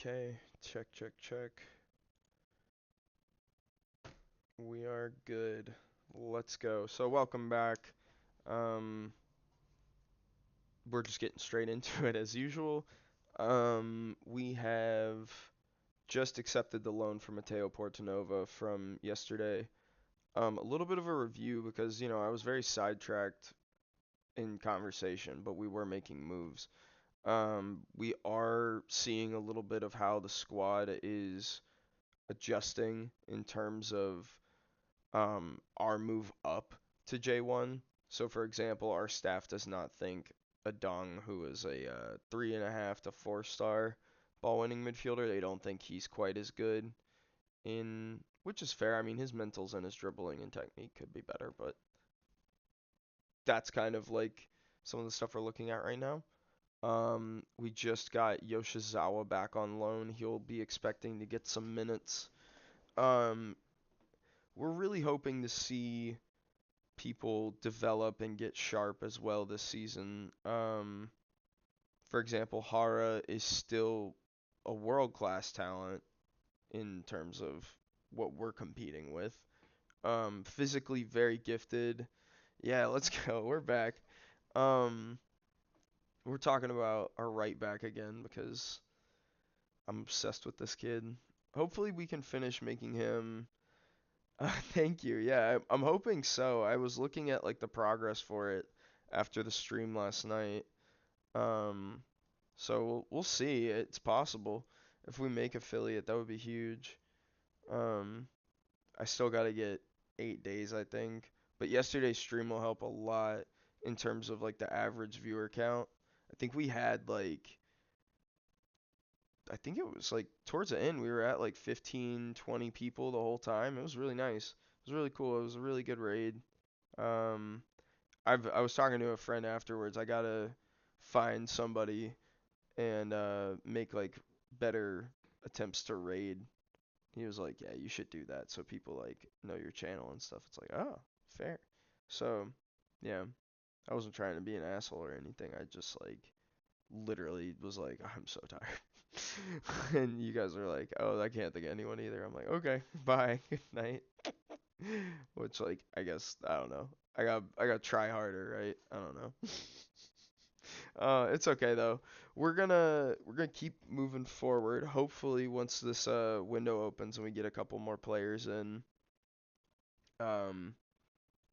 Okay, check, check, check. We are good. Let's go. So welcome back. Um, we're just getting straight into it as usual. We have just accepted the loan for Matteo Portanova from yesterday. A little bit of a review because, I was very sidetracked in conversation, but we were making moves. We are seeing a little bit of how the squad is adjusting in terms of our move up to J1. So, for example, our staff does not think Adong, who is a 3.5 to 4 star ball winning midfielder, they don't think he's quite as good which is fair. I mean, his mentals and his dribbling and technique could be better, but that's kind of like some of the stuff we're looking at right now. We just got Yoshizawa back on loan. He'll be expecting to get some minutes. Um, we're really hoping to see people develop and get sharp as well this season. For example, Hara is still a world-class talent in terms of what we're competing with. Physically very gifted. Yeah, let's go. We're back. Um, we're talking about our right back again because I'm obsessed with this kid. Hopefully we can finish making him. Thank you. Yeah, I'm hoping so. I was looking at like the progress for it after the stream last night. Um, so we'll see. It's possible. If we make affiliate, that would be huge. Um, I still got to get 8 days, I think. But yesterday's stream will help a lot in terms of like the average viewer count. I think we had like, I think it was like towards the end, we were at like 15, 20 people the whole time. It was really nice. It was really cool. It was a really good raid. Um, I was talking to a friend afterwards. I gotta find somebody and make like better attempts to raid. He was like, "Yeah, you should do that so people like know your channel and stuff." It's like, "Oh, fair." So, yeah, I wasn't trying to be an asshole or anything. I just like literally was like, "I'm so tired." And you guys are like, "Oh, I can't think of anyone either." I'm like, "Okay, bye. Good night." Which like I guess I don't know. I got try harder, right? I don't know. It's okay though. We're gonna keep moving forward. Hopefully, once this window opens and we get a couple more players in, um,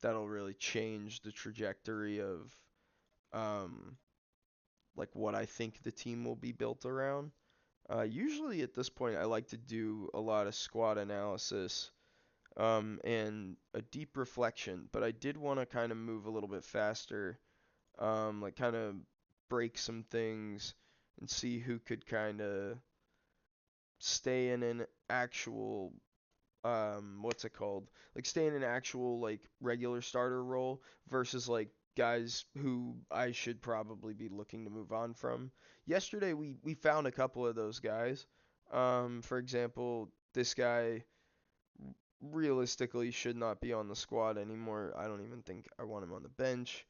that'll really change the trajectory of um like what I think the team will be built around. Usually at this point, I like to do a lot of squad analysis and a deep reflection, but I did want to kind of move a little bit faster, like kind of break some things and see who could kind of stay in an actual what's it called? Like stay in an actual like regular starter role versus like guys who I should probably be looking to move on from. Yesterday we found a couple of those guys. For example, this guy realistically should not be on the squad anymore. I don't even think I want him on the bench.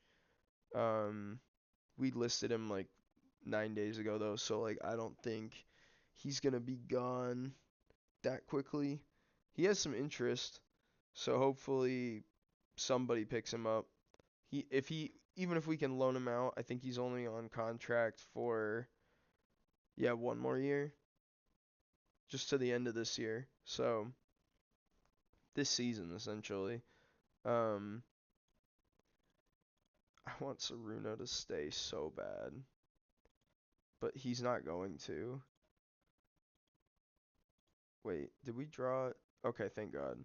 Um, we listed him like 9 days ago though, so like I don't think he's gonna be gone that quickly. He has some interest, so hopefully somebody picks him up. Even if we can loan him out, I think he's only on contract for yeah, 1 more year, just to the end of this year. So this season essentially. Um I want Saruno to stay so bad, but he's not going to. Wait, did we draw it? Okay, thank God.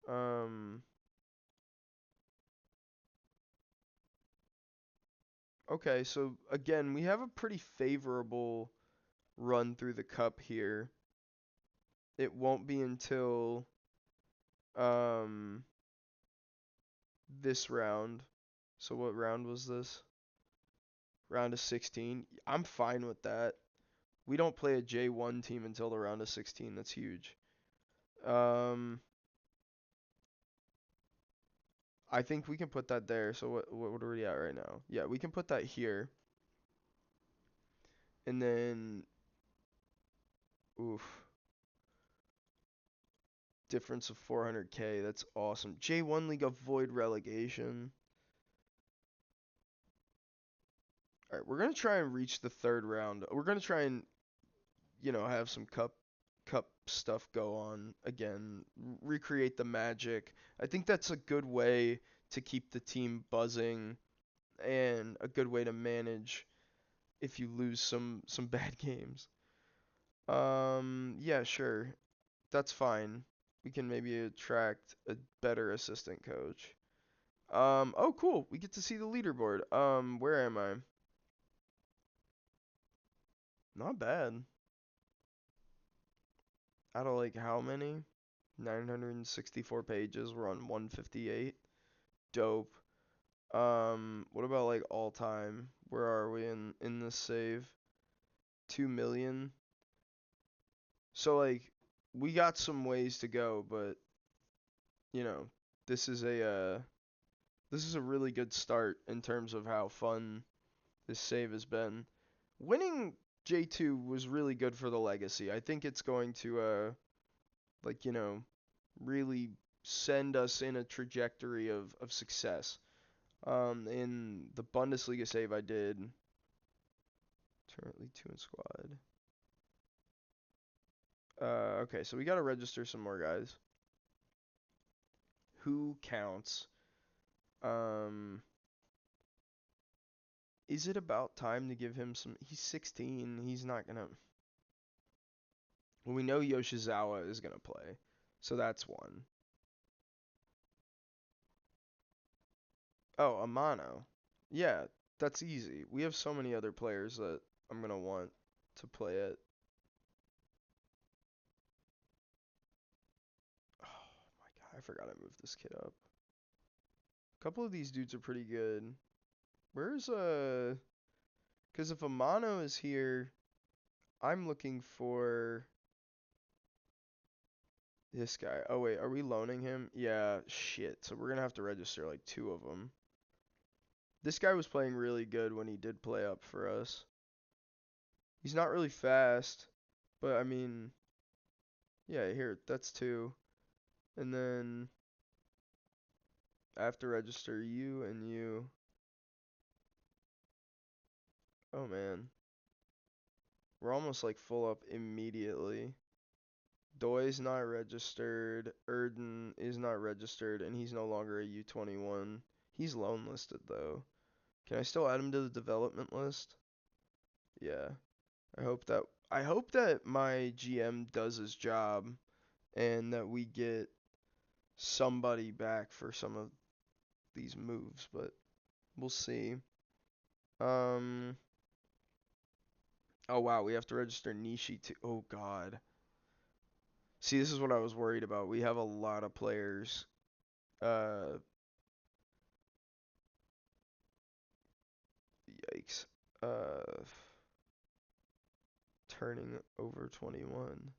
Um okay, so again, we have a pretty favorable run through the cup here. It won't be until um this round. So what round was this? Round of 16. I'm fine with that. We don't play a J1 team until the round of 16. That's huge. Um I think we can put that there. So what are we at right now? Yeah, we can put that here. And then Oof. Difference of 400K. That's awesome. J1 League avoid relegation. All right, we're gonna try and reach the third round. We're gonna try and have some cup stuff go on again, recreate the magic. I think that's a good way to keep the team buzzing and a good way to manage if you lose some bad games. Yeah, sure. That's fine. We can maybe attract a better assistant coach. Oh cool. We get to see the leaderboard. Where am I? Not bad. Out of like how many? 964 pages. We're on 158. Dope. What about like all time? Where are we in this save? 2 million. So like we got some ways to go, but you know, this is a really good start in terms of how fun this save has been. Winning J2 was really good for the legacy. I think it's going to like, really send us in a trajectory of success. In the Bundesliga save I did, currently 2 in squad. Okay, so we gotta register some more guys. Who counts? Um, is it about time to give him some? He's 16. He's not gonna. Well, we know Yoshizawa is gonna play, so that's one. Oh, Amano. Yeah, that's easy. We have so many other players that I'm gonna want to play it. Oh my god, I forgot I moved this kid up. A couple of these dudes are pretty good. Where's Because if Amano is here, I'm looking for this guy. Oh wait, are we loaning him? Yeah, shit. So we're gonna have to register like 2 of them. This guy was playing really good when he did play up for us. He's not really fast, but I mean, yeah, here, that's 2. And then I have to register you and you. Oh man. We're almost like full up immediately. Doy's not registered. Erden is not registered, and he's no longer a U21. He's loan listed though. Can I still add him to the development list? Yeah. I hope that I hope that my GM does his job and that we get somebody back for some of these moves, but we'll see. Um Oh wow, we have to register Nishi too. Oh god. See, this is what I was worried about. We have a lot of players. Yikes. Uh Turning over 21.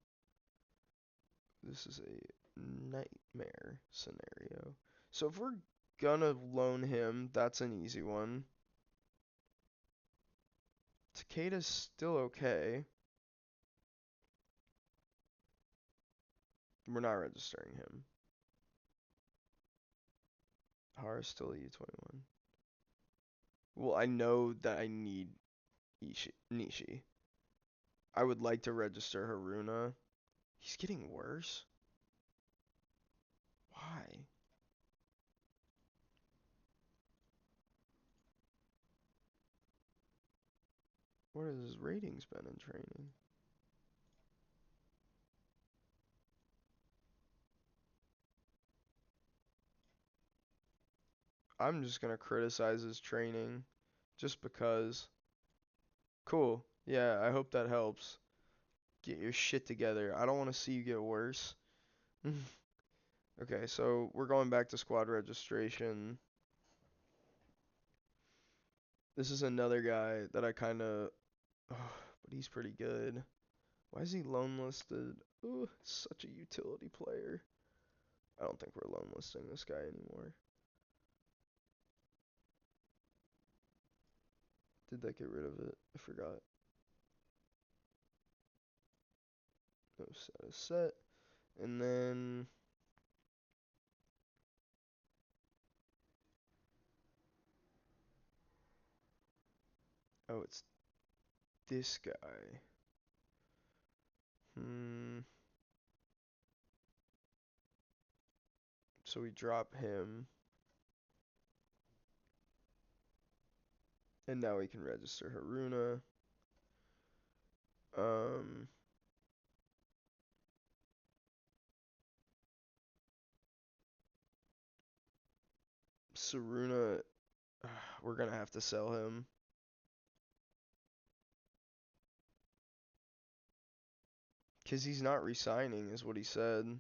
This is a nightmare scenario. So if we're gonna loan him, that's an easy one. Takeda's still okay. We're not registering him. Hara's still a U21. Well, I know that I need Nishi. I would like to register Haruna. He's getting worse. Why? What has his ratings been in training? I'm just gonna criticize his training just because. Cool. Yeah, I hope that helps. Get your shit together. I don't want to see you get worse. Okay, so we're going back to squad registration. This is another guy that I kind of, oh, but he's pretty good. Why is he loan listed? Ooh, such a utility player. I don't think we're loan listing this guy anymore. Did that get rid of it? I forgot. No set is set. And then oh, it's this guy. So we drop him, and now we can register Haruna. Um, Saruna, we're gonna have to sell him. Because he's not resigning, is what he said.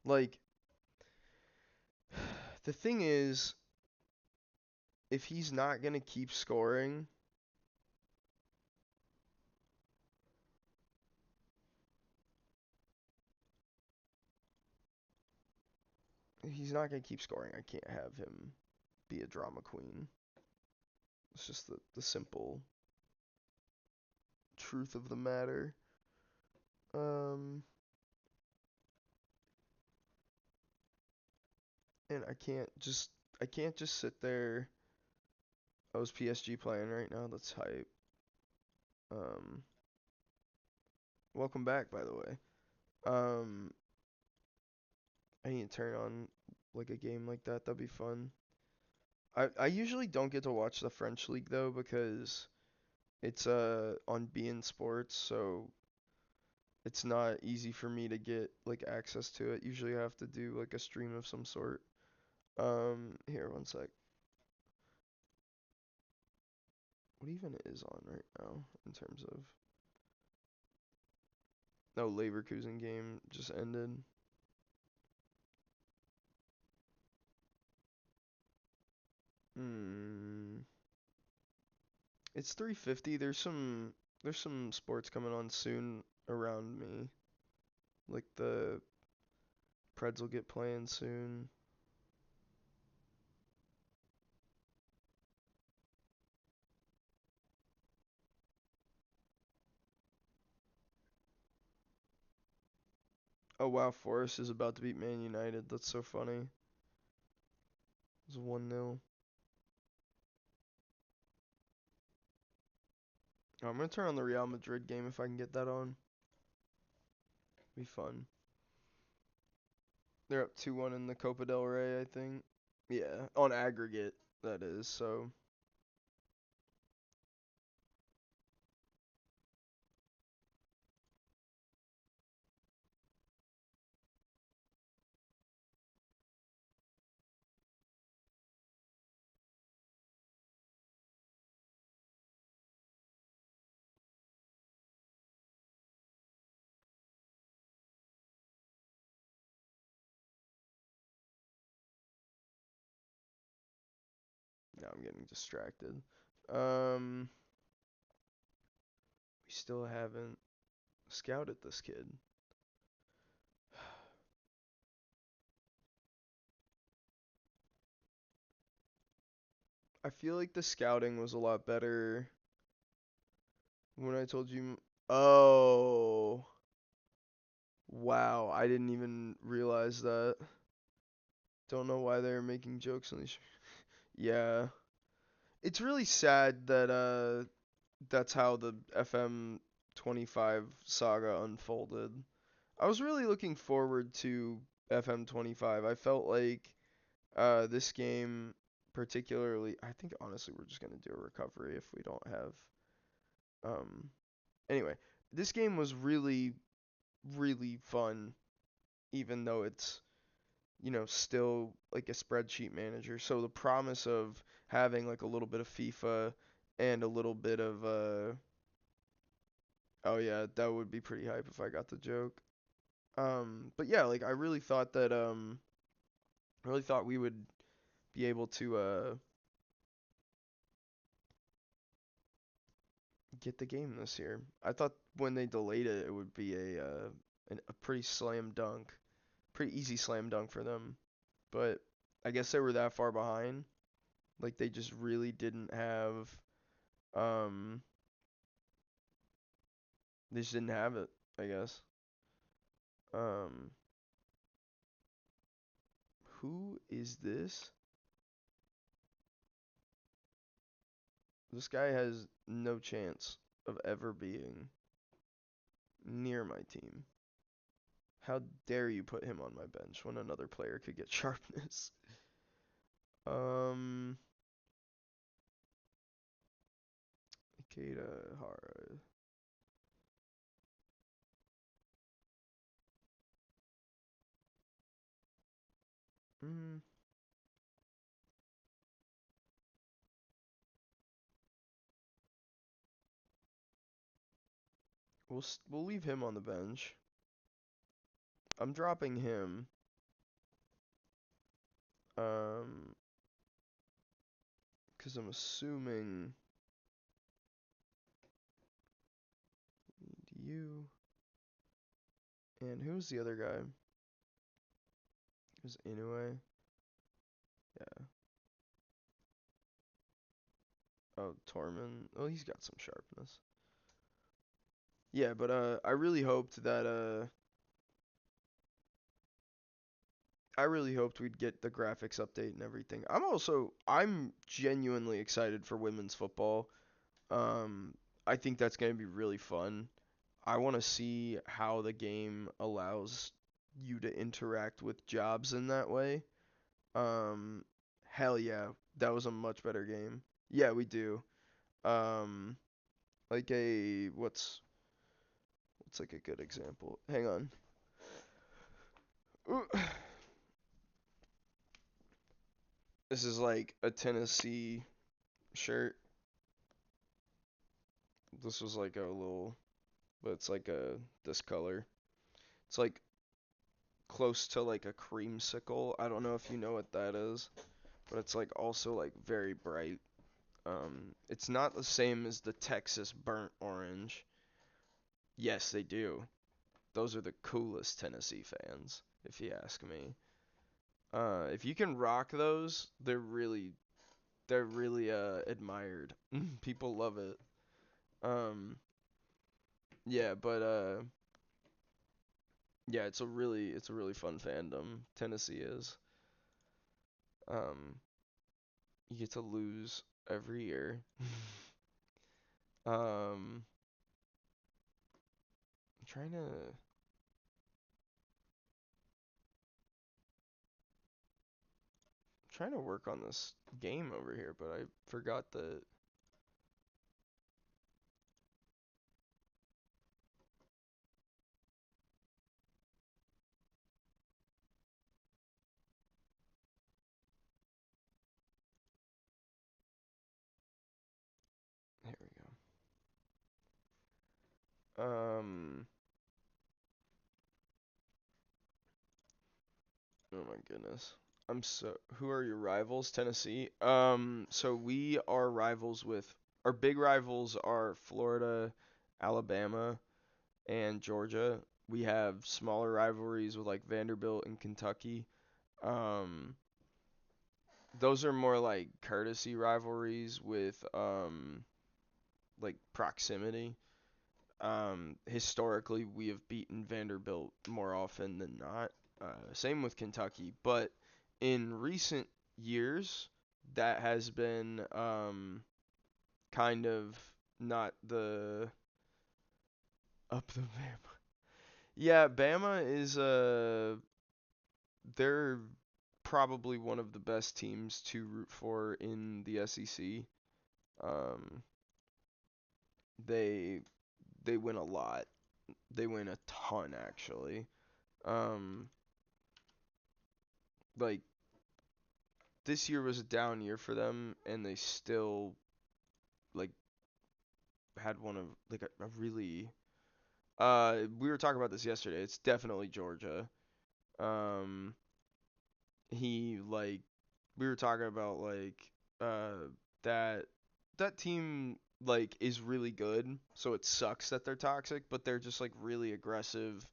Like, the thing is, if he's not going to keep scoring, I can't have him be a drama queen. It's just the simple truth of the matter. And I can't just sit there. I was PSG playing right now. That's hype. Um, welcome back, by the way. Um, I need to turn on like a game like that. That'd be fun. I usually don't get to watch the French league though because it's on beIN Sports, so it's not easy for me to get like access to it. Usually I have to do like a stream of some sort. Here, one sec. What even is on right now in terms of no Leverkusen game just ended. Hmm. It's 3:50. There's some sports coming on soon around me. Like the Preds will get playing soon. Oh wow, Forest is about to beat Man United. That's so funny. It's 1-0. I'm gonna turn on the Real Madrid game if I can get that on. Be fun. They're up 2-1 in the Copa del Rey, I think. Yeah, on aggregate, that is. So, now I'm getting distracted. Um, we still haven't scouted this kid. I feel like the scouting was a lot better when I told you. Oh, wow. I didn't even realize that. Don't know why they're making jokes on these. Yeah. It's really sad that that's how the FM 25 saga unfolded. I was really looking forward to FM 25. I felt like this game particularly, I think honestly we're just going to do a recovery if we don't have um anyway, this game was really really fun even though it's still like a spreadsheet manager. So the promise of having like a little bit of FIFA and a little bit of oh yeah, that would be pretty hype if I got the joke. But yeah, like I really thought we would be able to get the game this year. I thought when they delayed it, it would be a pretty slam dunk, pretty easy slam dunk for them. But I guess they were that far behind. Like they just really didn't have um they just didn't have it. I guess. Um, who is this? This guy has no chance of ever being near my team. How dare you put him on my bench when another player could get sharpness? Um, Ikeda Hara. Mm, we'll leave him on the bench. I'm dropping him. Um, because I'm assuming you and who's the other guy? Who's Inoue? Yeah. Oh, Tormund. Oh, he's got some sharpness. Yeah, but I really hoped that I really hoped we'd get the graphics update and everything. I'm genuinely excited for women's football. Um, I think that's going to be really fun. I want to see how the game allows you to interact with jobs in that way. Um, hell yeah, that was a much better game. Yeah, we do. Um, like what's like a good example? Hang on. Ooh. This is like a Tennessee shirt. This was like a little, but it's like this color. It's like close to like a creamsicle. I don't know if you know what that is, but it's like also like very bright. It's not the same as the Texas burnt orange. Yes, they do. Those are the coolest Tennessee fans, if you ask me. If you can rock those, they're really admired. People love it. Um, yeah, but yeah, it's a really fun fandom. Tennessee is. Um, you get to lose every year. I'm trying to work on this game over here, but I forgot that. Here we go. Oh my goodness. Who are your rivals? Tennessee. So we are rivals with our big rivals are Florida, Alabama, and Georgia. We have smaller rivalries with like Vanderbilt and Kentucky. Um, those are more like courtesy rivalries with like proximity. Historically, we have beaten Vanderbilt more often than not. Same with Kentucky, but in recent years, that has been kind of not the up the Bama. Yeah, Bama is they're probably one of the best teams to root for in the SEC. Um, they they win a lot. They win a ton actually. Um, like this year was a down year for them, and they still like had one of like a really. We were talking about this yesterday. It's definitely Georgia. Um, he like we were talking about like uh that that team like is really good, so it sucks that they're toxic, but they're just like really aggressive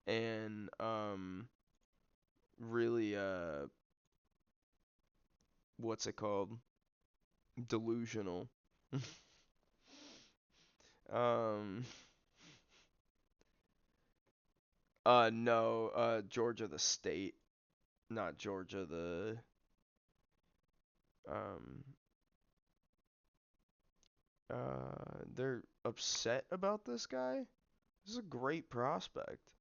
and really what's it called? Delusional. Um No, Georgia the state, not Georgia the um they're upset about this guy. This is a great prospect.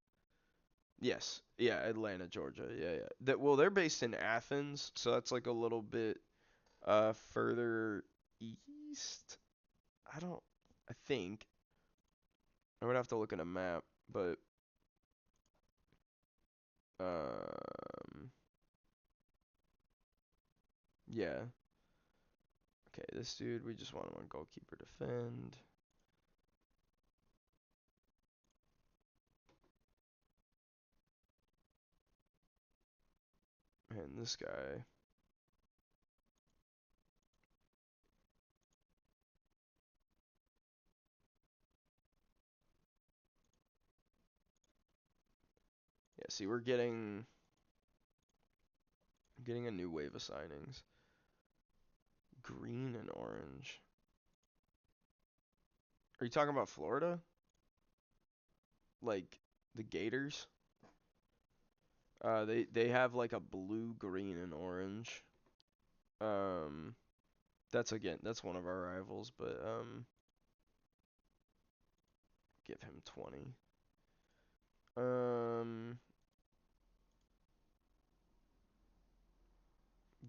Yes. Yeah, Atlanta, Georgia. Yeah, yeah. They're based in Athens, so that's like a little bit further east. I don't I think I would have to look at a map, but um yeah. Okay, this dude, we just want him on goalkeeper defend. And this guy, yeah, see, we're getting a new wave of signings. Green and orange. Are you talking about Florida? Like the Gators? They have like a blue, green, and orange. Um, that's one of our rivals, but give him 20. Um,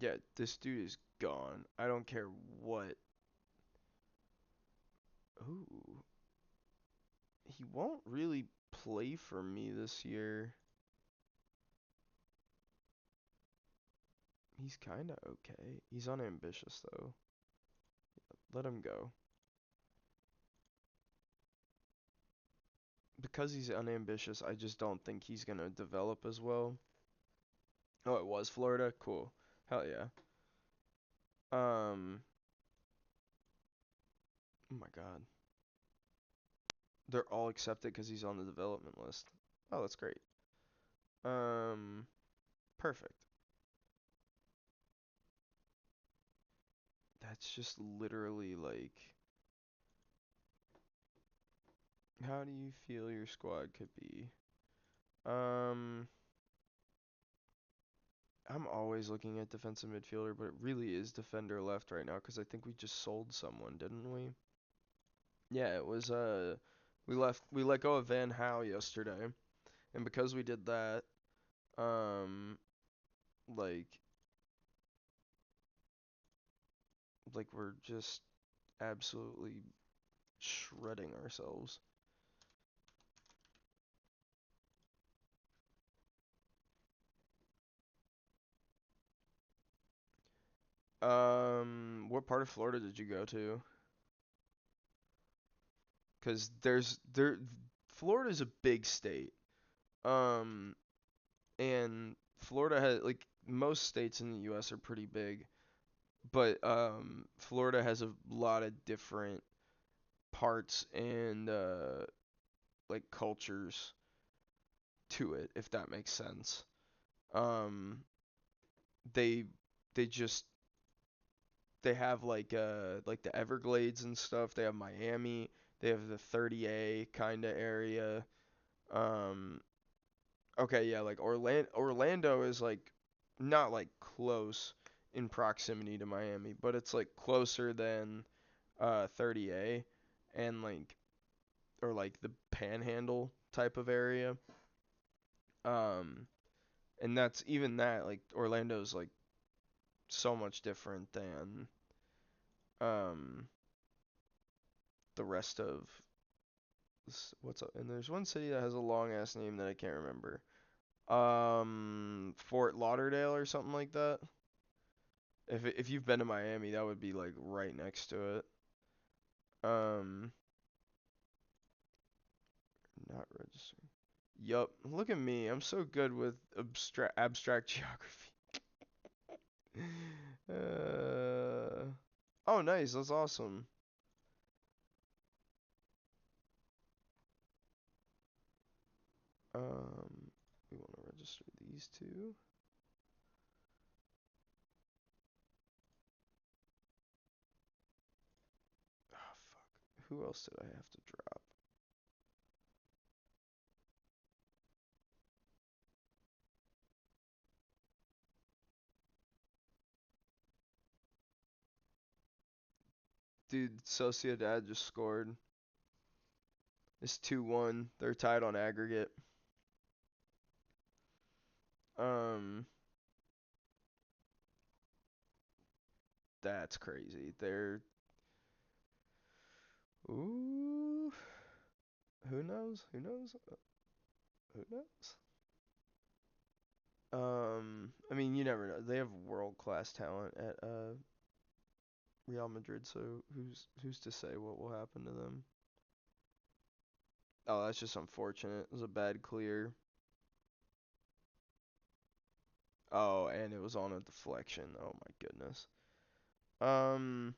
yeah, this dude is gone. I don't care what. Ooh, he won't really play for me this year. He's kind of okay. He's unambitious though. Let him go. Because he's unambitious, I just don't think he's gonna develop as well. Oh, it was Florida? Cool. Hell yeah. Oh my god. They're all accepted because he's on the development list. Oh, that's great. Um, Perfect. That's just literally like, how do you feel your squad could be? Um, I'm always looking at defensive midfielder, but it really is defender left right now because I think we just sold someone, didn't we? Yeah, it was we let go of Van Hal yesterday, and because we did that, um, like we're just absolutely shredding ourselves. What part of Florida did you go to? 'Cause Florida's a big state. Um, and Florida has like most states in the U.S. are pretty big, but Florida has a lot of different parts and like cultures to it, if that makes sense. Um, they they just they have like the Everglades and stuff. They have Miami. They have the 30A kind of area. Um, okay, yeah, like Orlando is like not like close in proximity to Miami, but it's like closer than 30A and like or like the Panhandle type of area. Um, and that's even that like Orlando's like so much different than um the rest of what's up. And there's one city that has a long ass name that I can't remember. Fort Lauderdale or something like that. If you've been to Miami, that would be like right next to it. Um, Not registering. Yup. Look at me. I'm so good with abstract geography. uh. Oh, nice. That's awesome. We want to register these two. Oh, fuck. Who else did I have to drop? Dude, Sociedad just scored. It's 2-1. They're tied on aggregate. Um, that's crazy. They're ooh, who knows? Who knows? Who knows? I mean, you never know. They have world-class talent at Real Madrid, so who's to say what will happen to them? Oh, that's just unfortunate. It was a bad clear. Oh, and it was on a deflection. Oh my goodness. Um,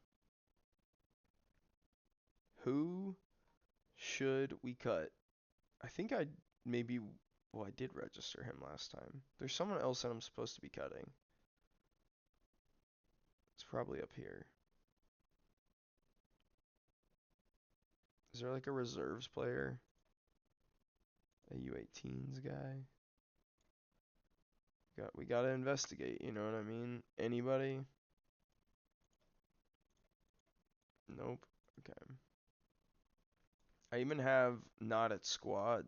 who should we cut? I think I maybe. Well, I did register him last time. There's someone else that I'm supposed to be cutting. It's probably up here. Is there like a reserves player? A U18s guy? We gotta investigate, you know what I mean? Anybody? Nope. Okay. I even have not at squad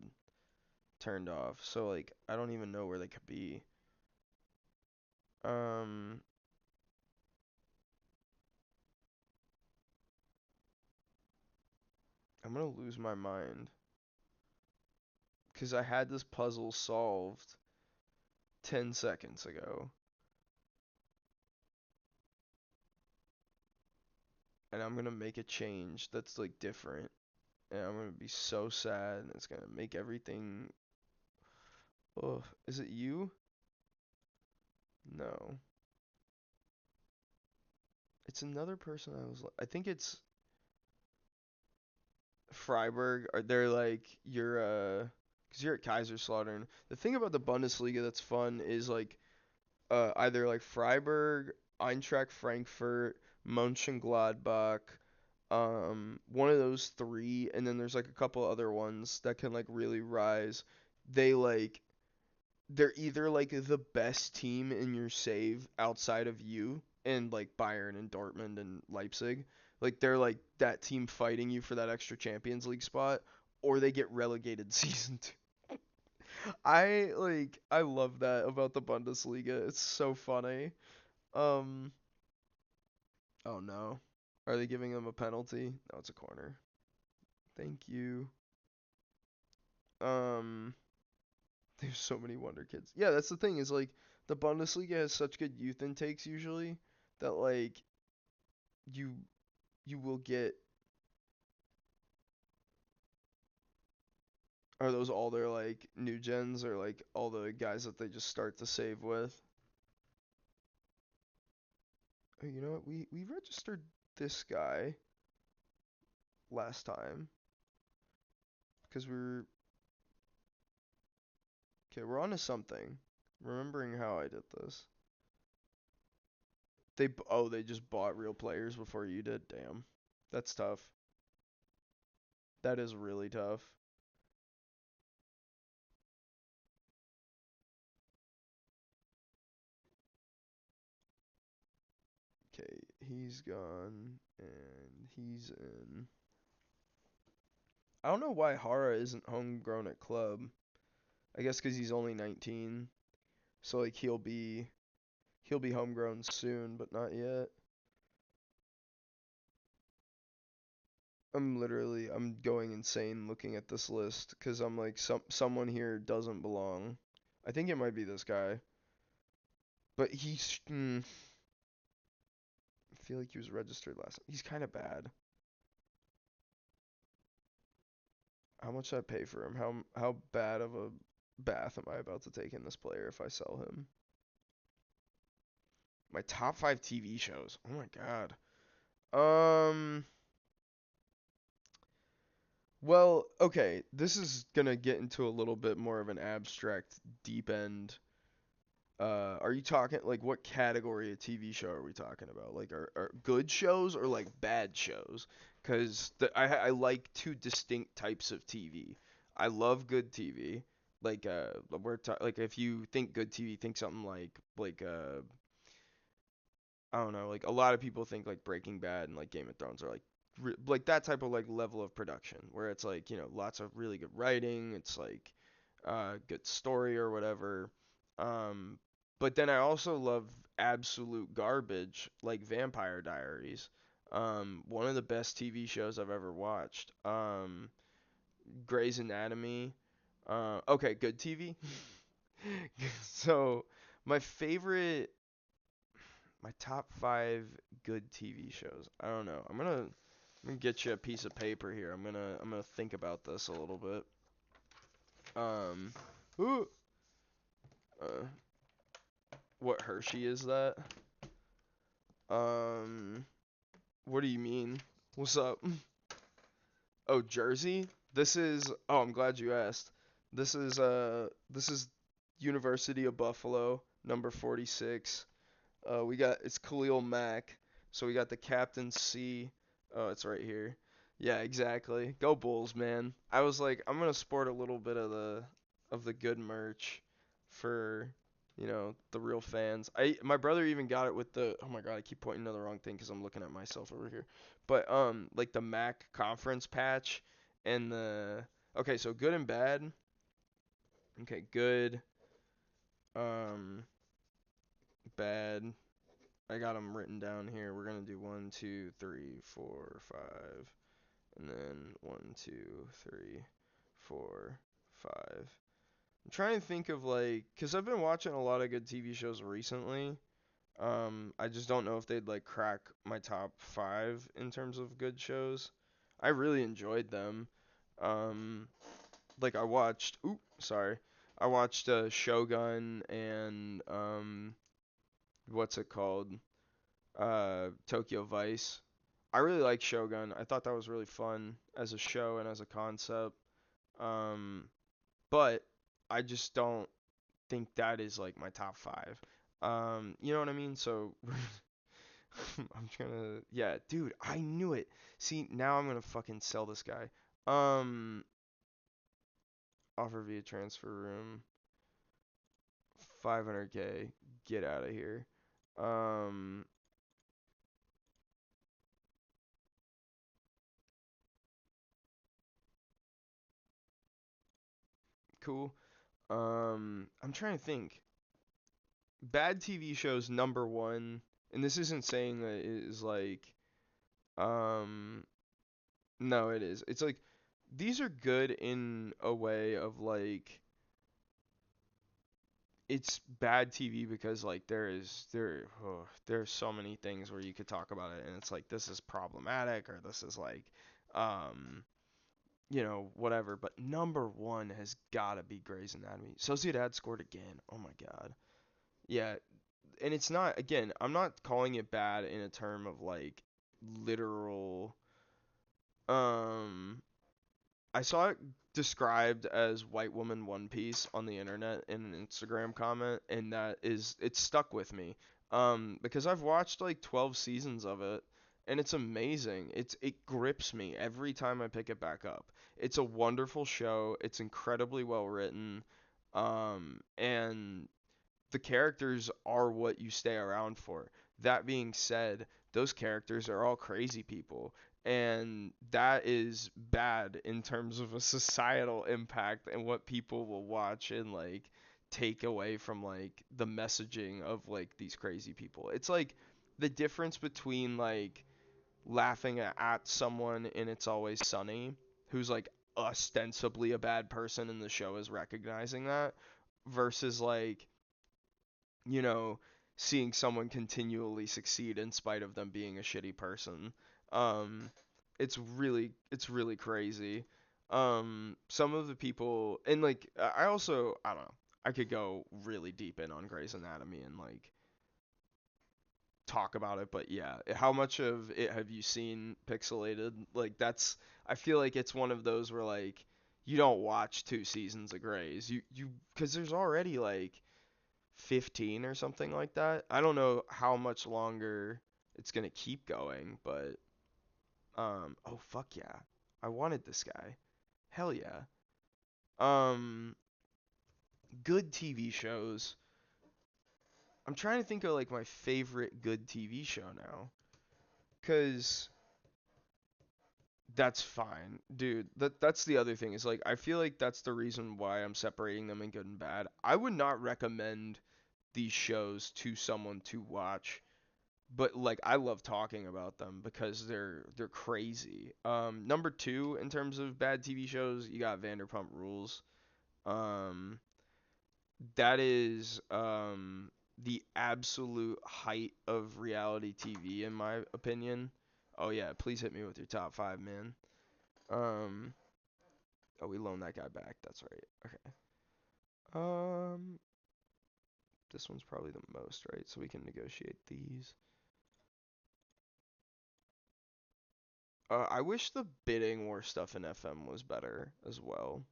turned off, so like I don't even know where they could be. Um, I'm gonna lose my mind because I had this puzzle solved 10 seconds ago, and I'm gonna make a change that's like different, and I'm gonna be so sad, and it's gonna make everything. Oh, is it you? No, it's another person I think it's Freiburg. Or they're like because you're at Kaiserslautern. The thing about the Bundesliga that's fun is like either like Freiburg, Eintracht Frankfurt, Mönchengladbach, one of those three, and then there's like a couple other ones that can like really rise. They like they're either like the best team in your save outside of you and like Bayern and Dortmund and Leipzig. Like they're like that team fighting you for that extra Champions League spot, or they get relegated season 2. I love that about the Bundesliga. It's so funny. Um oh no. Are they giving them a penalty? No, it's a corner. Thank you. Um there's so many wonder kids. Yeah, that's the thing is like the Bundesliga has such good youth intakes usually that like you you will get are those all their like new gens or like all the guys that they just start to save with? Oh, you know what? We registered this guy last time because okay, we're on to something. Remembering how I did this. They just bought real players before you did. Damn. That's tough. That is really tough. Okay, he's gone and he's in. I don't know why Hara isn't homegrown at club. I guess because he's only 19. So like he'll be homegrown soon, but not yet. I'm going insane looking at this list because I'm like someone here doesn't belong. I think it might be this guy, but I feel like he was registered last time. He's kind of bad. How much should I pay for him? How bad of a bath am I about to take in this player if I sell him? My top 5 TV shows. Oh my god. Um well, okay, this is gonna get into a little bit more of an abstract deep end. Are you talking like what category of TV show are we talking about? Like are good shows or like bad shows? Because I like two distinct types of TV. I love good TV. Like like if you think good TV, think something like I don't know, like a lot of people think like Breaking Bad and like Game of Thrones are like like that type of like level of production where it's like, you know, lots of really good writing, it's like good story or whatever. Um, but then I also love absolute garbage like Vampire Diaries. One of the best TV shows I've ever watched. Grey's Anatomy. Okay, good TV. So my favorite, my top five good TV shows. I don't know. I'm gonna get you a piece of paper here. I'm gonna think about this a little bit. Um, ooh, uh, what Hershey is that? Um, what do you mean? What's up? Oh, Jersey. This is. Oh, I'm glad you asked. This is University of Buffalo, number 46. We got it's Khalil Mack. So we got the Captain C. Oh, it's right here. Yeah, exactly. Go Bulls, man. I was like, I'm gonna sport a little bit of the good merch for, you know, the real fans. My brother even got it with the, oh my god, I keep pointing to the wrong thing because I'm looking at myself over here. But like the Mac conference patch and the, okay, so good and bad. Okay, good. Um, bad. I got them written down here. We're gonna do 1, 2, 3, 4, 5, and then 1, 2, 3, 4, 5. I'm trying to think of like, cause I've been watching a lot of good TV shows recently. I just don't know if they'd like crack my top 5 in terms of good shows. I really enjoyed them. Um, like I watched, sorry, I watched Shogun and what's it called? Tokyo Vice. I really like Shogun. I thought that was really fun as a show and as a concept. Um, but I just don't think that is like my top 5. You know what I mean? So I'm trying to, yeah, dude, I knew it. See, now I'm gonna fucking sell this guy. Um, offer via transfer room, 500K. Get out of here. Um, cool. I'm trying to think. Bad TV shows number one, and this isn't saying that it is like, um, no, it is. It's like these are good in a way of like it's bad TV because like there's so many things where you could talk about it and it's like this is problematic or this is like um you know whatever, but number one has got to be Grey's Anatomy. Sociedad scored again. Oh my god. Yeah, and it's not, again, I'm not calling it bad in a term of like literal um I saw it described as white woman One Piece on the internet in an Instagram comment, and that is it stuck with me. Because I've watched like 12 seasons of it, and it's amazing. It grips me every time I pick it back up. It's a wonderful show. It's incredibly well written. And the characters are what you stay around for. That being said, those characters are all crazy people, and that is bad in terms of a societal impact and what people will watch and like take away from like the messaging of like these crazy people. It's like the difference between like laughing at someone in It's Always Sunny, who's like ostensibly a bad person and the show is recognizing that, versus like, you know, seeing someone continually succeed in spite of them being a shitty person. Um, it's really crazy. Some of the people and like I also I don't know. I could go really deep in on Grey's Anatomy and like talk about it, but yeah, how much of it have you seen pixelated? Like that's I feel like it's one of those where like you don't watch 2 seasons of Grey's. You because there's already like 15 or something like that. I don't know how much longer it's gonna keep going, but oh fuck yeah. I wanted this guy. Hell yeah. Um good TV shows. I'm trying to think of like my favorite good TV show now. 'Cause That's fine, dude. That's the other thing is like I feel like that's the reason why I'm separating them in good and bad. I would not recommend these shows to someone to watch, but like I love talking about them because they're crazy. Number 2 in terms of bad TV shows, you got Vanderpump Rules. Um, that is the absolute height of reality TV in my opinion. Oh yeah, please hit me with your top 5, man. Um, oh, we loaned that guy back. That's right. Okay. Um, this one's probably the most, right? So we can negotiate these. I wish the bidding war stuff in FM was better as well.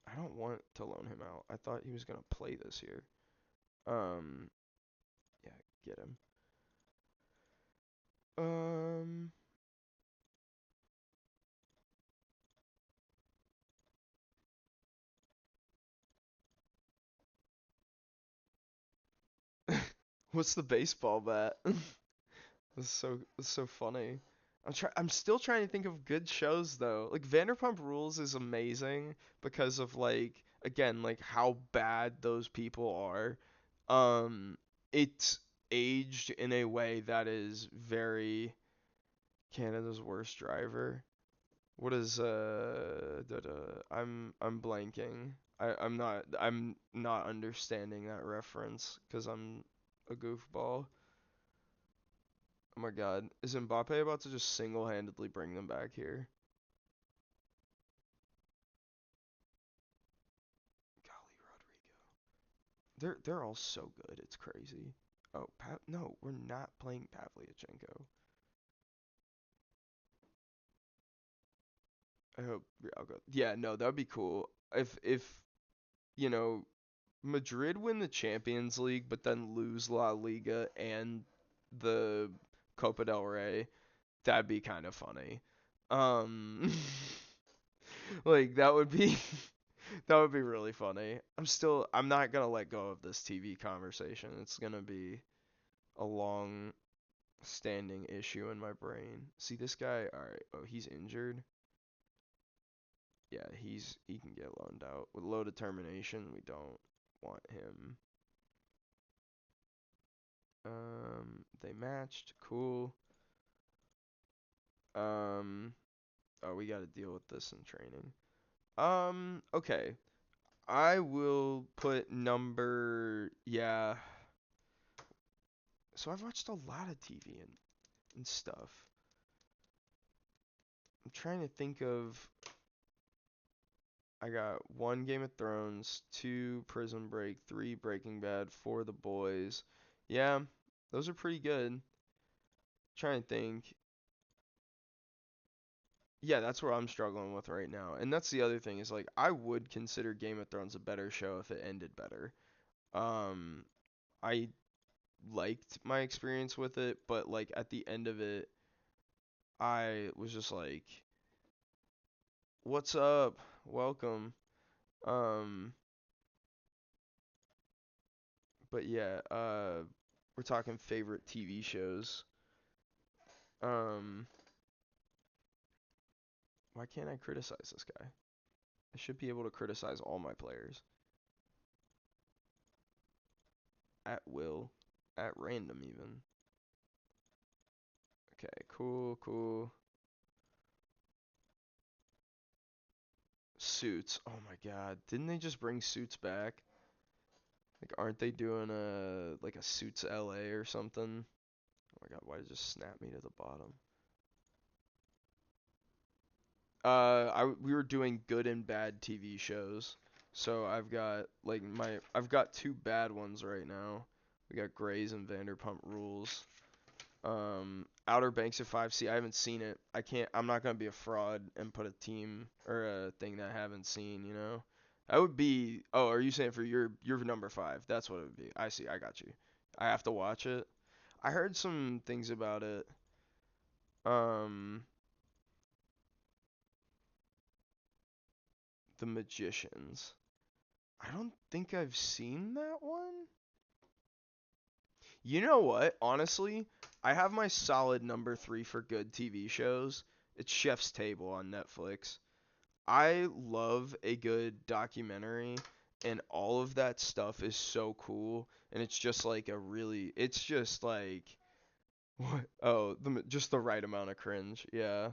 I don't want to loan him out. I thought he was gonna play this year. Um, yeah, get him. Um, what's the baseball bat? It's so funny. I'm still trying to think of good shows though. Like Vanderpump Rules is amazing because of like again like how bad those people are. Um it's aged in a way that is very Canada's Worst Driver. What is I'm blanking. I'm not understanding that reference cuz I'm a goofball. Oh my god. Is Mbappe about to just single-handedly bring them back here? Golly, Rodrigo. They're all so good. It's crazy. Oh, no, we're not playing Pavlyuchenko. I hope Real go. Yeah, no, that'd be cool. If you know Madrid win the Champions League but then lose La Liga and the Copa del Rey, that'd be kind of funny. Um like that would be that would be really funny. I'm not gonna let go of this TV conversation. It's gonna be a long standing issue in my brain. See this guy, alright, oh he's injured. Yeah, he can get loaned out. With low determination, we don't want him. They matched, cool. Um oh we gotta deal with this in training. Okay. I will put number yeah. So I've watched a lot of TV and stuff. I'm trying to think of. I got 1 Game of Thrones, 2 Prison Break, 3 Breaking Bad, 4 The Boys. Yeah, those are pretty good. Trying to think. Yeah, that's where I'm struggling with right now. And that's the other thing is like I would consider Game of Thrones a better show if it ended better. Um I liked my experience with it, but like at the end of it I was just like, "What's up? Welcome." Um but yeah, we're talking favorite TV shows. Um, why can't I criticize this guy? I should be able to criticize all my players at will, at random even. Okay, cool, cool. Suits. Oh my god, didn't they just bring Suits back? Like, aren't they doing a Suits LA or something? Oh my god, why did it just snap me to the bottom? We were doing good and bad TV shows. So I've got 2 bad ones right now. We got Grey's and Vanderpump Rules. Outer Banks of 5C. I haven't seen it. I'm not gonna be a fraud and put a team or a thing that I haven't seen. That would be. Oh, are you saying for your number 5? That's what it would be. I see. I got you. I have to watch it. I heard some things about it. Um, The Magicians. I don't think I've seen that one. You know what? Honestly, I have my solid number 3 for good TV shows. It's Chef's Table on Netflix. I love a good documentary, and all of that stuff is so cool, and it's just like it's just like, what? Oh, just the right amount of cringe. Yeah.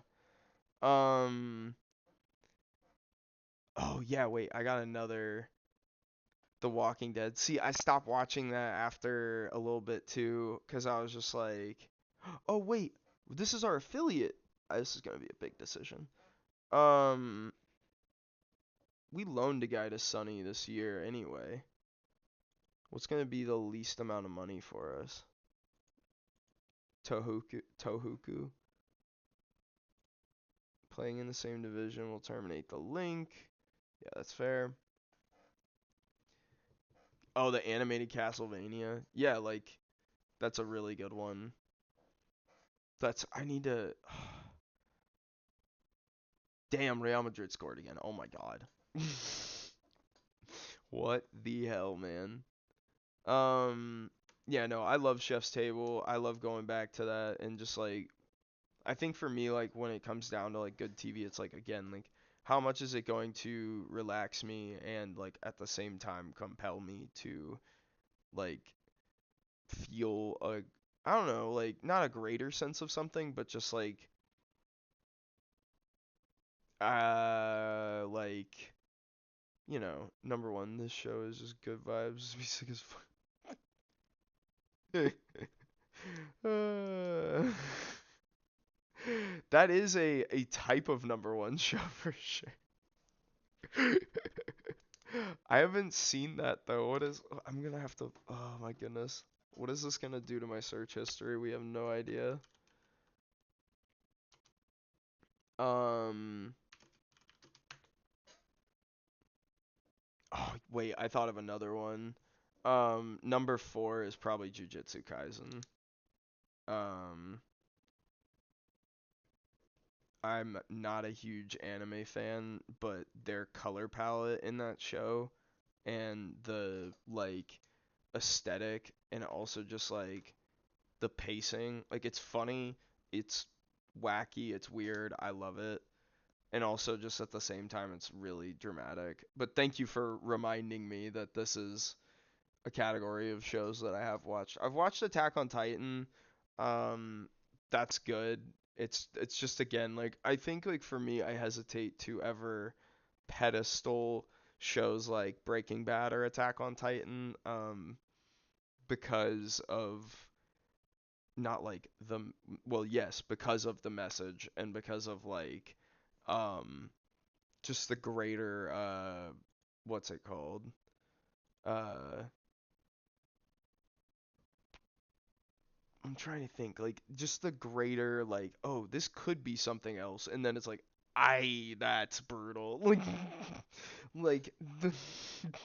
Um. Oh yeah. Wait, I got another. The Walking Dead. See, I stopped watching that after a little bit too, cause I was just like, oh wait, this is our affiliate. This is gonna be a big decision. Um, we loaned a guy to Sunny this year anyway. What's gonna be the least amount of money for us? Tohoku. Playing in the same division will terminate the link. Yeah, that's fair. Oh, the animated Castlevania. Yeah, like that's a really good one. I need to. Damn, Real Madrid scored again. Oh my god. What the hell, man? Um, yeah, no, I love Chef's Table. I love going back to that and just like I think for me like when it comes down to like good TV, it's like again like how much is it going to relax me and like at the same time compel me to like feel a I don't know, like not a greater sense of something, but just like number one, this show is just good vibes. Be sick as fuck. That is a type of number one show for sure. I haven't seen that though. I'm gonna have to. Oh my goodness. What is this gonna do to my search history? We have no idea. Um. Oh wait, I thought of another one. Number four is probably Jujutsu Kaisen. Um. I'm not a huge anime fan, but their color palette in that show and the like aesthetic and also just like the pacing, like it's funny, it's wacky, it's weird, I love it. And also just at the same time it's really dramatic. But thank you for reminding me that this is a category of shows that I have watched. I've watched Attack on Titan. Um, that's good. It's just again like I think like for me I hesitate to ever pedestal shows like Breaking Bad or Attack on Titan because of not like the well yes because of the message and because of like um just the greater what's it called uh I'm trying to think like just the greater like oh this could be something else and then it's like that's brutal like the,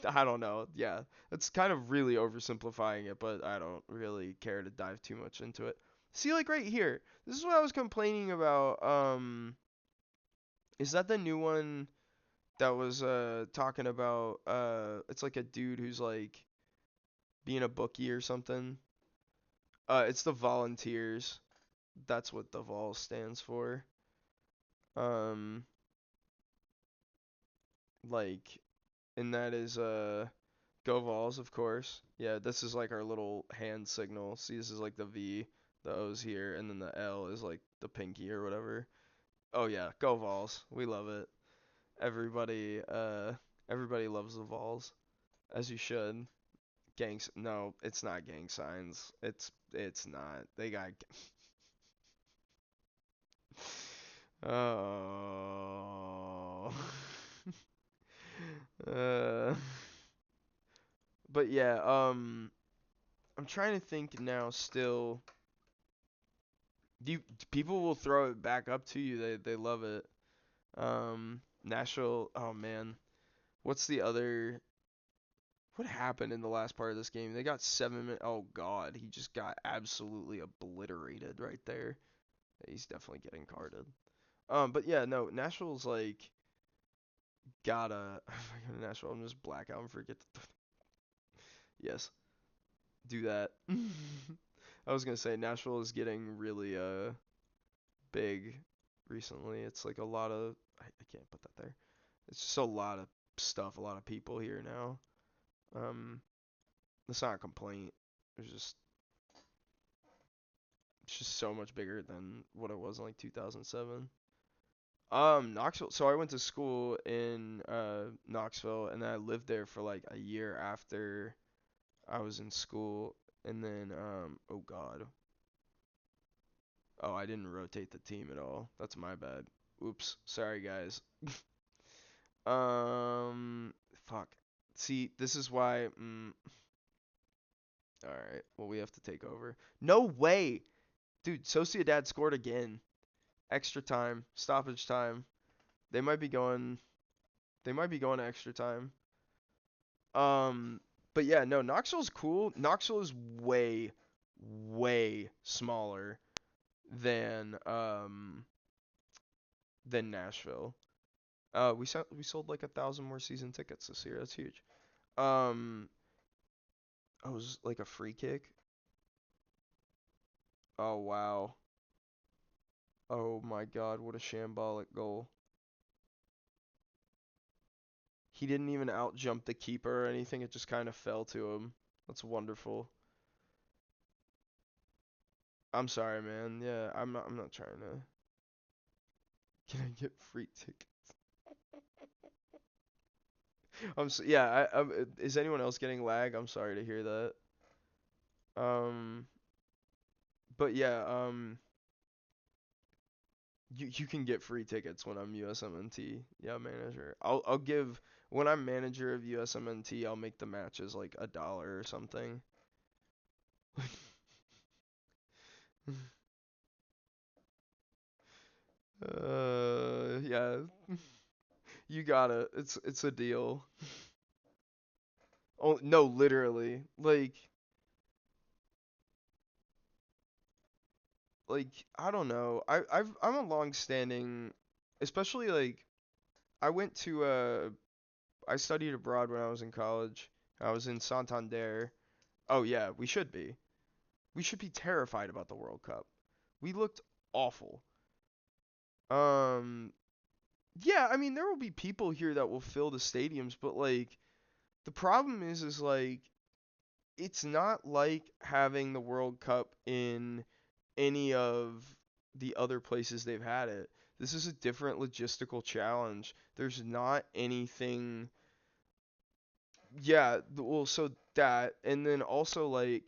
I don't know yeah it's kind of really oversimplifying it but I don't really care to dive too much into it. See like right here this is what I was complaining about is that the new one that was talking about it's like a dude who's like being a bookie or something. It's the Volunteers. That's what the Vol stands for. Um, like, and that is Go Vols, of course. Yeah, this is like our little hand signal. See, this is like the V, the O's here, and then the L is like the pinky or whatever. Oh yeah, Go Vols. We love it. Everybody, everybody loves the Vols, as you should. Gangs? No, it's not gang signs. It's not. They got. Oh. uh. But yeah, I'm trying to think now. Still, do you, people will throw it back up to you. They love it. Nashville. Oh man, what's the other? What happened in the last part of this game? They got 7 minutes. Oh god, he just got absolutely obliterated right there. He's definitely getting carded. But yeah, no, Nashville's like gotta. If I go to Nashville, I'm just black out and forget. Yes. do that. I was gonna say Nashville is getting really big recently. It's like a lot of I can't put that there. It's just a lot of stuff, a lot of people here now. Um, it's not a complaint. It's just it's just so much bigger than what it was in like 2007. Knoxville. So I went to school in Knoxville, and then I lived there for like a year after I was in school, and then oh god, oh I didn't rotate the team at all. That's my bad. Oops, sorry guys. Um, fuck. See, this is why. All right. Well, we have to take over. No way, dude. Sociedad scored again. Extra time, stoppage time. They might be going. They might be going to extra time. Um, but yeah, no. Knoxville's cool. Knoxville is way, way smaller than Nashville. We sold like 1,000 more season tickets this year. That's huge. Um, I was like a free kick. Oh wow. Oh my god, what a shambolic goal. He didn't even out jump the keeper or anything, it just kind of fell to him. That's wonderful. I'm sorry, man. Yeah, I'm not trying to. Can I get free tickets? Yeah, is anyone else getting lag? I'm sorry to hear that. Um but yeah, you can get free tickets when I'm USMNT. Yeah, manager. I'll give when I'm manager of USMNT, I'll make the matches like $1 or something. Yeah, you got it. It's a deal. Oh no, literally. Like I don't know. I'm a long-standing, especially like I went to I studied abroad when I was in college. I was in Santander. Oh yeah, we should be. We should be terrified about the World Cup. We looked awful. Um, yeah, I mean there will be people here that will fill the stadiums, but like the problem is like it's not like having the World Cup in any of the other places they've had it. This is a different logistical challenge. There's not anything. Yeah, well, so that, and then also like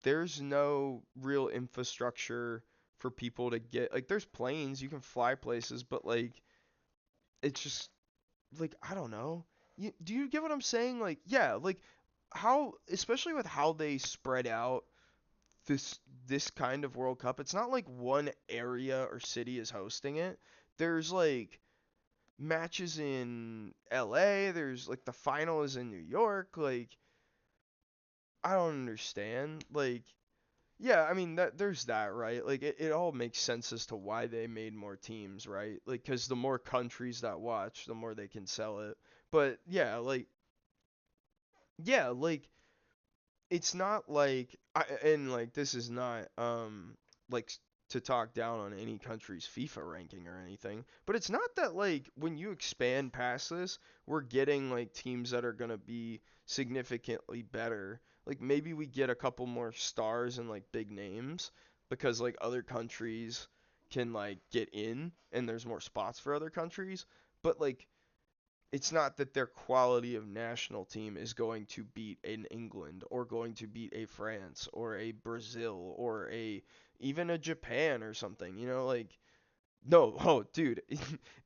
there's no real infrastructure for people to get. Like there's planes, you can fly places, but like it's just like I don't know. Do you get what I'm saying? Like yeah, like how especially with how they spread out this this kind of World Cup, it's not like one area or city is hosting it. There's like matches in LA, there's like the final is in New York, like I don't understand. Like yeah, I mean that there's that, right? Like it all makes sense as to why they made more teams, right? Like cuz the more countries that watch, the more they can sell it. But yeah, like it's not like and like this is not like to talk down on any country's FIFA ranking or anything, but it's not that like when you expand past this, we're getting like teams that are going to be significantly better. Like maybe we get a couple more stars and like big names because like other countries can like get in and there's more spots for other countries, but like it's not that their quality of national team is going to beat an England or going to beat a France or a Brazil or a even a Japan or something, like no, oh dude,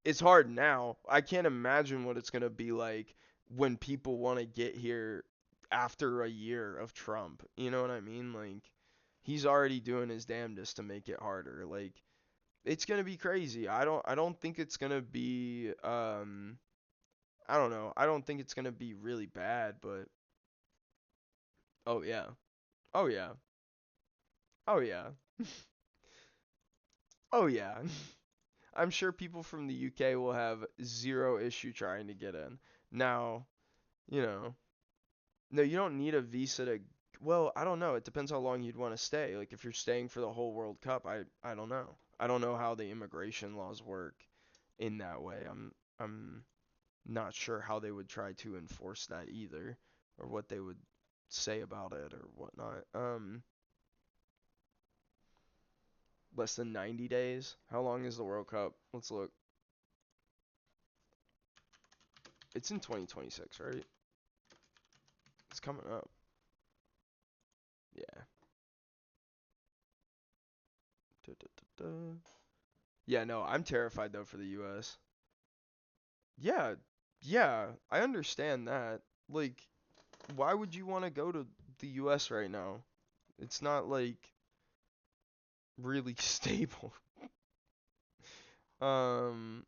it's hard now. I can't imagine what it's going to be like when people want to get here after a year of Trump. You know what I mean? Like he's already doing his damnedest to make it harder. Like it's going to be crazy. I don't think it's going to be I don't know. I don't think it's gonna be really bad, but oh yeah, oh yeah, oh yeah, oh yeah. I'm sure people from the UK will have zero issue trying to get in. Now, you know, no, you don't need a visa to. Well, I don't know. It depends how long you'd want to stay. Like if you're staying for the whole World Cup, I don't know. I don't know how the immigration laws work in that way. I'm not sure how they would try to enforce that either, or what they would say about it or whatnot. Less than 90 days. How long is the World Cup? Let's look. It's in 2026, right? It's coming up. Yeah. Da, da, da, da. Yeah, no, I'm terrified though for the US. Yeah, yeah, I understand that. Like, why would you want to go to the US right now? It's not like really stable. Um,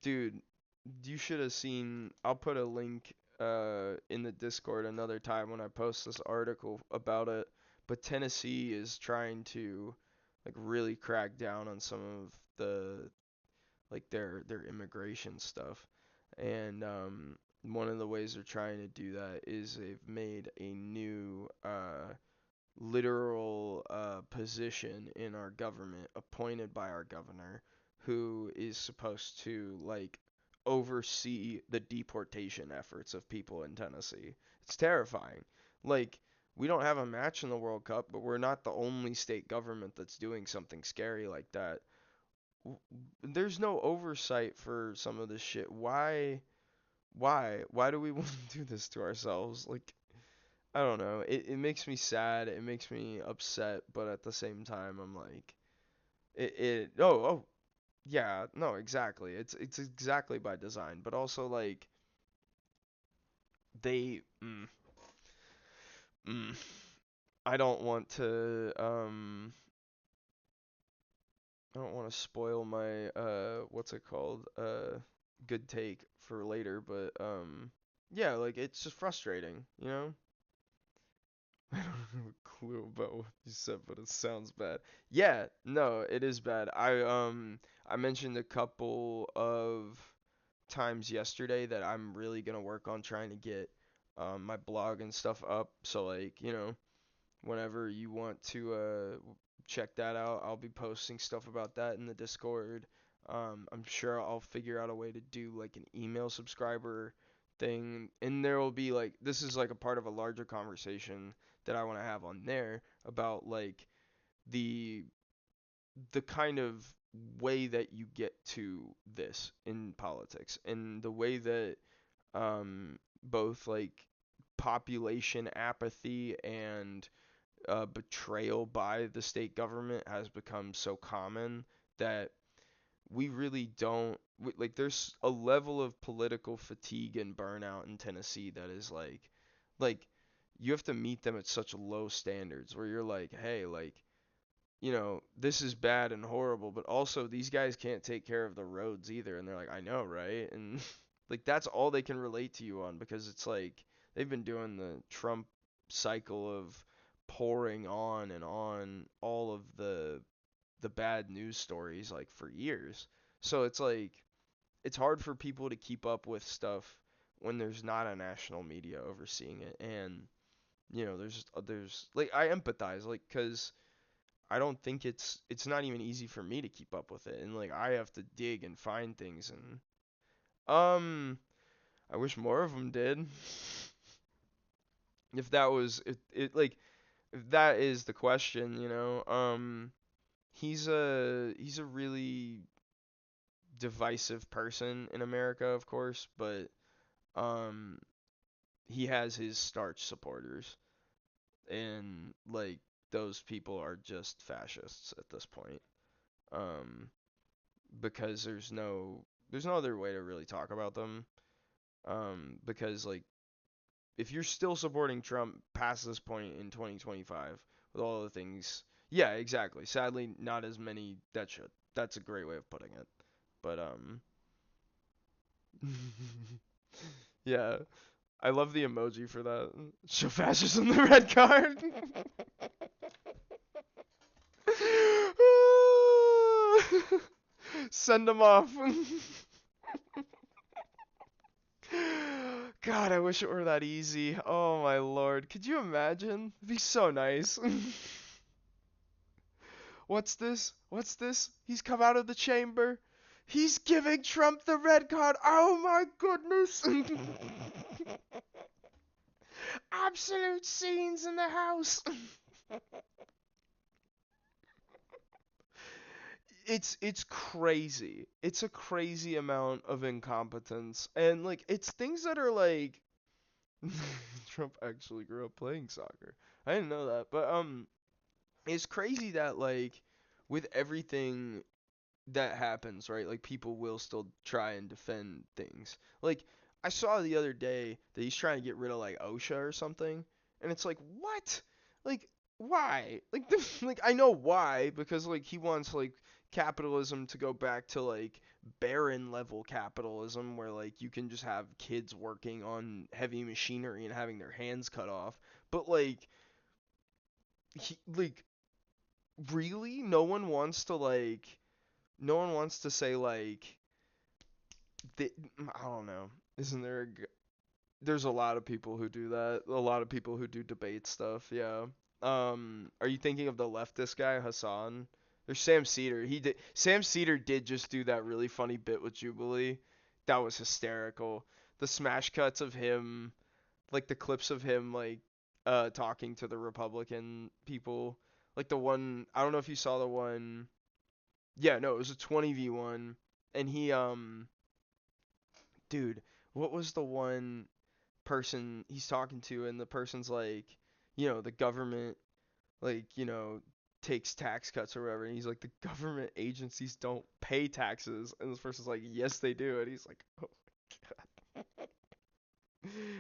Dude, you should have seen. I'll put a link in the Discord another time when I post this article about it. But Tennessee is trying to like really crack down on some of the like their immigration stuff. And one of the ways they're trying to do that is they've made a new literal position in our government appointed by our governor who is supposed to like oversee the deportation efforts of people in Tennessee. It's terrifying. Like we don't have a match in the World Cup, but we're not the only state government that's doing something scary like that. There's no oversight for some of this shit. Why do we want to do this to ourselves? Like I don't know. It makes me sad. It makes me upset, but at the same time, I'm like, oh yeah, no, exactly. It's exactly by design, but also like they mm, I don't want to I don't want to spoil my what's it called good take for later, but yeah, like it's just frustrating, you know? I don't have a clue about what you said, but it sounds bad. Yeah, no, it is bad. I mentioned a couple of times yesterday that I'm really gonna work on trying to get my blog and stuff up. So like, whenever you want to check that out, I'll be posting stuff about that in the Discord. I'm sure I'll figure out a way to do like an email subscriber thing, and there will be like this is like a part of a larger conversation that I want to have on there about like the the kind of way that you get to this in politics and the way that both like population apathy and betrayal by the state government has become so common that we really don't like there's a level of political fatigue and burnout in Tennessee that is like you have to meet them at such low standards where you're like, hey, like this is bad and horrible, but also these guys can't take care of the roads either. And they're like, I know, right? And like that's all they can relate to you on because it's like they've been doing the Trump cycle of pouring on and on all of the bad news stories like for years. So it's like it's hard for people to keep up with stuff when there's not a national media overseeing it. And there's like I empathize like cuz I don't think it's not even easy for me to keep up with it, and like I have to dig and find things, and I wish more of them did. If that was it like if that is the question, he's a really divisive person in America, of course, but um he has his starch supporters, and like those people are just fascists at this point. Um because there's no other way to really talk about them. Because like if you're still supporting Trump past this point in 2025 with all the things, yeah, exactly. Sadly, not as many that should. That's a great way of putting it. But yeah, I love the emoji for that. Show fascism the red card. Send them off. God, I wish it were that easy. Oh my lord. Could you imagine? It'd be so nice. What's this? What's this? He's come out of the chamber. He's giving Trump the red card. Oh my goodness. Absolute scenes in the house. It's crazy. It's a crazy amount of incompetence. And like it's things that are like Trump actually grew up playing soccer. I didn't know that. But it's crazy that like with everything that happens, right? Like people will still try and defend things. Like I saw the other day that he's trying to get rid of like OSHA or something, and it's like what? Like why? Like like I know why because like he wants like capitalism to go back to like barren level capitalism where like you can just have kids working on heavy machinery and having their hands cut off. But like like really no one wants to say like I don't know. Isn't there there's a lot of people who do that. A lot of people who do debate stuff. Yeah. Are you thinking of the leftist guy Hassan? There's Sam Cedar. Sam Cedar did just do that really funny bit with Jubilee. That was hysterical. The smash cuts of him, like the clips of him like talking to the Republican people. Like the one I don't know if you saw the one. Yeah, no, it was a 20v1 and he dude, what was the one person he's talking to and the person's like, the government like, takes tax cuts or whatever and he's like the government agencies don't pay taxes and this person's like, "Yes, they do." And he's like, "Oh my god."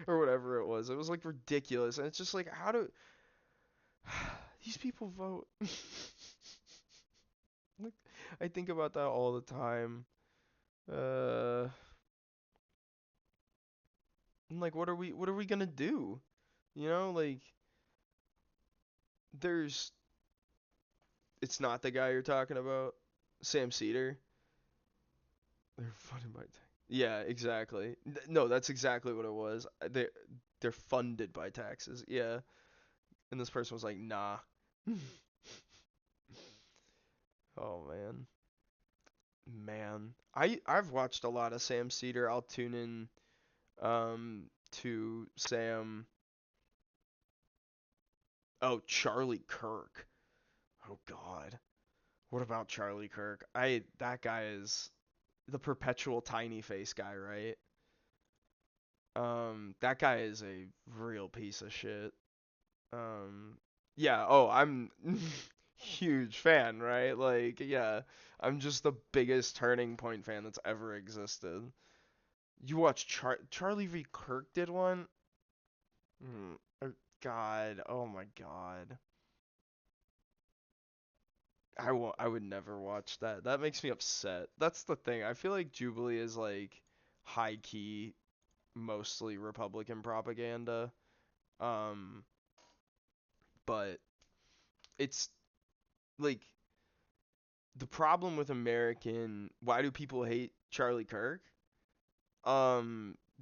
Or whatever it was. It was like ridiculous and it's just like how do these people vote? Like I think about that all the time. Uh and like what are we going to do? Like there's it's not the guy you're talking about, Sam Cedar. They're funded by yeah, exactly. No, that's exactly what it was. They're funded by taxes. Yeah, and this person was like, "Nah." Oh man, man. I've watched a lot of Sam Cedar. I'll tune in to Sam. Oh, Charlie Kirk. Oh God. What about Charlie Kirk? That guy is the perpetual tiny face guy, right? That guy is a real piece of shit. Um, yeah, oh, I'm huge fan, right? Like, yeah, I'm just the biggest Turning Point fan that's ever existed. You watch Charlie V. Kirk did one? Mm, God, oh my God. I would never watch that. That makes me upset. That's the thing. I feel like Jubilee is like high key, mostly Republican propaganda. Um, but it's like the problem with why do people hate Charlie Kirk?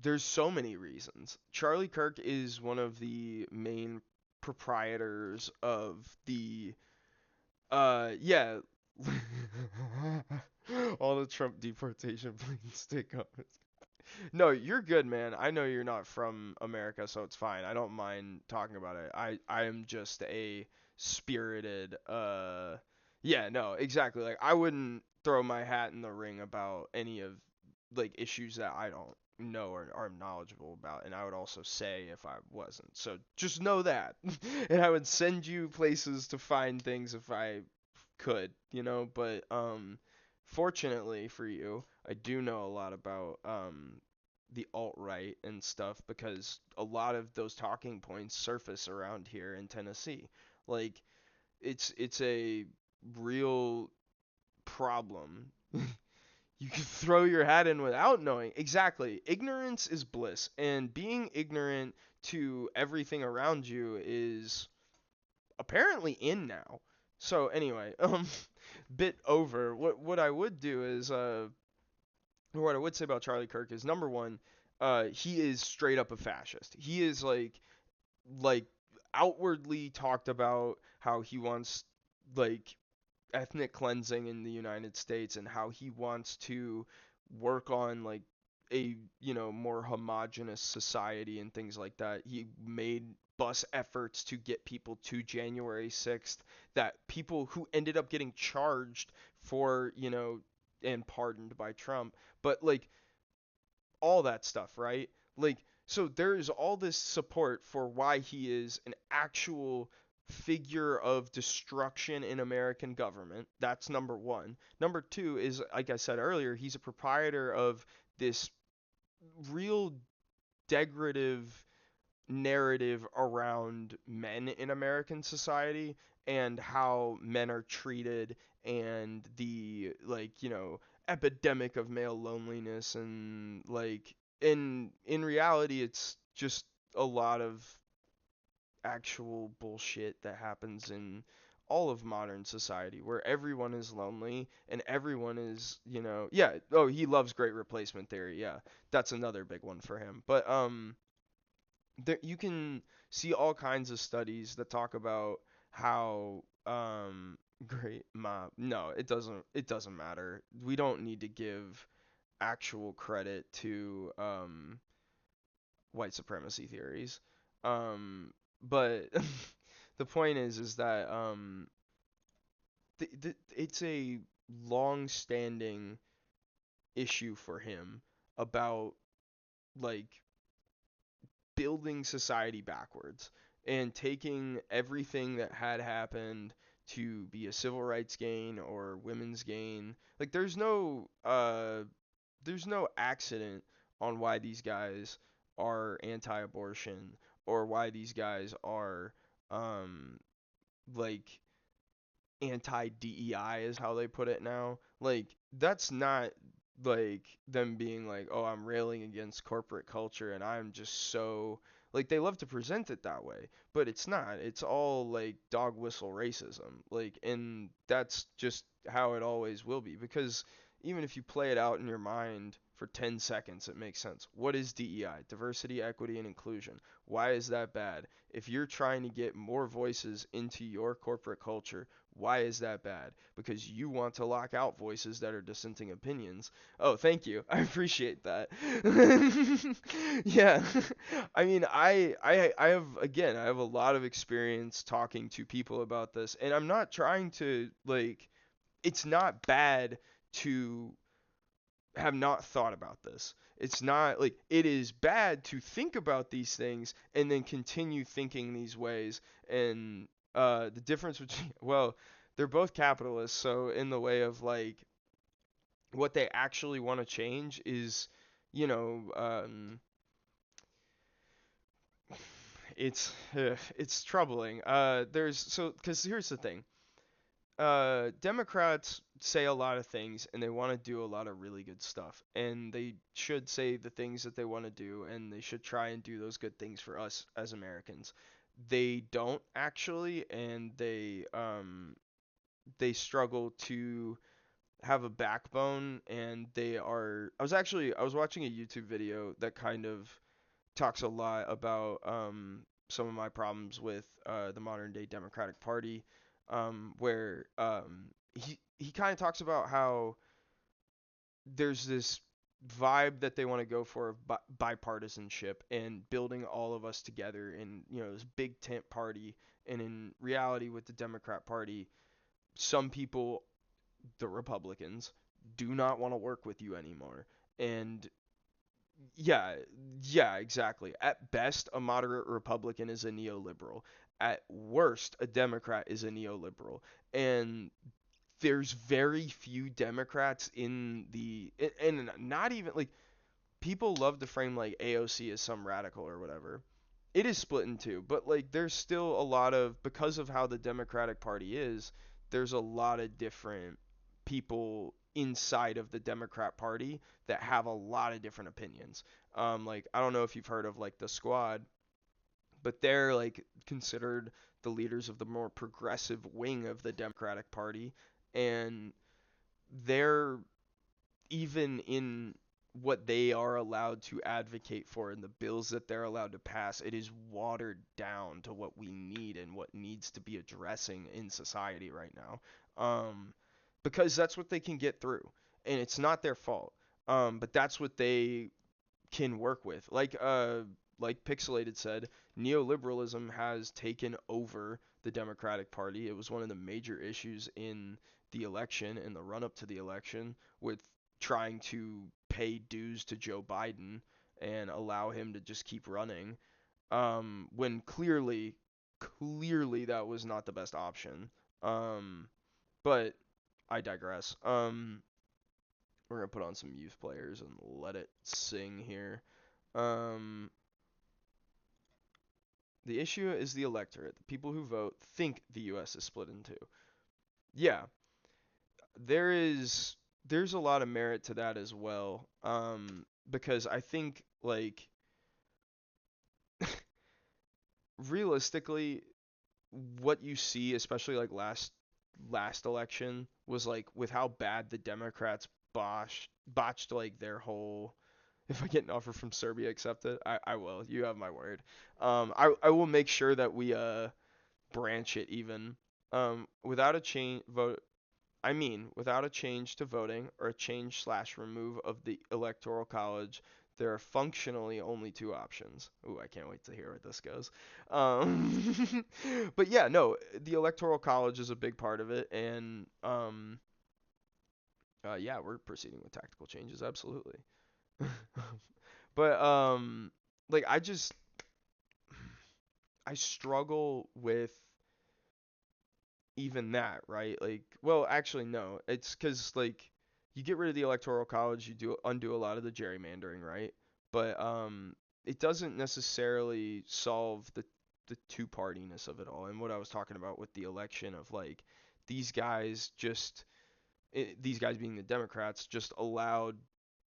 There's so many reasons. Charlie Kirk is one of the main proprietors of the yeah. All the Trump deportation planes take off. No, you're good, man. I know you're not from America, so it's fine. I don't mind talking about it. I am just a spirited yeah, no, exactly. Like I wouldn't throw my hat in the ring about any of like issues that I don't know or are knowledgeable about, and I would also say if I wasn't. So just know that. And I would send you places to find things if I could, but fortunately for you, I do know a lot about the alt-right and stuff because a lot of those talking points surface around here in Tennessee. Like it's a real problem. You can throw your hat in without knowing. Exactly. Ignorance is bliss, and being ignorant to everything around you is apparently in now. So anyway, bit over. What I would do is what I would say about Charlie Kirk is number one, he is straight up a fascist. He is like outwardly talked about how he wants like ethnic cleansing in the United States and how he wants to work on like a more homogenous society and things like that. He made bus efforts to get people to January 6th, that people who ended up getting charged for, and pardoned by Trump, but like all that stuff, right? Like, so there's all this support for why he is an actual figure of destruction in American government. That's number one. Number two is, like I said earlier, he's a proprietor of this real degradative narrative around men in American society and how men are treated, and the epidemic of male loneliness, and like in reality it's just a lot of actual bullshit that happens in all of modern society where everyone is lonely and everyone is, yeah, oh, he loves great replacement theory. Yeah, that's another big one for him. But there you can see all kinds of studies that talk about how great mob no, it doesn't matter. We don't need to give actual credit to white supremacy theories. But the point is that it's a long-standing issue for him about like building society backwards and taking everything that had happened to be a civil rights gain or women's gain. Like there's no accident on why these guys are anti-abortion, or why these guys are um like anti-DEI is how they put it now. Like that's not like them being like, "Oh, I'm railing against corporate culture and I'm just so," like they love to present it that way, but it's not. It's all like dog whistle racism. Like, and that's just how it always will be, because even if you play it out in your mind for 10 seconds, it makes sense. What is DEI? Diversity, equity, and inclusion. Why is that bad? If you're trying to get more voices into your corporate culture, why is that bad? Because you want to lock out voices that are dissenting opinions. Oh, thank you. I appreciate that. Yeah. I mean, I have a lot of experience talking to people about this, and I'm not trying to like it's not bad to have not thought about this. It's not like it is bad to think about these things and then continue thinking these ways. And the difference between, well, they're both capitalists, so in the way of like what they actually want to change is, you know, it's troubling. There's so because here's the thing. Democrats say a lot of things and they want to do a lot of really good stuff. And they should say the things that they want to do, and they should try and do those good things for us as Americans. They don't actually, and they struggle to have a backbone, and I was watching a YouTube video that kind of talks a lot about some of my problems with the modern day Democratic Party, where he kind of talks about how there's this vibe that they want to go for of bipartisanship and building all of us together in, this big tent party. And in reality, with the Democrat Party, some people, the Republicans, do not want to work with you anymore. And yeah, yeah, exactly. At best, a moderate Republican is a neoliberal. At worst, a Democrat is a neoliberal. And there's very few Democrats in and not even like, people love to frame like AOC as some radical or whatever. It is split in two, but like there's still a lot of, because of how the Democratic Party is, there's a lot of different people inside of the Democrat Party that have a lot of different opinions. Like I don't know if you've heard of like the Squad, but they're like considered the leaders of the more progressive wing of the Democratic Party, and they're even in what they are allowed to advocate for and the bills that they're allowed to pass, it is watered down to what we need and what needs to be addressing in society right now. Because that's what they can get through, and it's not their fault. But that's what they can work with. Like Pixelated said, neoliberalism has taken over the Democratic Party. It was one of the major issues in the election, in the run up to the election, with trying to pay dues to Joe Biden and allow him to just keep running. When clearly that was not the best option. Um, but I digress. We're gonna put on some youth players and let it sing here. Um, the issue is the electorate. The people who vote think the U.S. is split in two. Yeah, there is there's a lot of merit to that as well. Because I think like realistically, what you see, especially like last election, was like with how bad the Democrats botched like their whole. If I get an offer from Serbia, accept it. I will. You have my word. I will make sure that we branch it even. Without a change vote. I mean, without a change to voting or a change slash remove of the electoral college, there are functionally only two options. Ooh, I can't wait to hear what this goes. But yeah, no, the electoral college is a big part of it, and yeah, we're proceeding with tactical changes, absolutely. But like I struggle with even that, right? Like, well, actually, no. It's because like you get rid of the electoral college, you do undo a lot of the gerrymandering, right? But it doesn't necessarily solve the two partiness of it all. And what I was talking about with the election of like these guys just these guys being the Democrats just allowed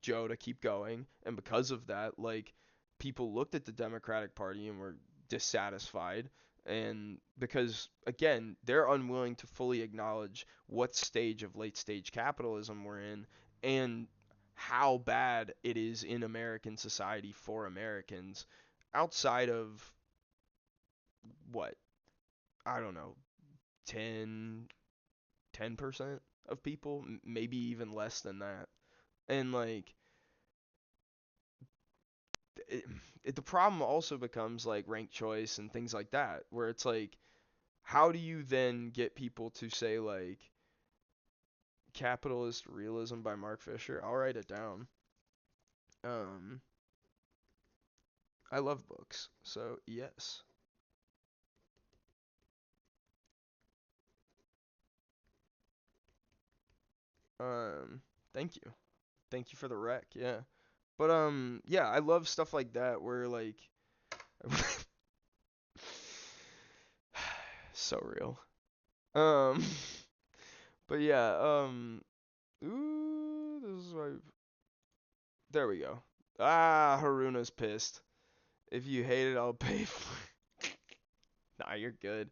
Joe to keep going, and because of that, like people looked at the Democratic Party and were dissatisfied, and because again, they're unwilling to fully acknowledge what stage of late stage capitalism we're in and how bad it is in American society for Americans outside of what, I don't know, 10 10% of people, maybe even less than that. And like it, the problem also becomes like ranked choice and things like that, where it's like, how do you then get people to say like Capitalist Realism by Mark Fisher? I'll write it down. Um, I love books, so yes. Um, thank you, thank you for the rec, yeah. But yeah, I love stuff like that where like so real. Um, but yeah, ooh, this is why. There we go. Ah, Haruna's pissed. If you hate it, I'll pay for it. Nah, you're good.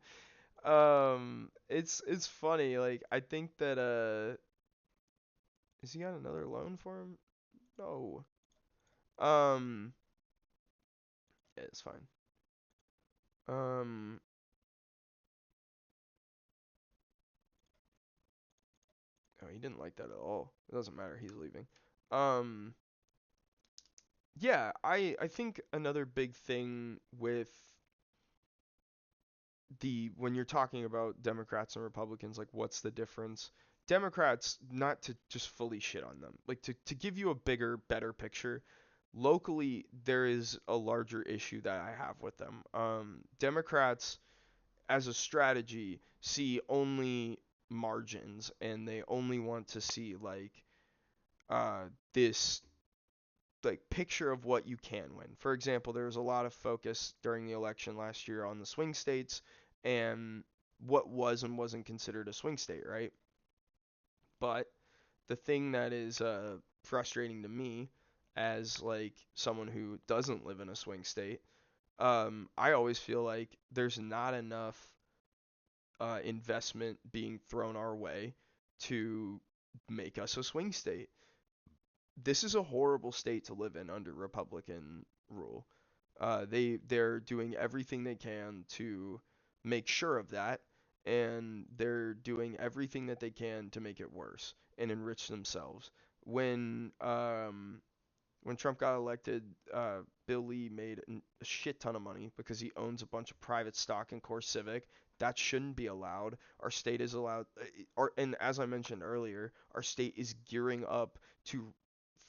It's funny. Like I think that is he got another loan for him? No. Um, yeah, it's fine. Um, oh, he didn't like that at all. It doesn't matter. He's leaving. Um, yeah, I think another big thing with the when you're talking about Democrats and Republicans, like what's the difference? Democrats, not to just fully shit on them, like to give you a bigger, better picture, locally there is a larger issue that I have with them. Democrats as a strategy see only margins and they only want to see like this like picture of what you can win. For example, there was a lot of focus during the election last year on the swing states and what was and wasn't considered a swing state, right? But the thing that is frustrating to me as like someone who doesn't live in a swing state, I always feel like there's not enough investment being thrown our way to make us a swing state. this is a horrible state to live in under Republican rule. They're doing everything they can to make sure of that, and they're doing everything that they can to make it worse and enrich themselves. When um, when Trump got elected, Bill Lee made a shit ton of money because he owns a bunch of private stock in Core Civic. That shouldn't be allowed. Our state is allowed, and as I mentioned earlier, our state is gearing up to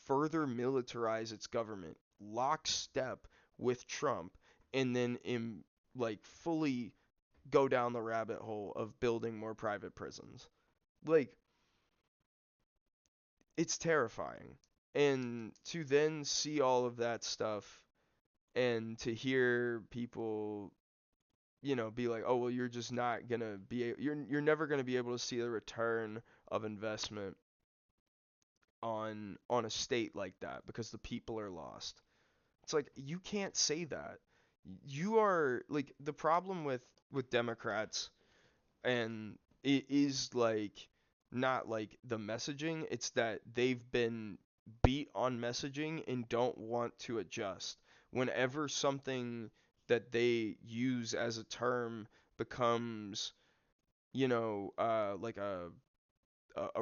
further militarize its government, lockstep with Trump, and then like fully go down the rabbit hole of building more private prisons. Like, it's terrifying. And to then see all of that stuff and to hear people, be like, "Oh, well, you're just not going to you're never going to be able to see the return of investment on a state like that because the people are lost." It's like you can't say that. You are like the problem with Democrats, and it is like not like the messaging, it's that they've been beat on messaging and don't want to adjust. Whenever something that they use as a term becomes, like a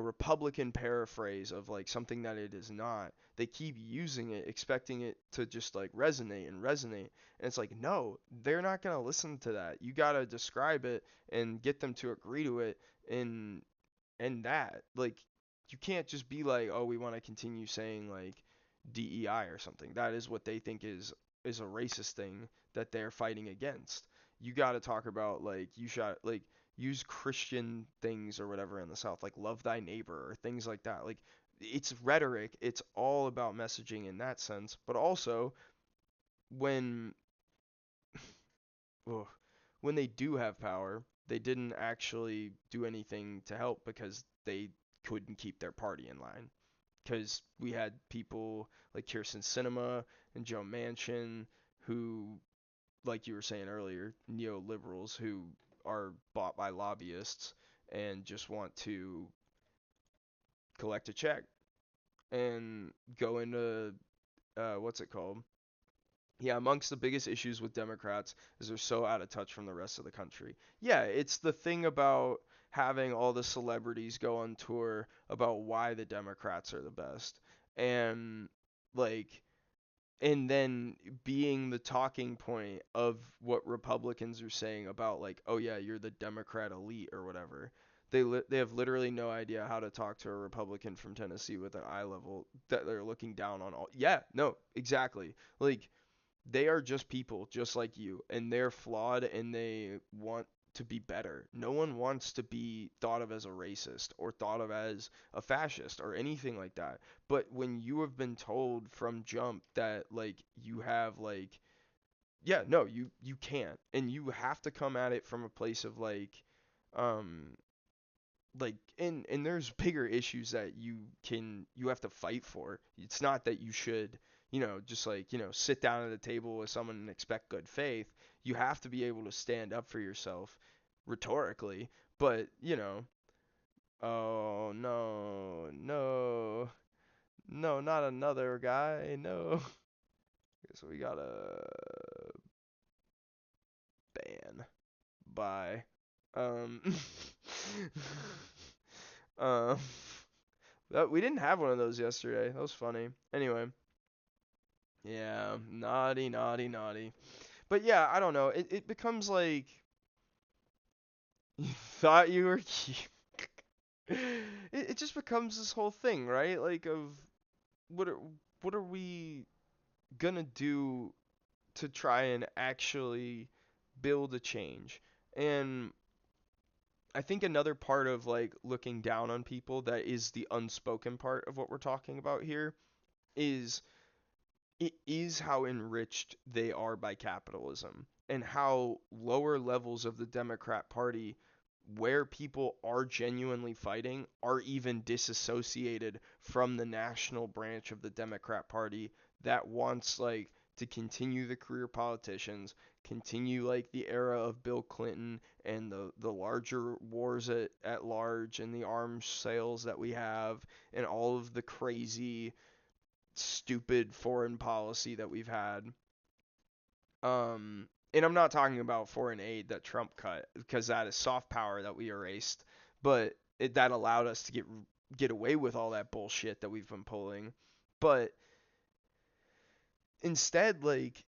Republican paraphrase of like something that it is not. They keep using it, expecting it to just like resonate and resonate. And it's like, no, they're not gonna listen to that. You gotta describe it and get them to agree to it and that. Like you can't just be like, oh, we want to continue saying like DEI or something. That is what they think is a racist thing that they're fighting against. You got to talk about like you shot like use Christian things or whatever in the South, like love thy neighbor or things like that. Like it's rhetoric. It's all about messaging in that sense. But also when ugh, when they do have power, they didn't actually do anything to help because they couldn't keep their party in line. Because we had people like Kirsten Sinema and Joe Manchin who, like you were saying earlier, neoliberals who are bought by lobbyists and just want to collect a check and go into what's it called? Yeah, amongst the biggest issues with Democrats is they're so out of touch from the rest of the country. Yeah, it's the thing about having all the celebrities go on tour about why the Democrats are the best. And like and then being the talking point of what Republicans are saying about like, oh yeah, you're the Democrat elite or whatever. They have literally no idea how to talk to a Republican from Tennessee with an eye level that they're looking down on all. Yeah, no, exactly. Like they are just people just like you, and they're flawed and they want to be better. No one wants to be thought of as a racist or thought of as a fascist or anything like that. But when you have been told from jump that like you have like yeah, no, you can't. And you have to come at it from a place of um and there's bigger issues that you have to fight for. It's not that you should, just like, sit down at a table with someone and expect good faith. You have to be able to stand up for yourself rhetorically, but, oh no, no. No, not another guy. No. Guess we got a ban. Bye. Um um we didn't have one of those yesterday. That was funny. Anyway, yeah, naughty, naughty, naughty. But yeah, I don't know. It becomes like you thought you were cute. It just becomes this whole thing, right? Like of what are what are we gonna do to try and actually build a change? And I think another part of like looking down on people that is the unspoken part of what we're talking about here is it is how enriched they are by capitalism and how lower levels of the Democrat Party, where people are genuinely fighting, are even disassociated from the national branch of the Democrat Party that wants like to continue the career politicians, continue like the era of Bill Clinton and the larger wars at large and the arms sales that we have and all of the crazy stupid foreign policy that we've had. And I'm not talking about foreign aid that Trump cut because that is soft power that we erased, but that allowed us to get away with all that bullshit that we've been pulling. But instead, like,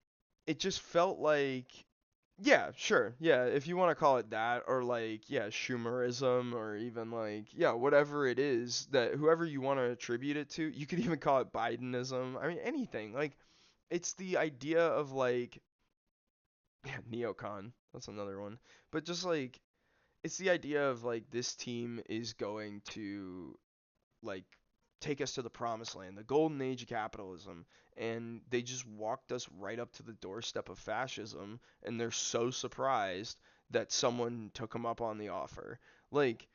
it just felt like, yeah, sure, yeah, if you want to call it that, or like, yeah, Schumerism, or even like, yeah, whatever it is that whoever you want to attribute it to, you could even call it Bidenism. I mean, anything. Like, it's the idea of like, yeah, neocon. That's another one. But just like, it's the idea of like this team is going to like take us to the promised land, the golden age of capitalism, and they just walked us right up to the doorstep of fascism, and they're so surprised that someone took them up on the offer. Like,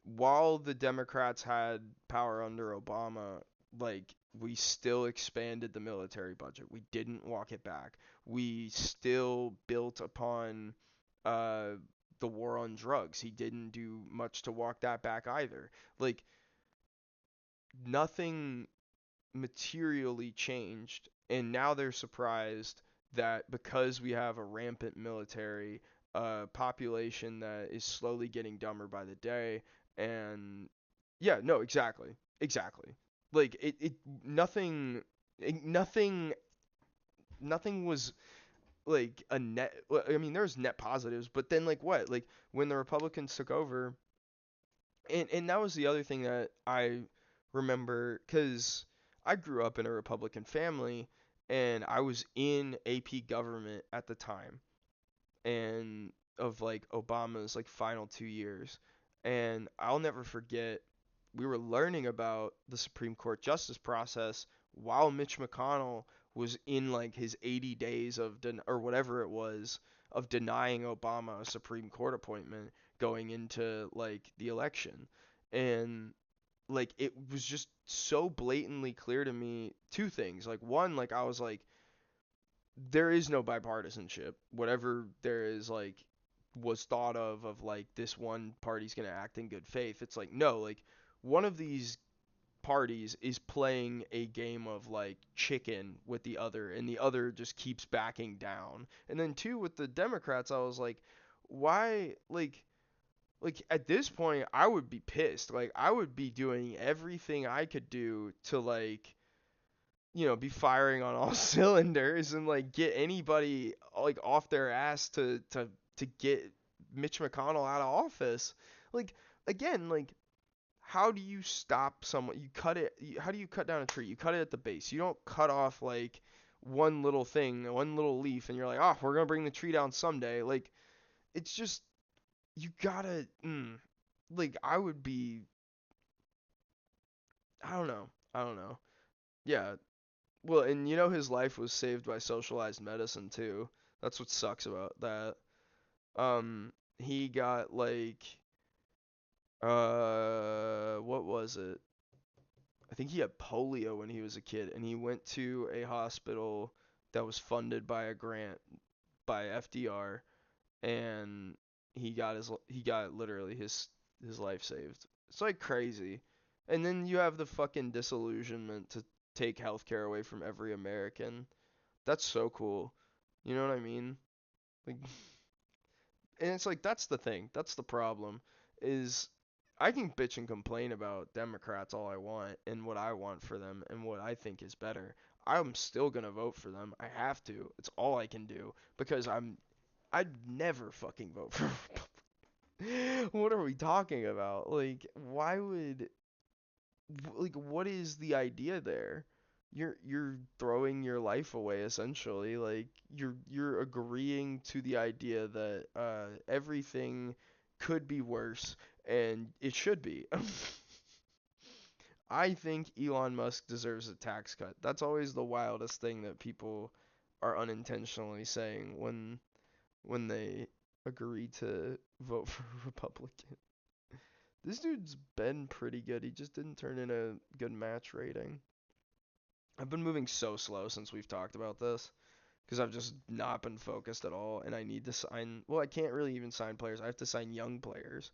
while the Democrats had power under Obama, like, we still expanded the military budget. We didn't walk it back. We still built upon uh, the war on drugs. He didn't do much to walk that back either. Like, nothing materially changed, and now they're surprised that because we have a rampant military, population that is slowly getting dumber by the day, and yeah, no, exactly, exactly. Like it nothing, nothing, nothing was like a net. Well, I mean, there's net positives, but then like what? Like when the Republicans took over, and that was the other thing that I remember because I grew up in a Republican family and I was in AP government at the time and of like Obama's like final 2 years. And I'll never forget we were learning about the Supreme Court justice process while Mitch McConnell was in like his 80 days of or whatever it was of denying Obama a Supreme Court appointment going into like the election. And like it was just so blatantly clear to me two things. Like one, like I was like there is no bipartisanship. Whatever there is, like, was thought of like this one party's gonna act in good faith. It's like no, like one of these parties is playing a game of like chicken with the other, and the other just keeps backing down. And then two, with the Democrats, I was like, why, like at this point, I would be pissed. Like I would be doing everything I could do to like be firing on all cylinders and like get anybody like off their ass to get Mitch McConnell out of office. Like again, like how do you stop someone? You cut it. How do you cut down a tree? You cut it at the base. You don't cut off like one little thing, one little leaf, and you're like, oh, we're gonna bring the tree down someday. Like it's just you gotta. Like I would be. I don't know. I don't know. Yeah, well, and his life was saved by socialized medicine too. That's what sucks about that. He got like what was it? I think he had polio when he was a kid, and he went to a hospital that was funded by a grant by FDR, and he got literally his life saved. It's like crazy. And then you have the fucking disillusionment to take healthcare away from every American. That's so cool. You know what I mean? Like, and it's like that's the thing. That's the problem. Is I can bitch and complain about Democrats all I want and what I want for them and what I think is better. I'm still gonna vote for them. I have to. It's all I can do because I'd never fucking vote for. What are we talking about? Like, why would like what is the idea there? You're throwing your life away essentially. Like you're agreeing to the idea that everything could be worse and it should be. I think Elon Musk deserves a tax cut. That's always the wildest thing that people are unintentionally saying when they agree to vote for a Republican. This dude's been pretty good. He just didn't turn in a good match rating. I've been moving so slow since we've talked about this because I've just not been focused at all, and I need to sign. Well, I can't really even sign players. I have to sign young players,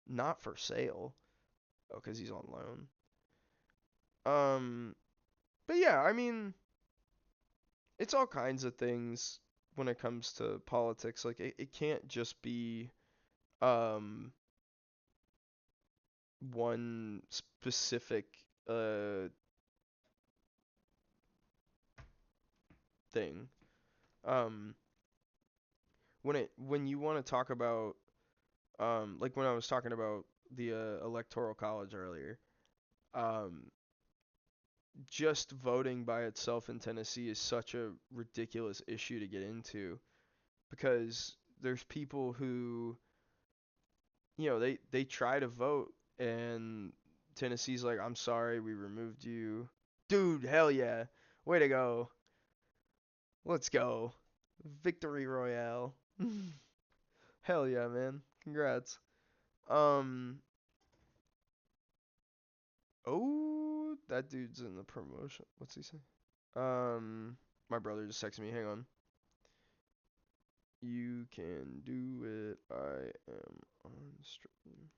not for sale. Oh, because he's on loan. Um, But yeah, I mean, it's all kinds of things when it comes to politics. Like it can't just be um one specific thing. Um when you want to talk about like when I was talking about the electoral college earlier, um just voting by itself in Tennessee is such a ridiculous issue to get into because there's people who, they try to vote and Tennessee's like, "I'm sorry, we removed you." Dude, hell yeah. Way to go. Let's go. Victory Royale. Hell yeah, man. Congrats. Um oh, that dude's in the promotion. What's he say? My brother just texted me. Hang on. You can do it. I am on stream.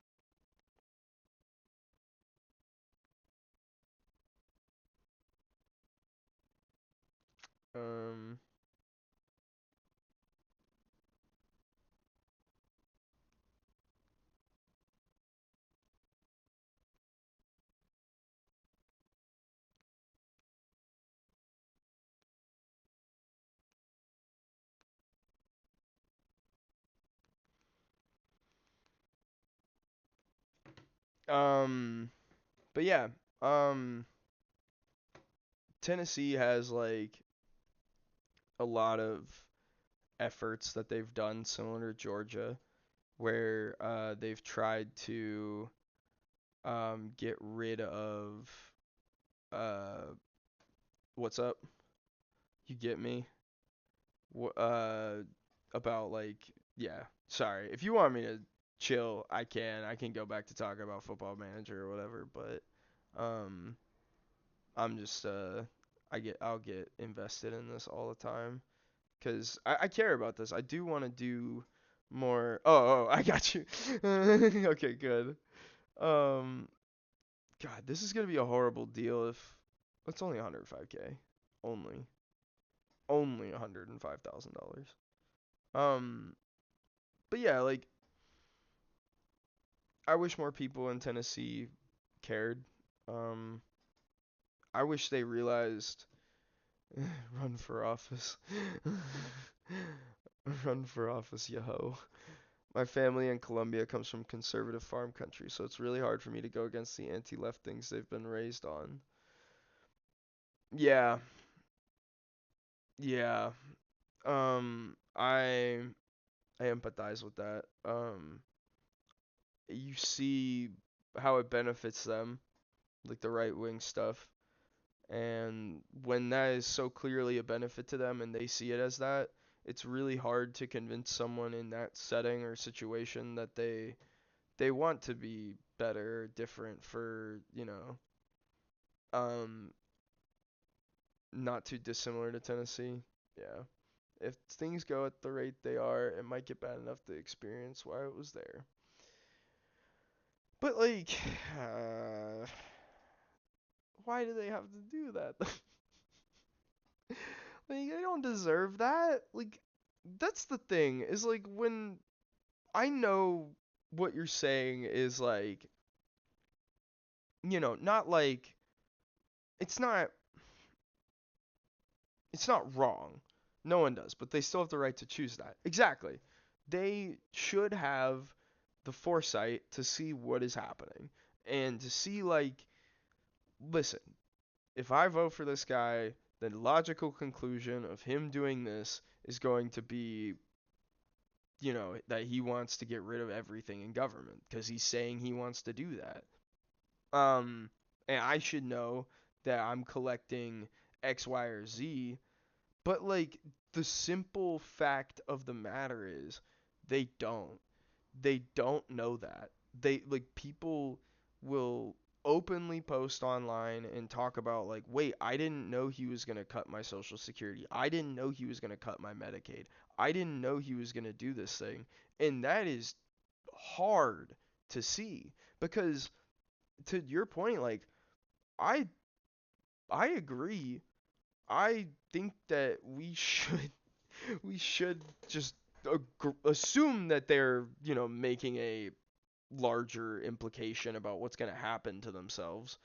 Um, um, but yeah, um, Tennessee has like a lot of efforts that they've done similar to Georgia, where they've tried to get rid of uh, what's up? You get me? About like, yeah. Sorry, if you want me to chill, I can. I can go back to talking about Football Manager or whatever, but um, I'm just I'll get invested in this all the time because I care about this. I do want to do more. Oh, I got you. Okay, good. Um, God, this is gonna be a horrible deal if it's only 105K. Only, only $105,000. Um, but yeah, like I wish more people in Tennessee cared. Um, I wish they realized run for office. Run for office, yo. My family in Colombia comes from conservative farm country, so it's really hard for me to go against the anti-left things they've been raised on. Yeah, yeah. I empathize with that. You see how it benefits them, like the right wing stuff. And when that is so clearly a benefit to them and they see it as that, it's really hard to convince someone in that setting or situation that they want to be better, different for, um not too dissimilar to Tennessee. Yeah. If things go at the rate they are, it might get bad enough to experience why it was there. But like why do they have to do that? Like, I don't deserve that. Like, that's the thing, is like when I know what you're saying is like, not like it's not it's not wrong. No one does, but they still have the right to choose that. Exactly. They should have the foresight to see what is happening and to see like, listen, if I vote for this guy, the logical conclusion of him doing this is going to be, that he wants to get rid of everything in government because he's saying he wants to do that. Um, and I should know that I'm collecting X, Y, or Z, but like the simple fact of the matter is they don't. They don't know that. They like people will openly post online and talk about like, wait, I didn't know he was going to cut my social security. I didn't know he was going to cut my Medicaid. I didn't know he was going to do this thing. And that is hard to see because to your point, like I I agree. I think that we should just assume that they're, making a larger implication about what's going to happen to themselves.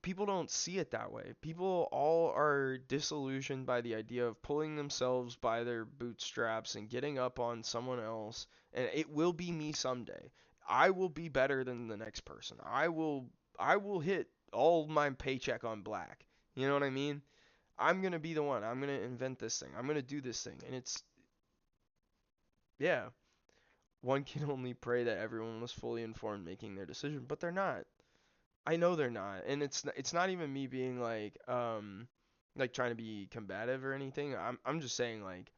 People don't see it that way. People all are disillusioned by the idea of pulling themselves by their bootstraps and getting up on someone else. And it will be me someday. I will be better than the next person. I will hit all my paycheck on black. You know what I mean? I'm going to be the one. I'm going to invent this thing. I'm going to do this thing. And it's yeah, one can only pray that everyone was fully informed making their decision, but they're not. I know they're not, and it's not even me being like trying to be combative or anything. I'm just saying like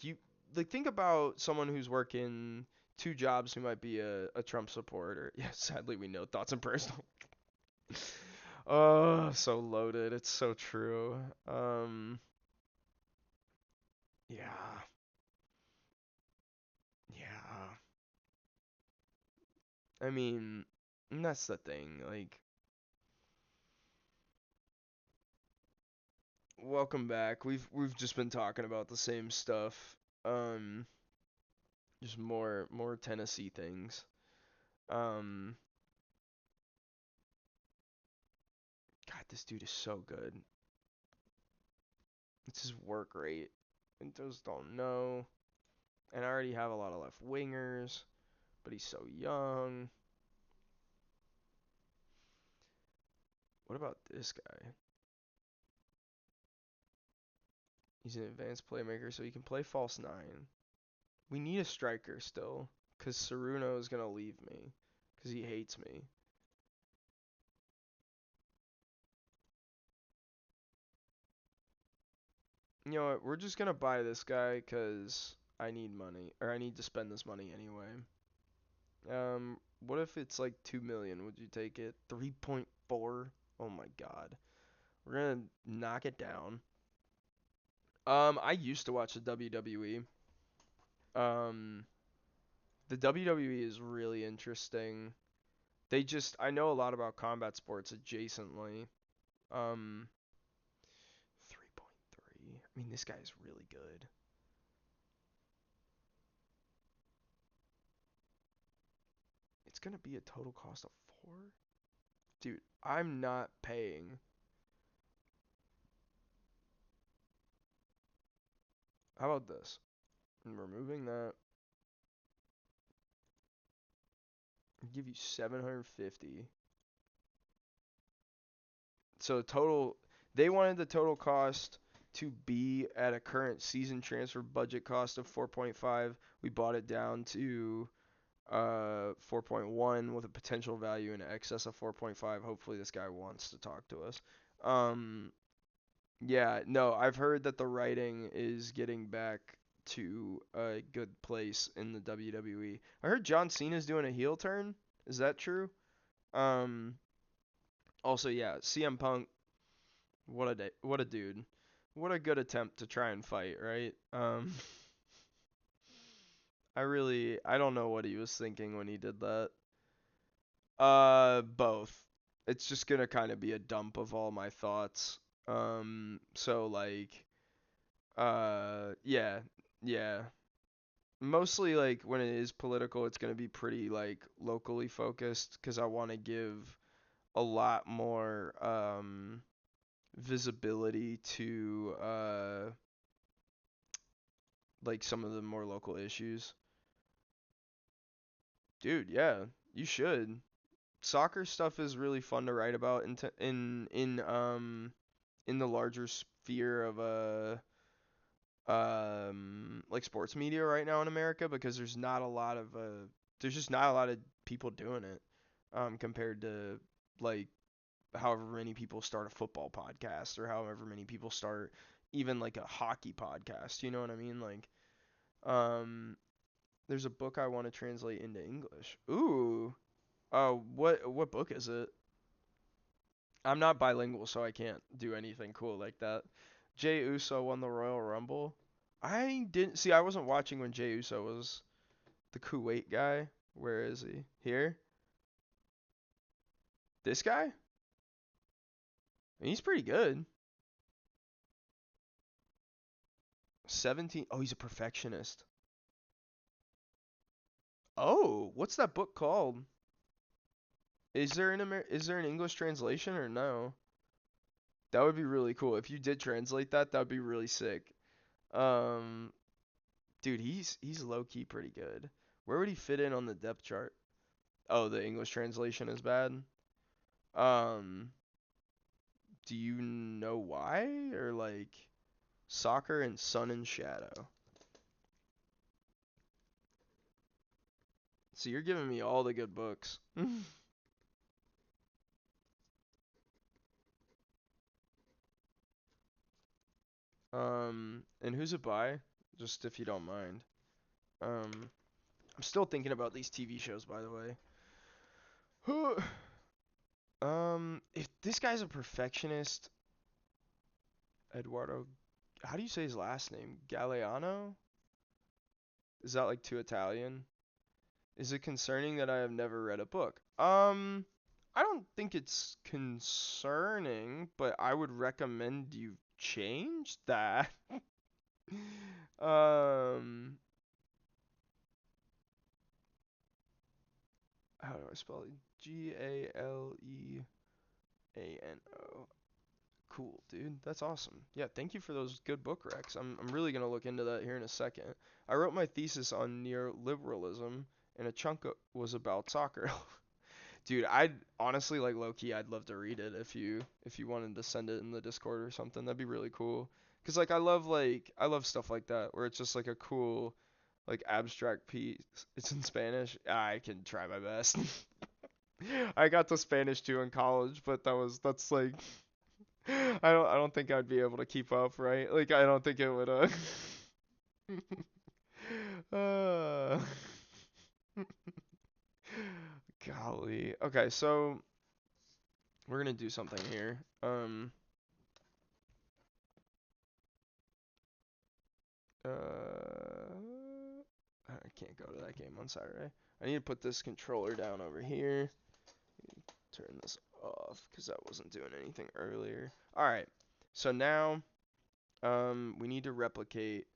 you like think about someone who's working two jobs who might be a Trump supporter. Yeah, sadly we know thoughts and prayers don't. Oh, so loaded. It's so true. Yeah, yeah. I mean, and that's the thing. Like, welcome back. We've just been talking about the same stuff. Um, just more Tennessee things. Um, God, this dude is so good. It's his work rate. I just don't know. And I already have a lot of left wingers, but he's so young. What about this guy? He's an advanced playmaker, so he can play false nine. We need a striker still, cause Saruno is gonna leave me, cause he hates me. You know what? We're just gonna buy this guy, cause I need money, or I need to spend this money anyway. What if it's like 2 million? Would you take it? 3.4? Oh my god. We're gonna knock it down. I used to watch the WWE. Um, the WWE is really interesting. I know a lot about combat sports adjacently. Um, 3.3. I mean, this guy is really good. It's gonna be a total cost of 4? Dude, I'm not paying. How about this? I'm removing that. I'll give you 750. So total, they wanted the total cost to be at a current season transfer budget cost of 4.5. We bought it down to 4.1 with a potential value in excess of 4.5. Hopefully this guy wants to talk to us. Um, yeah, no, I've heard that the writing is getting back to a good place in the WWE. I heard John Cena's doing a heel turn. Is that true? Um, Also, yeah, CM Punk, what a day, what a dude, what a good attempt to try and fight, right? I don't know what he was thinking when he did that. Both. It's just gonna kind of be a dump of all my thoughts. So like, yeah, yeah. Mostly like when it is political, it's gonna be pretty like locally focused because I want to give a lot more visibility to like some of the more local issues. Dude, yeah, you should. Soccer stuff is really fun to write about in the larger sphere of like sports media right now in America because there's just not a lot of people doing it compared to like however many people start a football podcast or however many people start even like a hockey podcast, you know what I mean? Like um there's a book I want to translate into English. Ooh. What book is it? I'm not bilingual, so I can't do anything cool like that. Jey Uso won the Royal Rumble. I didn't see. I wasn't watching when Jey Uso was the Kuwait guy. Where is he? Here? This guy? He's pretty good. 17. Oh, he's a perfectionist. Oh, what's that book called? Is there an English translation or no? That would be really cool. If you did translate that, that would be really sick. Um, dude, he's low key pretty good. Where would he fit in on the depth chart? Oh, the English translation is bad. Um, do you know why? Or like soccer and sun and shadow? So you're giving me all the good books. And who's it by? Just if you don't mind. Um, I'm still thinking about these TV shows, by the way. If this guy's a perfectionist, Eduardo, how do you say his last name? Galeano? Is that like too Italian? Is it concerning that I have never read a book? I don't think it's concerning, but I would recommend you change that. um, how do I spell it? Galeano. Cool, dude. That's awesome. Yeah, thank you for those good book recs. I'm really gonna look into that here in a second. I wrote my thesis on neoliberalism, and a chunk was about soccer. Dude, I'd honestly like low key, I'd love to read it if you wanted to send it in the Discord or something. That'd be really cool. 'Cause like I love stuff like that where it's just like a cool like abstract piece. It's in Spanish. I can try my best. I got to Spanish too in college, but that's like I don't think I'd be able to keep up, right? Like I don't think it would uh golly. Okay, so we're gonna do something here. I can't go to that game on Saturday. I need to put this controller down over here. Turn this off because that wasn't doing anything earlier. All right. So now we need to replicate.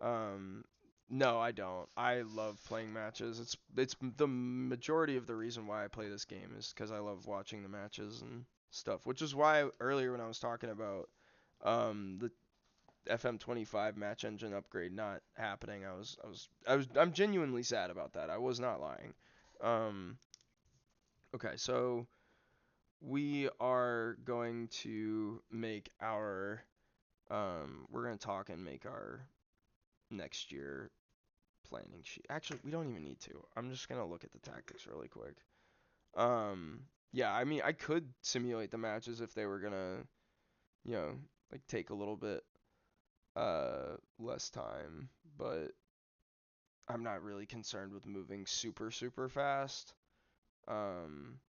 Um, no, I don't. I love playing matches. It's the majority of the reason why I play this game is because I love watching the matches and stuff. Which is why earlier when I was talking about the FM25 match engine upgrade not happening, I'm genuinely sad about that. I was not lying. Um, okay, so we are going to make our we're going to talk and make our next year planning sheet. Actually, we don't even need to. I'm just going to look at the tactics really quick. Um yeah, I mean, I could simulate the matches if they were going to, you know, like take a little bit less time, but I'm not really concerned with moving super fast. Um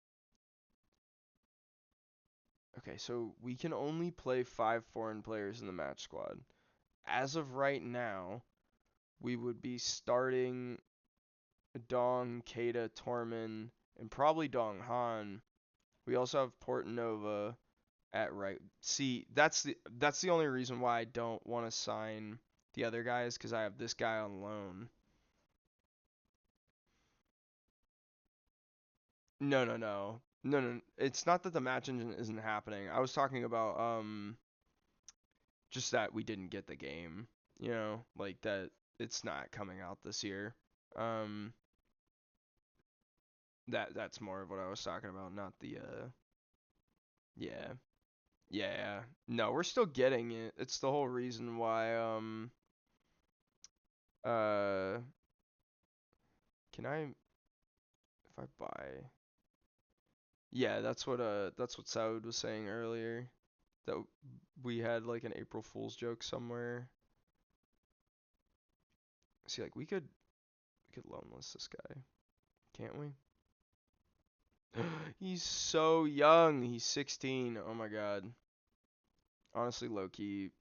okay, so we can only play 5 foreign players in the match squad. As of right now, we would be starting Dong, Keita, Tormin, and probably Dong Han. We also have Portanova at right. See, that's the only reason why I don't want to sign the other guys because I have this guy on loan. No. It's not that the match engine isn't happening. I was talking about just that we didn't get the game. You know, like that it's not coming out this year. Um, that's more of what I was talking about, not the yeah. Yeah. No, we're still getting it. It's the whole reason why uh can I if I buy. Yeah, that's what Saud was saying earlier, that we had like an April Fool's joke somewhere. See, like we could loan list this guy, can't we? He's so young. He's 16. Oh my god. Honestly, low key,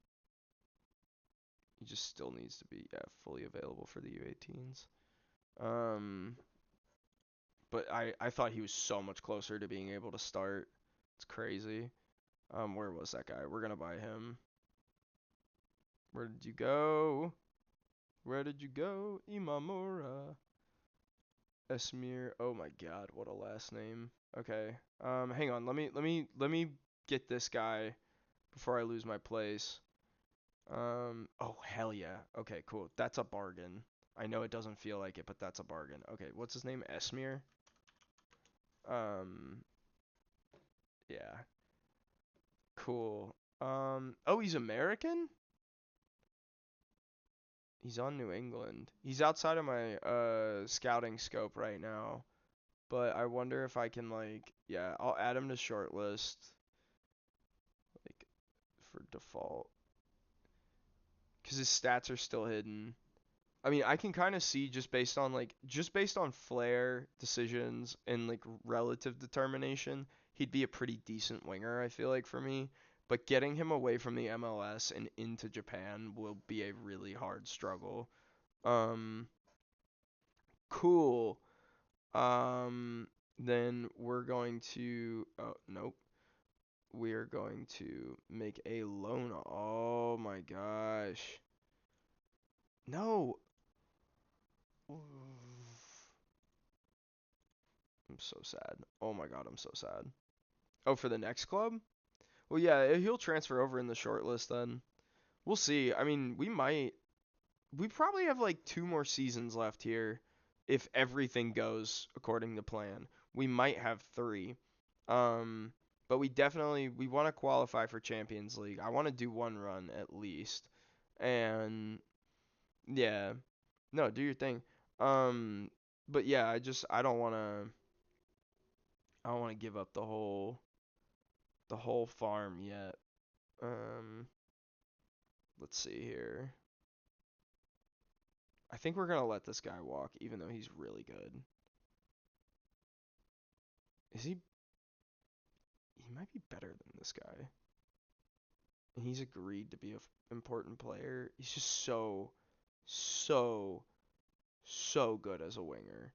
he just still needs to be, yeah, fully available for the U18s. Um but I thought he was so much closer to being able to start. It's crazy. Where was that guy? We're gonna buy him. Where did you go? Where did you go, Imamura? Esmir. Oh my God, what a last name. Okay. Hang on. Let me get this guy before I lose my place. Oh hell yeah. Okay, cool. That's a bargain. I know it doesn't feel like it, but that's a bargain. Okay, what's his name? Esmir. Um, yeah. Cool. Oh, he's American? He's on New England. He's outside of my scouting scope right now. But I wonder if I can like, yeah, I'll add him to shortlist like for default cuz his stats are still hidden. I mean, I can kind of see just based on flair, decisions and like relative determination, he'd be a pretty decent winger, I feel like for me. But getting him away from the MLS and into Japan will be a really hard struggle. Um, cool. Then we're going to. Oh nope. We are going to make a loan. Oh my gosh. No. I'm so sad. Oh my god, I'm so sad. Oh, for the next club? Well, yeah, he'll transfer over in the short list then. We'll see. I mean, we probably have like 2 more seasons left here if everything goes according to plan. We might have 3. Um, but we want to qualify for Champions League. I want to do one run at least. And yeah. No, do your thing. Um, but yeah, I don't want to give up the whole farm yet. Um, let's see here. I think we're gonna let this guy walk, even though he's really good. Is he? He might be better than this guy. And he's agreed to be an important player. He's just so, so good as a winger.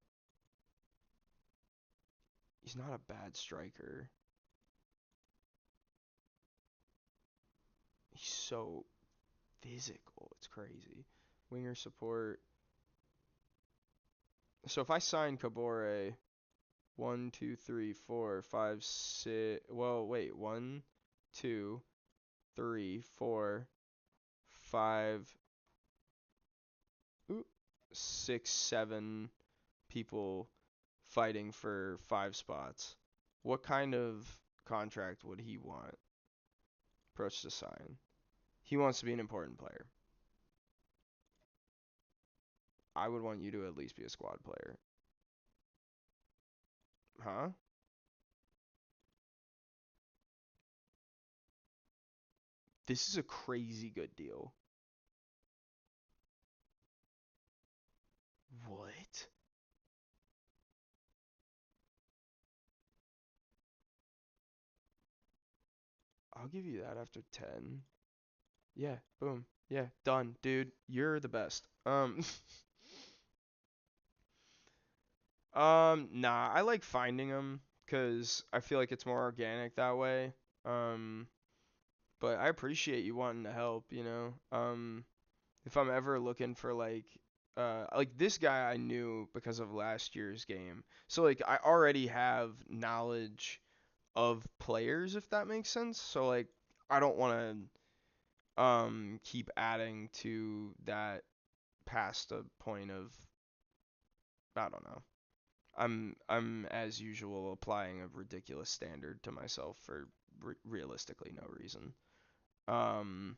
He's not a bad striker. He's so physical. It's crazy. Winger support. So if I sign Kabore, 1, 2, 3, 4, 5, 6. Well, wait. 1, 2, 3, 4, 5, 6, 7 people fighting for 5 spots. What kind of contract would he want? Approach to sign. He wants to be an important player. I would want you to at least be a squad player. Huh? This is a crazy good deal. What? I'll give you that after 10. Yeah, boom. Yeah, done, dude. You're the best. Nah, I like finding them because I feel like it's more organic that way. Um, but I appreciate you wanting to help, you know. If I'm ever looking for like this guy I knew because of last year's game. So like I already have knowledge of players if that makes sense. So like I don't want to keep adding to that past a point of I don't know. I'm as usual applying a ridiculous standard to myself for realistically no reason. Um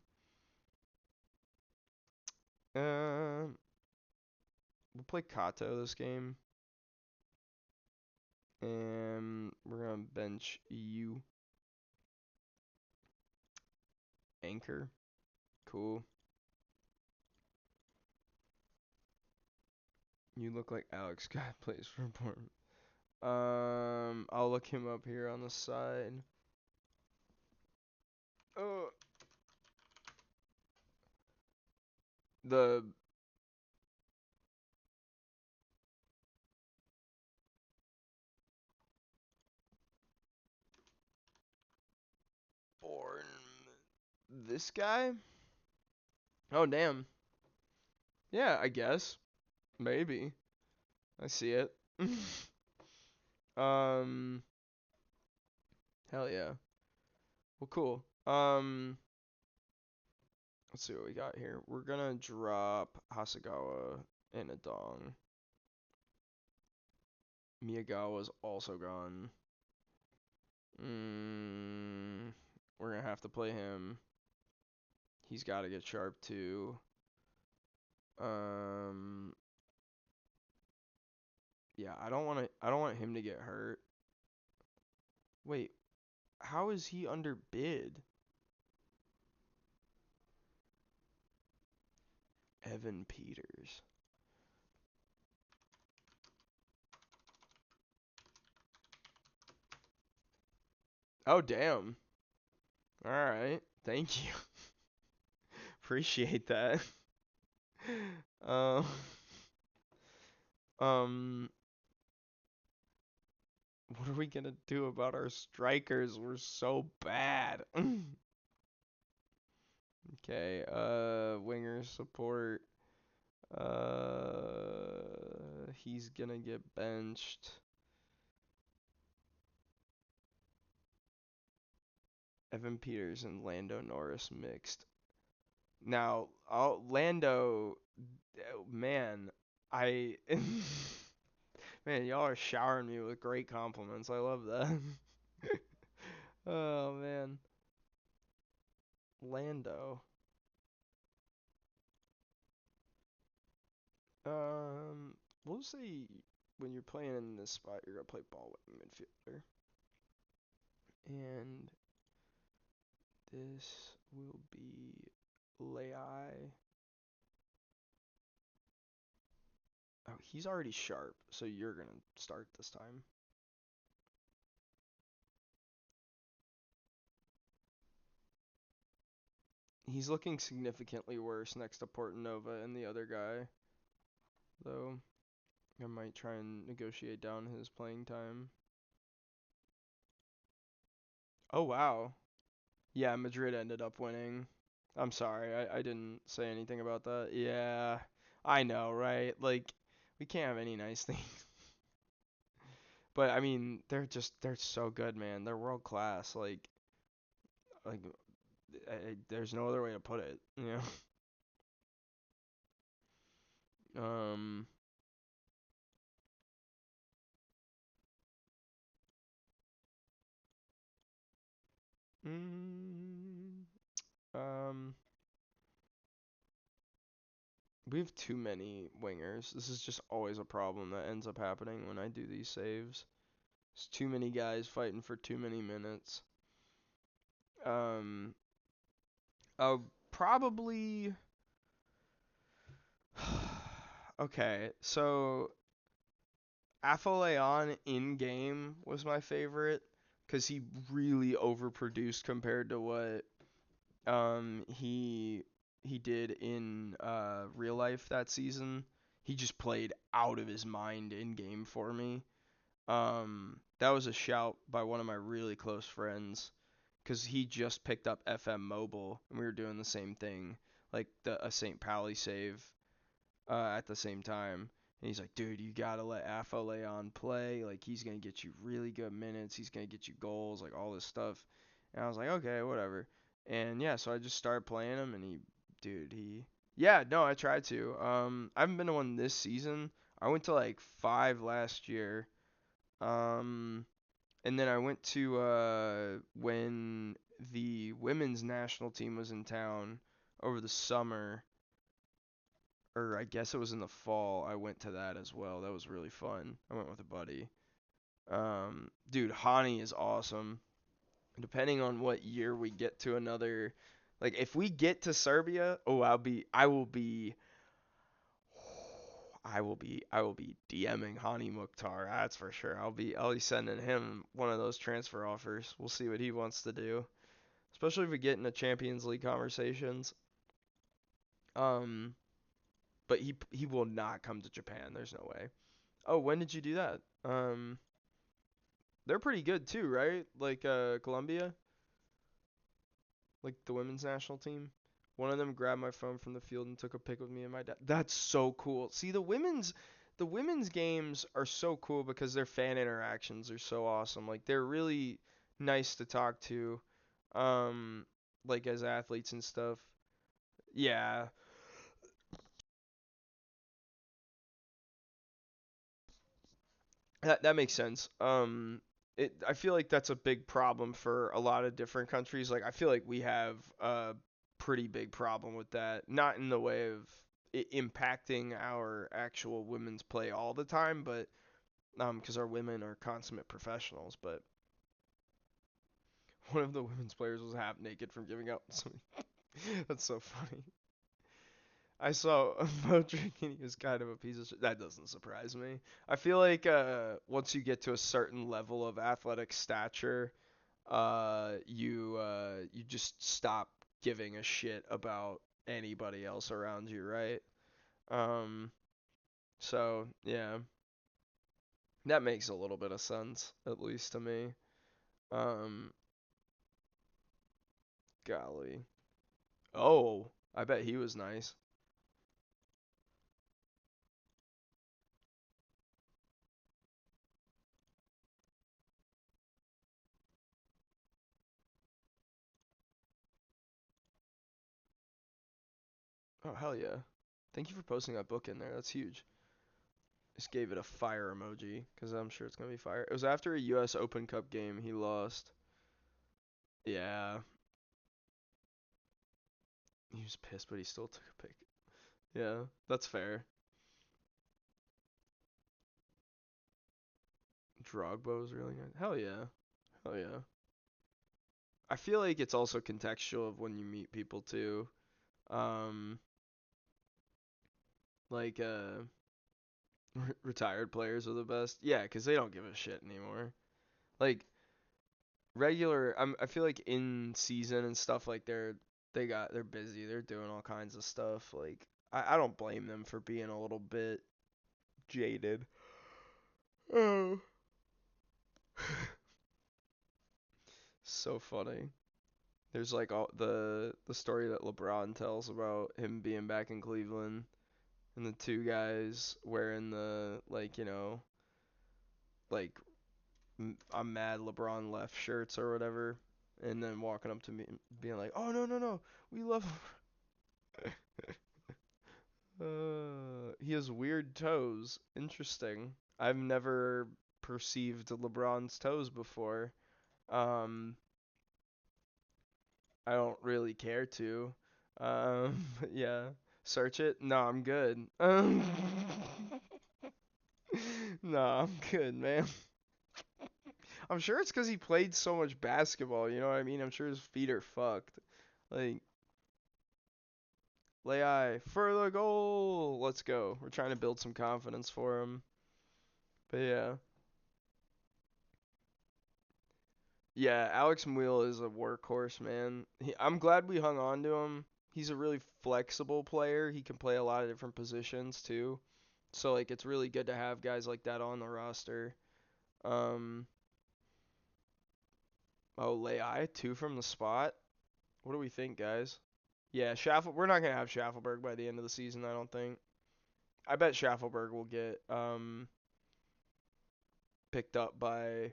uh we'll play Kato this game and we're gonna bench you anchor. Cool. You look like Alex Scott plays for Bournemouth. I'll look him up here on the side. Uh, the This guy? Oh, damn. Yeah, I guess. Maybe. I see it. um, hell yeah. Well, cool. Let's see what we got here. We're gonna drop Hasegawa and a Dong. Miyagawa's also gone. We're gonna have to play him. He's got to get sharp too. Um, yeah, I don't want to. I don't want him to get hurt. Wait, how is he under bid? Evan Peters. Oh damn. All right. Thank you. Appreciate that. Um. um. What are we gonna do about our strikers? We're so bad. Okay. Winger support. He's gonna get benched. Evan Peters and Lando Norris mixed. Now, Lando, man, I, man, y'all are showering me with great compliments. I love that. Oh man, Lando. We'll say when you're playing in this spot, you're gonna play ball with midfielder, and this will be Lai. Oh, he's already sharp, so you're gonna start this time. He's looking significantly worse next to Portanova and the other guy, though. I might try and negotiate down his playing time. Oh, wow. Yeah, Madrid ended up winning. I'm sorry, I didn't say anything about that. Yeah, I know, right? Like, we can't have any nice things. But, I mean, they're so good, man. They're world class. Like, there's no other way to put it, you know? Mm, um, we have too many wingers. This is just always a problem that ends up happening when I do these saves. There's too many guys fighting for too many minutes. Um, probably. Okay, so Afoleon in game was my favorite because he really overproduced compared to what he did in real life that season. He just played out of his mind in game for me. That was a shout by one of my really close friends because he just picked up FM Mobile and we were doing the same thing, like a St. Pally save at the same time. And he's like, dude, you gotta let Afo Leon play. Like, he's gonna get you really good minutes. He's gonna get you goals, like all this stuff. And I was like, okay, whatever. And yeah, so I just started playing him, and yeah, no, I tried to. I haven't been to one this season. I went to like 5 last year. Um, and then I went to when the women's national team was in town over the summer, or I guess it was in the fall. I went to that as well. That was really fun. I went with a buddy. Dude, Hani is awesome. Depending on what year we get to another, like if we get to Serbia, oh, I will be DMing Hani Mukhtar. That's for sure. I'll be sending him one of those transfer offers. We'll see what he wants to do, especially if we get into Champions League conversations. Um, but he will not come to Japan. There's no way. Oh, when did you do that? They're pretty good too, right? Like Colombia. like the women's national team. One of them grabbed my phone from the field and took a pic with me and my dad. That's so cool. See, the women's games are so cool because their fan interactions are so awesome. Like they're really nice to talk to, um, like as athletes and stuff. Yeah, that makes sense. I feel like that's a big problem for a lot of different countries. Like I feel like we have a pretty big problem with that. Not in the way of it impacting our actual women's play all the time, but because our women are consummate professionals. But one of the women's players was half naked from giving out. That's so funny. I saw Mo drinking. He was kind of a piece of shit. That doesn't surprise me. I feel like once you get to a certain level of athletic stature, you just stop giving a shit about anybody else around you, right? Um, so yeah, that makes a little bit of sense, at least to me. Um, golly. Oh, I bet he was nice. Oh hell yeah. Thank you for posting that book in there. That's huge. Just gave it a fire emoji because I'm sure it's gonna be fire. It was after a U.S. Open Cup game he lost. Yeah, he was pissed, but he still took a pic. Yeah, that's fair. Drogba was really good. Hell yeah, hell yeah. I feel like it's also contextual of when you meet people too. Um, like retired players are the best. Yeah, 'cause they don't give a shit anymore. Like I feel like in season and stuff like they're busy. They're doing all kinds of stuff. Like I don't blame them for being a little bit jaded. Oh. So funny. There's like all the story that LeBron tells about him being back in Cleveland and the two guys wearing the like like I'm mad LeBron left shirts or whatever, and then walking up to me and being like, "Oh no no no, we love him." He has weird toes. Interesting. I've never perceived LeBron's toes before. Um, I don't really care to. Yeah. Search it? No, I'm good. No, I'm good, man. I'm sure it's because he played so much basketball, you know what I mean? I'm sure his feet are fucked. Like, lay for the goal. Let's go. We're trying to build some confidence for him. But yeah. Yeah, Alex Muyl is a workhorse, man. I'm glad we hung on to him. He's a really flexible player. He can play a lot of different positions too. So like it's really good to have guys like that on the roster. Um oh, Lei, two from the spot. What do we think, guys? Yeah, we're not gonna have Schaffelberg by the end of the season, I don't think. I bet Schaffelberg will get picked up by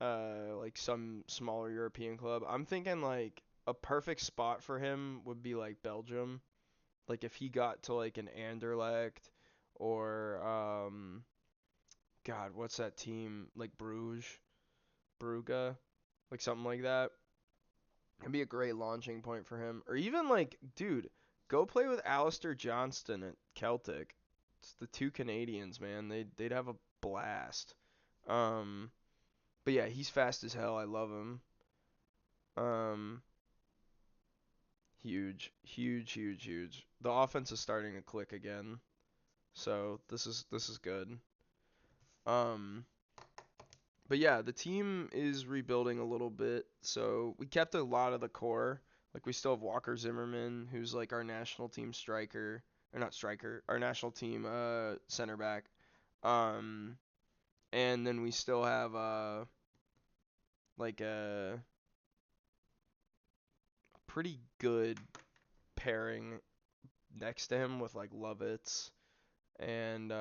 like some smaller European club. I'm thinking like a perfect spot for him would be like Belgium. Like if he got to like an Anderlecht or God, what's that team? Like Brugge, like something like that. It'd be a great launching point for him. Or even like, dude, go play with Alistair Johnston at Celtic. It's the two Canadians, man. They'd have a blast. Um, but yeah, he's fast as hell. I love him. Um, huge, huge, huge, huge. The offense is starting to click again. So this is good. Um, but yeah, the team is rebuilding a little bit. So we kept a lot of the core. Like we still have Walker Zimmerman, who's like our national team striker, or not striker, our national team center back. Um, and then we still have like pretty good pairing next to him with like Lovitz and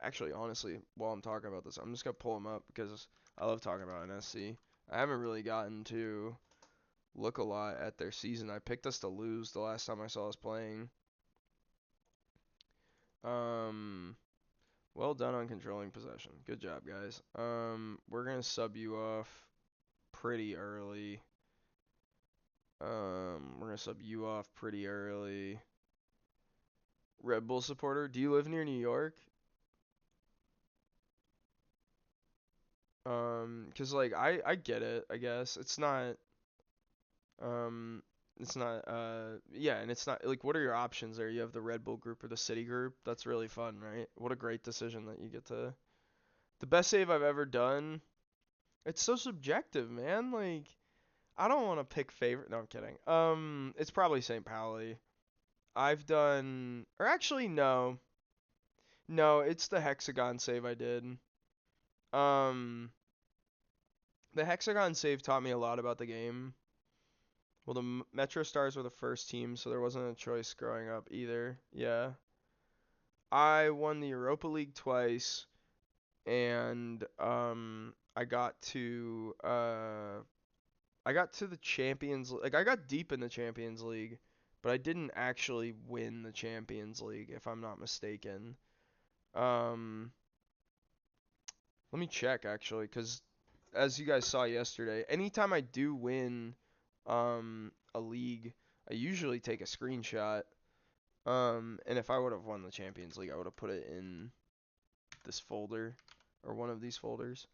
actually honestly, while I'm talking about this, I'm just gonna pull him up because I love talking about NSC. I haven't really gotten to look a lot at their season. I picked us to lose the last time I saw us playing. Um, well done on controlling possession. Good job, guys. We're gonna sub you off pretty early. We're gonna sub you off pretty early. Red Bull supporter, do you live near New York? 'Cause like I get it, I guess. Um it's not yeah, and it's not like what are your options there? You have the Red Bull group or the City group. That's really fun, right? What a great decision that you get to. The best save I've ever done. It's so subjective, man. Like I don't want to pick favorite. No, I'm kidding. It's probably St. Pauli. I've done or actually no. No, it's the hexagon save I did. Um the hexagon save taught me a lot about the game. Well, the Metro Stars were the first team, so there wasn't a choice growing up either. Yeah. I won the Europa League twice, and I got to the Champions like I got deep in the Champions League, but I didn't actually win the Champions League if I'm not mistaken. Um Let me check actually, cuz as you guys saw yesterday, anytime I do win a league, I usually take a screenshot. And if I would have won the Champions League, I would have put it in this folder or one of these folders.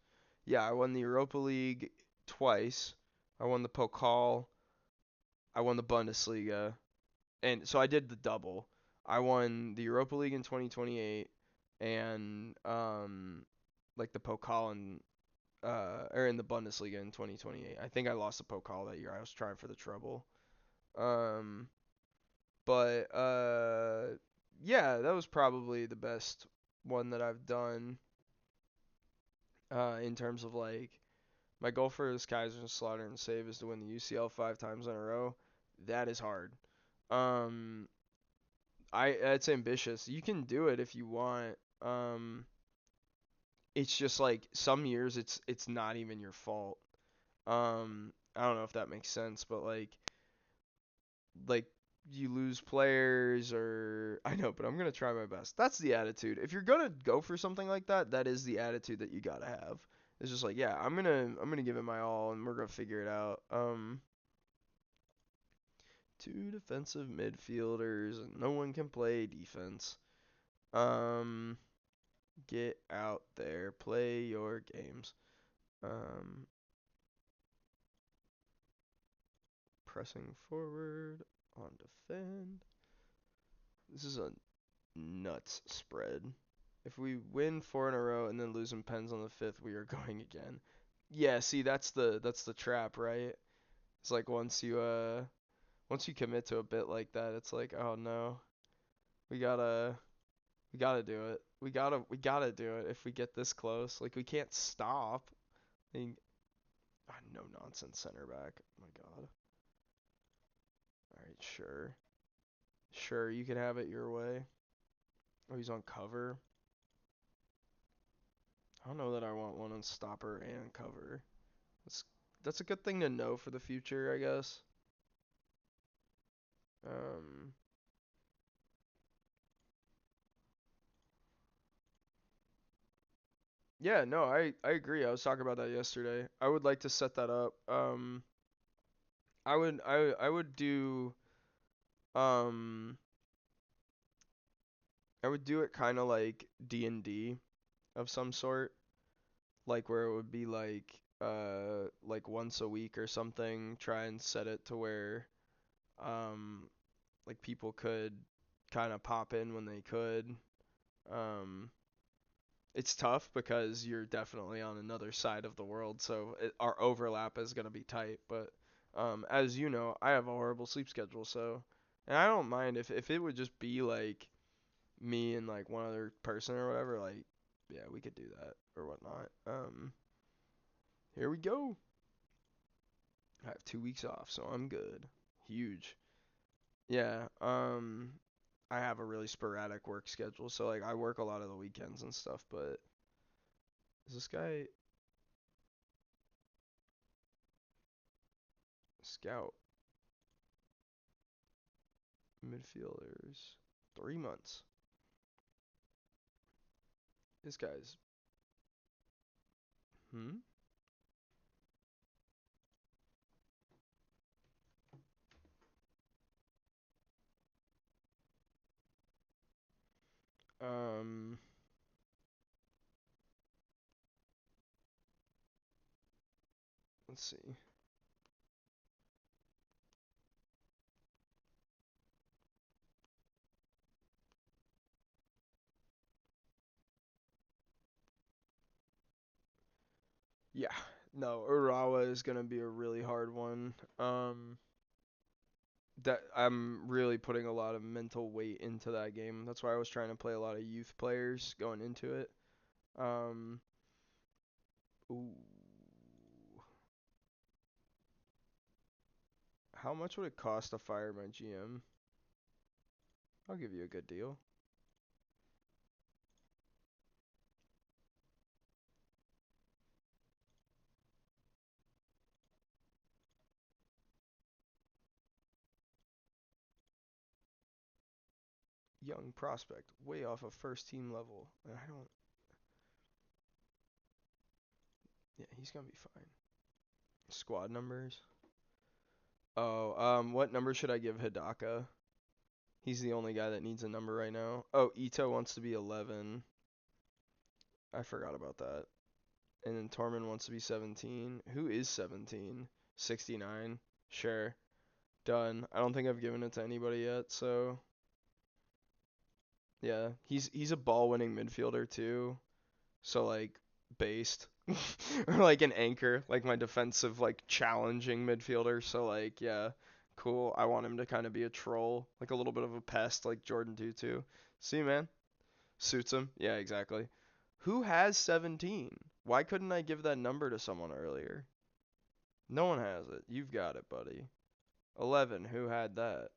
Yeah, I won the Europa League twice. I won the Pokal. I won the Bundesliga. And so I did the double. I won the Europa League in 2028 and like the Pokal in or in the Bundesliga in 2028. I think I lost the Pokal that year. I was trying for the treble. Um But yeah, that was probably the best one that I've done in terms of like my goal for this Kaiser and Slaughter and Save is to win the UCL 5 times in a row. That is hard. Um, it's ambitious. You can do it if you want. It's just like some years it's not even your fault. I don't know if that makes sense, but like you lose players or I know, but I'm gonna try my best. That's the attitude. If you're gonna go for something like that, that is the attitude that you gotta have. It's just like, yeah, I'm gonna give it my all and we're gonna figure it out. Two defensive midfielders and no one can play defense. Um, get out there, play your games. Um, pressing forward on defend. This is a nuts spread. If we win 4 in a row and then lose in pens on the fifth, we are going again. Yeah, see that's the trap, right? It's like once you commit to a bit like that, it's like, oh no, we gotta we gotta do it. We gotta do it if we get this close. Like we can't stop. I mean, no nonsense center back. Oh my god. All right, sure. Sure, you can have it your way. Oh, he's on cover. I don't know that I want one on stopper and cover. That's that's a good thing to know for the future, I guess. Um, yeah, no, I agree. I was talking about that yesterday. I would like to set that up. I would do um I would do it kind of like D&D of some sort, like where it would be like once a week or something. Try and set it to where um like people could kind of pop in when they could. Um, it's tough because you're definitely on another side of the world, so our overlap is gonna be tight. But as you know, I have a horrible sleep schedule, so and I don't mind if it would just be like me and like one other person or whatever. Like, yeah, we could do that or whatnot. Here we go. I have 2 weeks off, so I'm good. huge. Yeah. I have a really sporadic work schedule, so like I work a lot of the weekends and stuff, but is this guy scout midfielders 3 months? This guy's hmm. Um. Let's see. Yeah. No, Urawa is gonna be a really hard one. That I'm really putting a lot of mental weight into that game. That's why I was trying to play a lot of youth players going into it. Um. Ooh. How much would it cost to fire my GM? I'll give you a good deal. Young prospect, way off of first team level. And I don't. Yeah, he's gonna be fine. Squad numbers. Oh, what number should I give Hidaka? He's the only guy that needs a number right now. Oh, Ito wants to be 11. I forgot about that. And then Tormund wants to be 17. Who is 17? 69. Sure. Done. I don't think I've given it to anybody yet, so yeah. He's a ball-winning midfielder too. So like based or like an anchor, like my defensive like challenging midfielder. So like yeah, cool. I want him to kind of be a troll, like a little bit of a pest like Jordan Tutu. See man, suits him. Yeah, exactly. Who has 17? Why couldn't I give that number to someone earlier? No one has it. You've got it, buddy. 11. Who had that?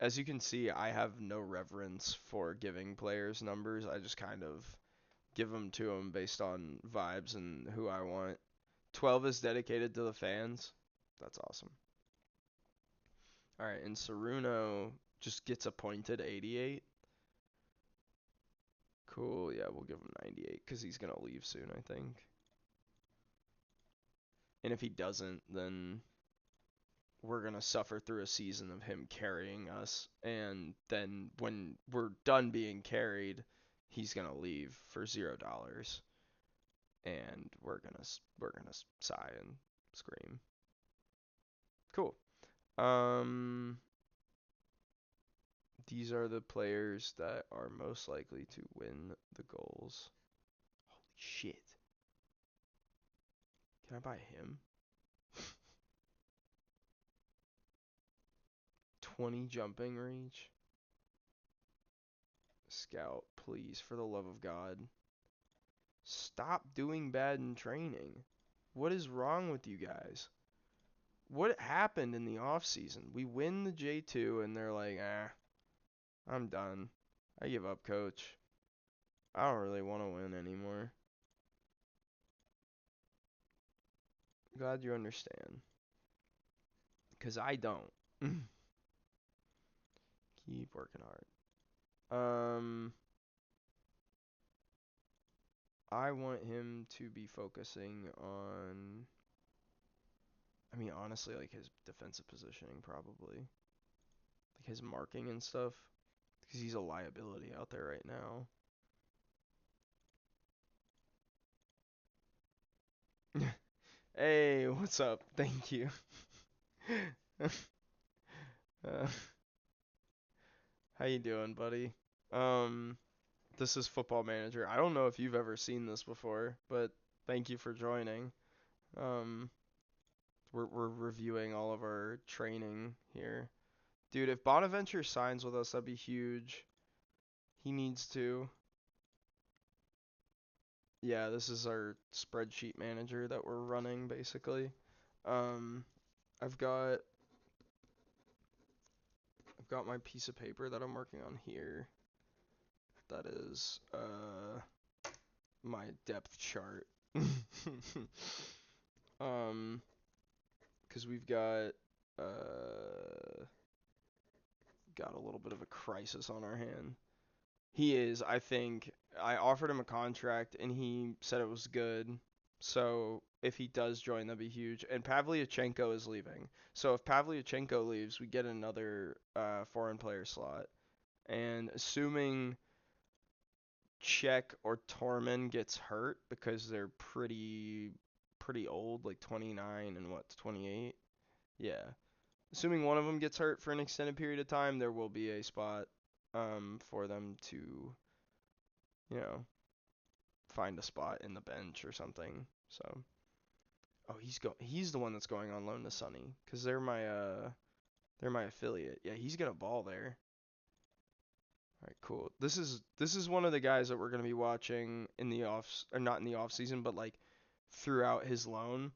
As you can see, I have no reverence for giving players numbers. I just kind of give them to them based on vibes and who I want. 12 is dedicated to the fans. That's awesome. All right, and Saruno just gets appointed 88. Cool. Yeah, we'll give him 98 because he's gonna leave soon, I think. And if he doesn't, then we're gonna suffer through a season of him carrying us, and then when we're done being carried, he's gonna leave for $0, and we're gonna sigh and scream. Cool. Um, these are the players that are most likely to win the goals. Holy shit! Can I buy him? 20 jumping reach. Scout, please, for the love of God. Stop doing bad in training. What is wrong with you guys? What happened in the off season? We win the J2 and they're like, I'm done. I give up, coach. I don't really want to win anymore. Glad you understand. Because I don't. Keep working hard. I want him to be focusing on, I mean, honestly, like his defensive positioning, probably. Like his marking and stuff. Because he's a liability out there right now. Hey, what's up? Thank you. uh, how you doing, buddy? Um, this is Football Manager. I don't know if you've ever seen this before, but thank you for joining. Um, we're reviewing all of our training here. Dude, if Bonaventure signs with us, that'd be huge. He needs to. Yeah, this is our spreadsheet manager that we're running basically. Um, I've got I've got my piece of paper that I'm working on here. That is my depth chart. um, because we've got a little bit of a crisis on our hand. He is, I think. I offered him a contract and he said it was good. So if he does join, that'd be huge. And Pavlyuchenko is leaving. So if Pavlyuchenko leaves, we get another foreign player slot. And assuming Czech or Torman gets hurt because they're pretty old, like 29 and what, 28? Yeah. Assuming one of them gets hurt for an extended period of time, there will be a spot for them to, you know, find a spot in the bench or something. So, oh, he's the one that's going on loan to Sunny cuz they're my affiliate. Yeah, he's going to ball there. All right, cool. This is one of the guys that we're going to be watching in the or not in the off season, but like throughout his loan.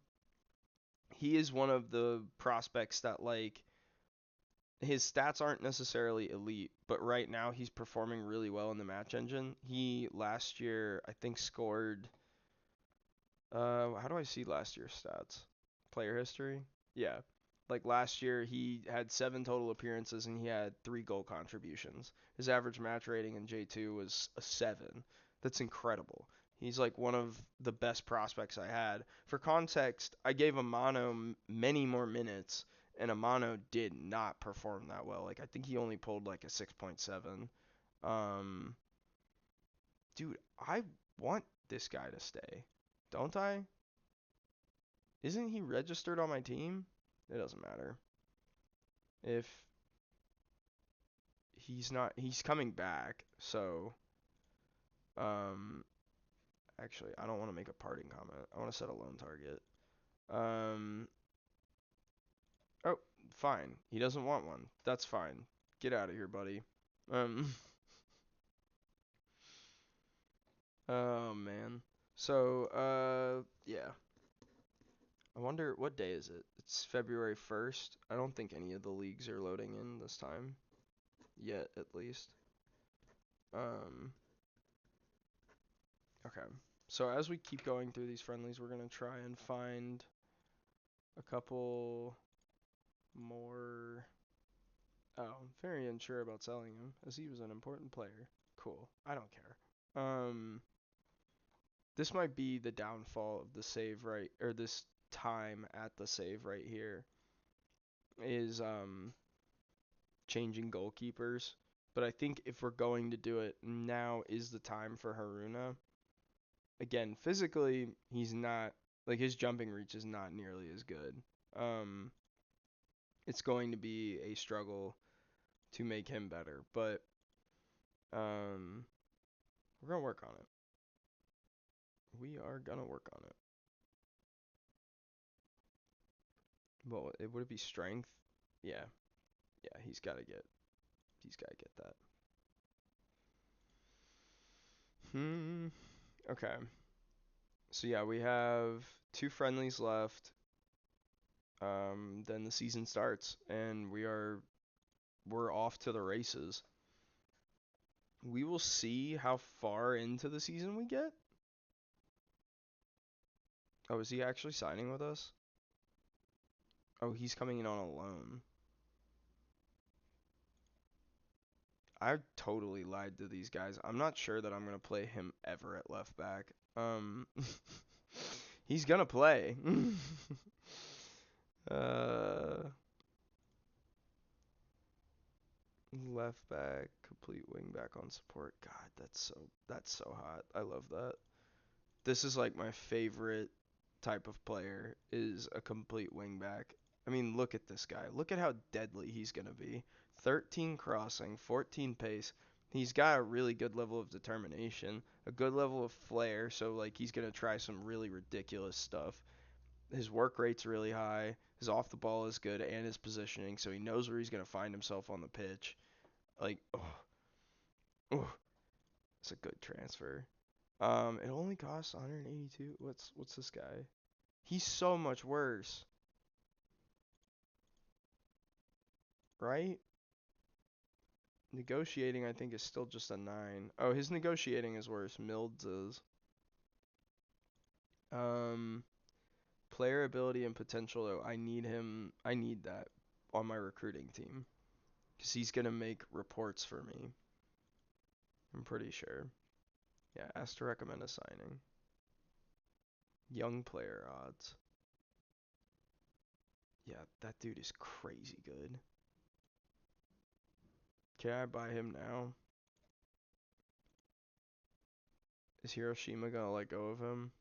He is one of the prospects that like his stats aren't necessarily elite, but right now he's performing really well in the match engine. He last year I think scored how do I see last year's stats? Player history? Yeah. Like last year, he had 7 total appearances and he had 3 goal contributions. His average match rating in J2 was a 7. That's incredible. He's like one of the best prospects I had. For context, I gave Amano many more minutes, and Amano did not perform that well. Like I think he only pulled like a 6.7. Um, dude, I want this guy to stay, don't I? Isn't he registered on my team? It doesn't matter. If he's not, he's coming back. So, um, actually, I don't want to make a parting comment. I want to set a loan target. Um, oh, fine. He doesn't want one. That's fine. Get out of here, buddy. Um, oh man. So, yeah. I wonder what day is it? It's February 1st. I don't think any of the leagues are loading in this time yet, at least. Um, Okay. So as we keep going through these friendlies, we're gonna try and find a couple more. Oh, I'm very unsure about selling him, as he was an important player. Cool. I don't care. Um, this might be the downfall of the save right, or this time at the save right here is changing goalkeepers. But I think if we're going to do it, now is the time for Haruna. Again, physically, he's not like his jumping reach is not nearly as good. Um, it's going to be a struggle to make him better, but um, we're gonna work on it. We are gonna work on it. Well, would it be strength? Yeah, yeah. He's gotta get that. Hmm. Okay. So yeah, we have 2 friendlies left. Then the season starts, and we're off to the races. We will see how far into the season we get. Oh, is he actually signing with us? Oh, he's coming in on a loan. I totally lied to these guys. I'm not sure that I'm gonna play him ever at left back. He's gonna play. uh, left back, complete wing back on support. God, that's so hot. I love that. This is like my favorite type of player is a complete wingback. I mean, look at this guy. Look at how deadly he's going to be. 13 crossing, 14 pace. He's got a really good level of determination, a good level of flair, so like he's going to try some really ridiculous stuff. His work rate's really high. His off the ball is good and his positioning, so he knows where he's going to find himself on the pitch. Like, oh, it's a good transfer. It only costs 182. What's this guy? He's so much worse. right? Negotiating, I think, is still just a 9. Oh, his negotiating is worse. Milds is. Um, Player ability and potential, though. I need him. I need that on my recruiting team. Because he's going to make reports for me. I'm pretty sure. Yeah, ask to recommend a signing. Young player odds. Yeah, that dude is crazy good. Can I buy him now? Is Hiroshima gonna let go of him?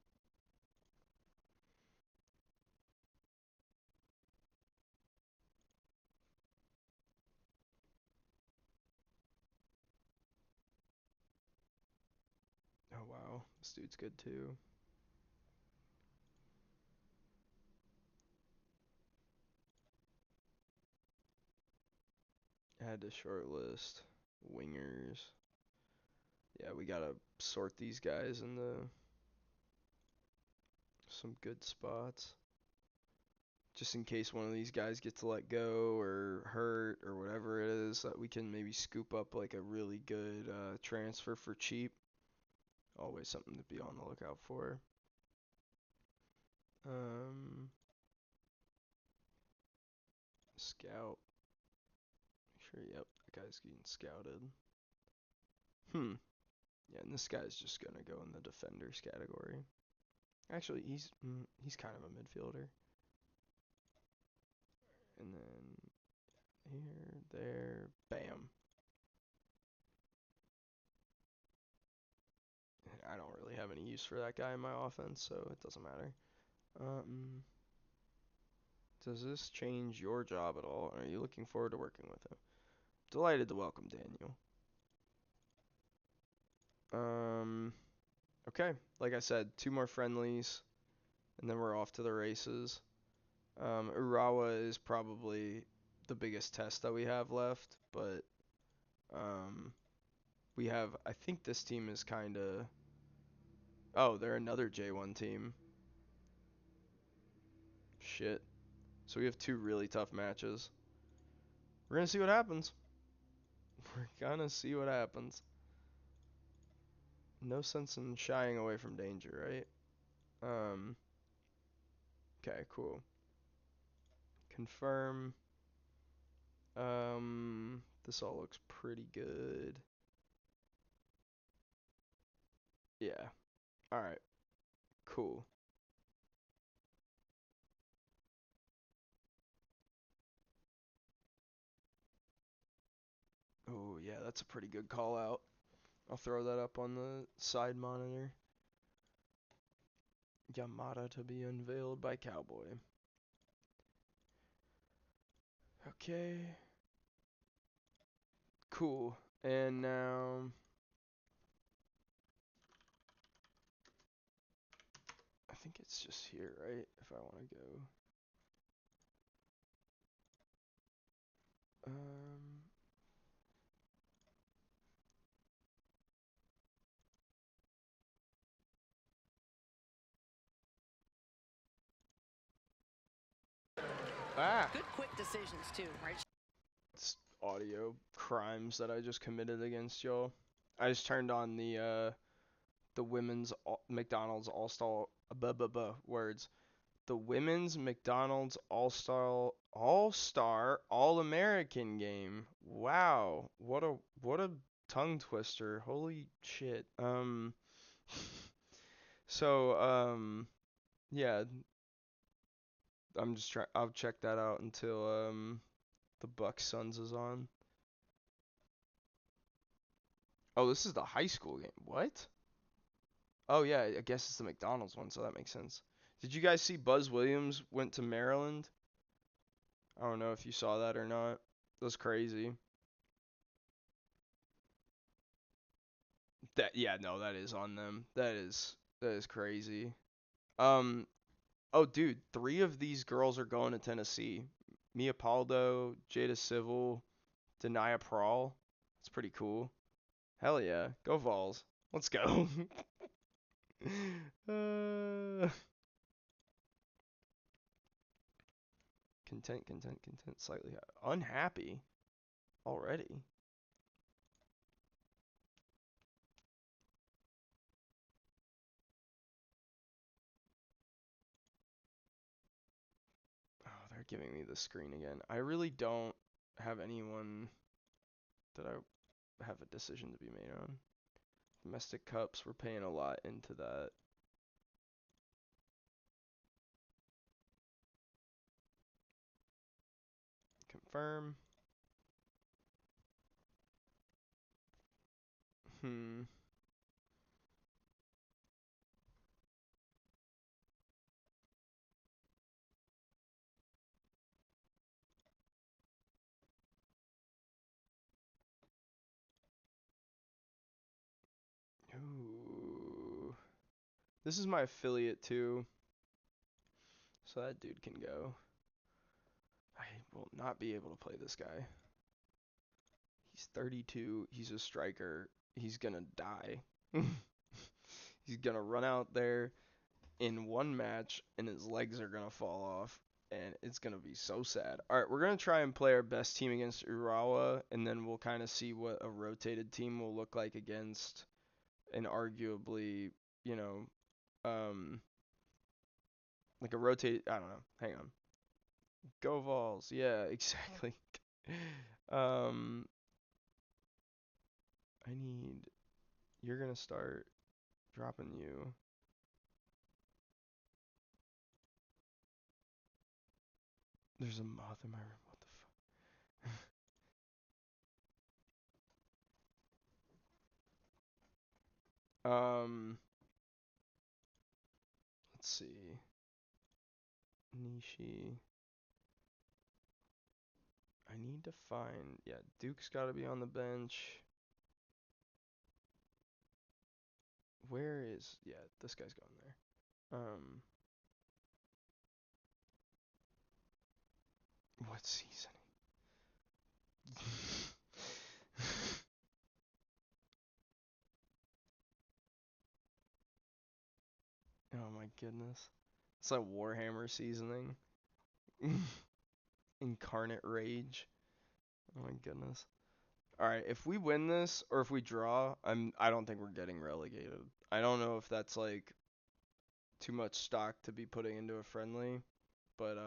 Oh wow, this dude's good too. Add to short list. Wingers. Yeah, we gotta sort these guys into some good spots. Just in case one of these guys gets let go or hurt or whatever it is, that we can maybe scoop up like a really good transfer for cheap. Always something to be on the lookout for. Scout. Sure, yep, that guy's getting scouted. Yeah, and this guy's just gonna go in the defenders category. Actually, he's kind of a midfielder. And then here, there, bam. I don't really have any use for that guy in my offense, so it doesn't matter. Does this change your job at all? Are you looking forward to working with him? Delighted to welcome Daniel. Okay, like I said, 2 more friendlies, and then we're off to the races. Urawa is probably the biggest test that we have left, but we have, I think this team is kind of, oh, they're another J1 team. Shit. So we have 2 really tough matches. We're gonna see what happens. We're gonna see what happens. No sense in shying away from danger, right? Okay, cool. Confirm. This all looks pretty good. Yeah. Alright, cool. Oh, yeah, that's a pretty good call out. I'll throw that up on the side monitor. Yamagata to be unveiled by Cowboy. Okay. Cool. And now I think it's just here, right? If I want to go. Um Good quick decisions too, right? It's audio crimes that I just committed against y'all. I just turned on the women's McDonald's All-Star words. The women's McDonald's All-Star All-American game. Wow. What a tongue twister. Holy shit. So yeah, I'll check that out until the Bucks Suns is on. Oh, this is the high school game. What? Oh yeah, I guess it's the McDonald's one, so that makes sense. Did you guys see Buzz Williams went to Maryland? I don't know if you saw that or not. That's crazy. Yeah, no, that is on them. That is crazy. Um oh dude, 3 of these girls are going to Tennessee. Mia Paldo, Jada Civil, Denia Prawl. That's pretty cool. Hell yeah. Go Vols. Let's go. uh, Content. Slightly unhappy already. Oh, they're giving me the screen again. I really don't have anyone that I have a decision to be made on. Domestic cups, we're paying a lot into that. Confirm. Hmm. Ooh. This is my affiliate too, so that dude can go. I will not be able to play this guy. He's 32. He's a striker. He's gonna die. He's gonna run out there in one match, and his legs are gonna fall off, and it's gonna be so sad. All right, we're gonna try and play our best team against Urawa, and then we'll kind of see what a rotated team will look like against an arguably, you know, like a rotated. I don't know. Hang on. Go Vols. Yeah, exactly. um, I need. You're gonna start dropping you. There's a moth in my room. What the fuck? Let's see. Nishi. I need to find. Yeah, Duke's got to be on the bench. Where is? Yeah, this guy's going there. What season? Oh my goodness. It's like Warhammer seasoning. Incarnate rage. Oh my goodness. All right, if we win this or if we draw, I don't think we're getting relegated. I don't know if that's like too much stock to be putting into a friendly, but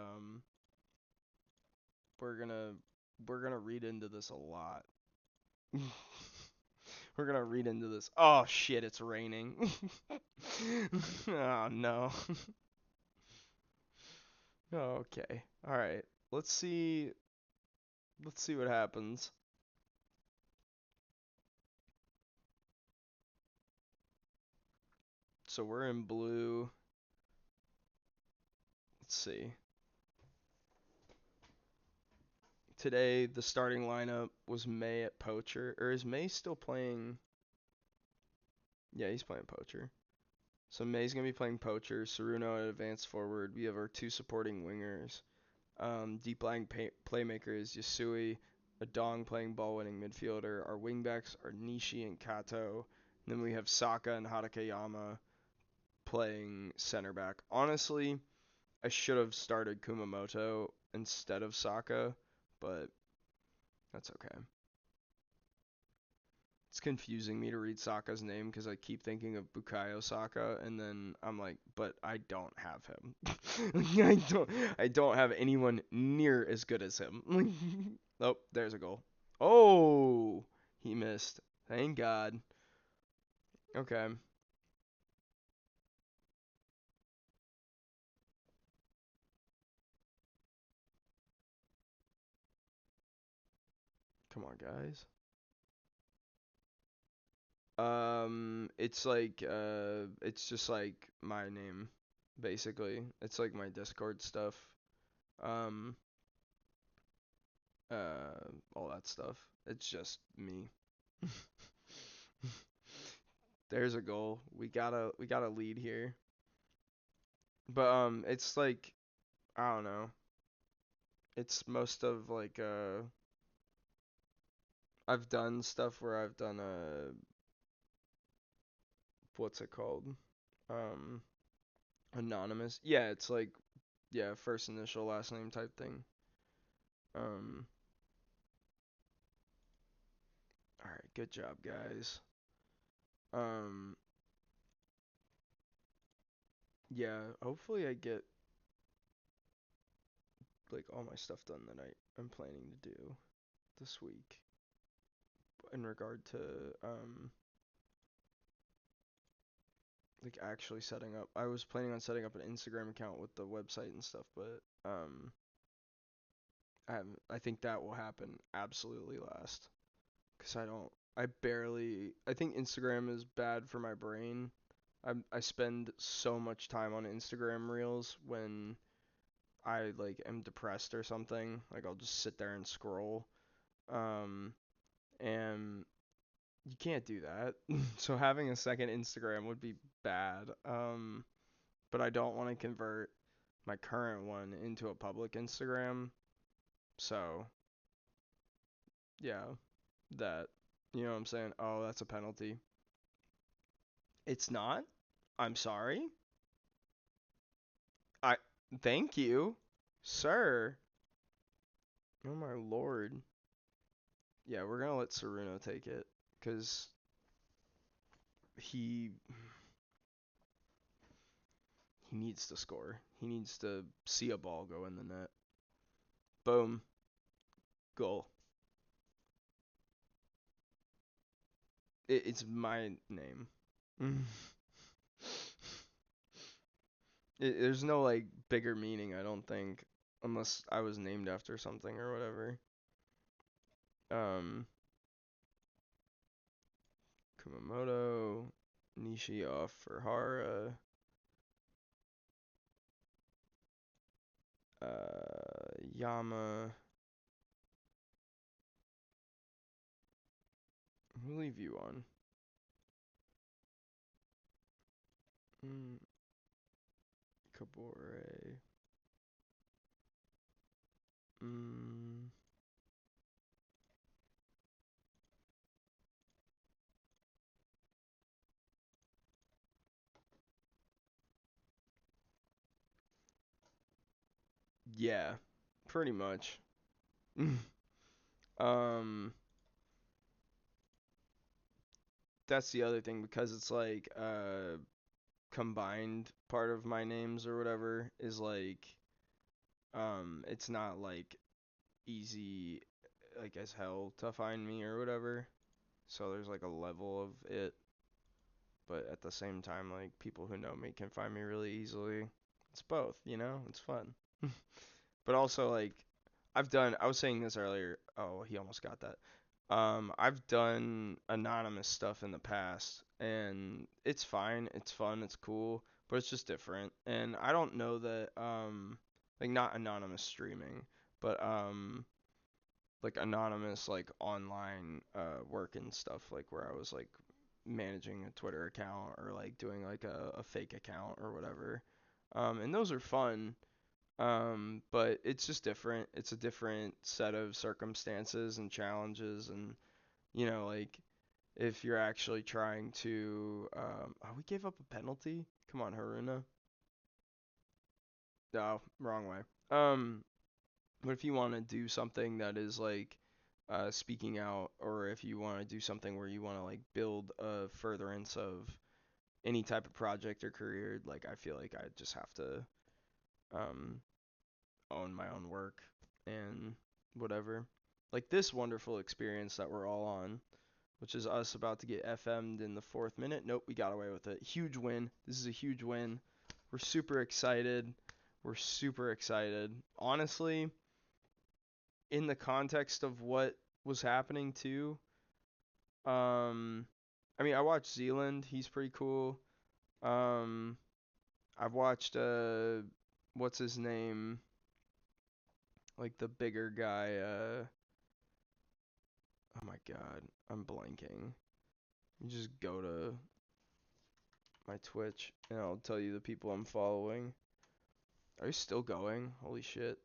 we're gonna we're gonna read into this a lot. We're gonna read into this. Oh shit, it's raining. Oh no. Okay. All right. Let's see. Let's see what happens. So we're in blue. Let's see. Today the starting lineup was May at Poacher. Or is May still playing? Yeah, he's playing Poacher. So May's gonna be playing Poacher. Saruno at advanced forward. We have our two supporting wingers. Deep lying playmaker is Yasui. Adong playing ball winning midfielder. Our wingbacks are Nishi and Kato. And then we have Saka and Hatakeyama playing center back. Honestly, I should have started Kumamoto instead of Saka, but that's okay. It's confusing me to read Saka's name because I keep thinking of Bukayo Saka, and then I'm like, but I don't have him. I don't have anyone near as good as him. Oh, there's a goal. Oh, he missed. Thank God. Okay, come on, guys. It's just like my name, basically. It's like my Discord stuff. Um, all that stuff. It's just me. There's a goal. We gotta lead here. But it's like I don't know. It's most of like I've done stuff where I've done what's it called? Um, anonymous. Yeah, it's like Yeah, first initial, last name type thing. Um, all right, good job, guys. Um, yeah, hopefully I get like all my stuff done that I'm planning to do this week in regard to like actually setting up. I was planning on setting up an Instagram account with the website and stuff, but I think that will happen absolutely last, cuz I think Instagram is bad for my brain. I spend so much time on Instagram reels when I like am depressed or something. Like I'll just sit there and scroll. Um and you can't do that. So having a second Instagram would be bad. But I don't want to convert my current one into a public Instagram. So, yeah, that. You know what I'm saying? Oh, that's a penalty. It's not. I'm sorry. I thank you, sir. Oh my lord. Yeah, we're gonna let Saruno take it because he he needs to score. He needs to see a ball go in the net. Boom, goal. It's my name. There's no like bigger meaning, I don't think, unless I was named after something or whatever. Um, Kumamoto, Nishi off for Hara, Yama. Who leave you on? Mm, Kabore. Mm, yeah, pretty much. um, that's the other thing because it's like combined part of my names or whatever is like it's not like easy like as hell to find me or whatever. So there's like a level of it, but at the same time like people who know me can find me really easily. It's both, you know? It's fun. But also like I was saying this earlier. Oh, he almost got that. I've done anonymous stuff in the past and it's fine, it's fun, it's cool, but it's just different. And I don't know that like not anonymous streaming, but like anonymous like online work and stuff like where I was like managing a Twitter account or like doing like a fake account or whatever. And those are fun. But it's just different. It's a different set of circumstances and challenges and like if you're actually trying to oh, we gave up a penalty. Come on, Haruna. No, wrong way. But if you want to do something that is like speaking out, or if you want to do something where you want to like build a furtherance of any type of project or career, like I feel like I just have to um, own my own work and whatever. Like this wonderful experience that we're all on, which is us about to get FM'd in the 4th minute. Nope, we got away with it. Huge win. This is a huge win. We're super excited. We're super excited. Honestly, in the context of what was happening too. Um, I mean, I watched Zealand. He's pretty cool. Um, I've watched what's his name? Like the bigger guy. Oh my God, I'm blanking. You just go to my Twitch and I'll tell you the people I'm following. Are you still going? Holy shit.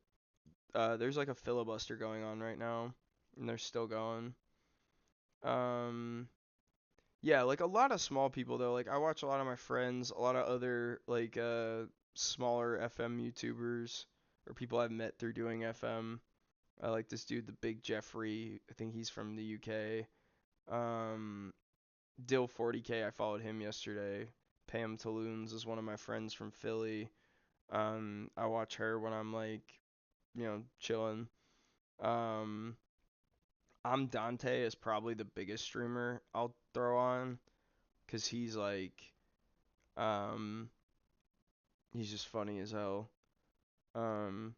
There's like a filibuster going on right now, and they're still going. Um, Yeah, like a lot of small people though. Like I watch a lot of my friends, a lot of other like smaller FM YouTubers or people I've met through doing FM. I like this dude, the Big Jeffrey. I think he's from the UK. Um, Dill 40K, I followed him yesterday. Pam Talloons is one of my friends from Philly. I watch her when I'm like, chilling. Um, I'm Dante is probably the biggest streamer I'll throw on, 'cause um, he's just funny as hell. Um,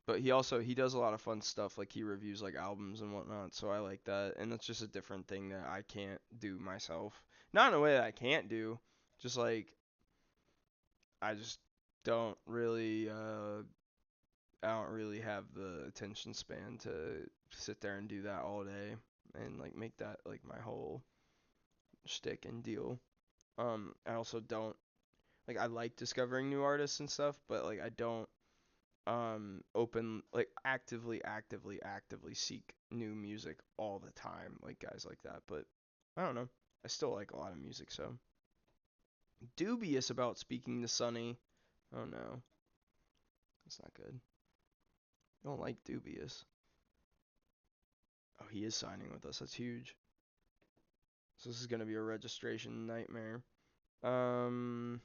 but he does a lot of fun stuff, like he reviews like albums and whatnot, so I like that, and it's just a different thing that I can't do myself. Not in a way that I can't do, just like I just don't really I don't really have the attention span to sit there and do that all day and like make that like my whole shtick and deal. I also don't like I like discovering new artists and stuff, but like I don't open like actively seek new music all the time like guys like that. But I don't know. I still like a lot of music, so dubious about speaking to Sunny. Oh no, that's not good. I don't like dubious. Oh, he is signing with us. That's huge. So this is gonna be a registration nightmare. Um,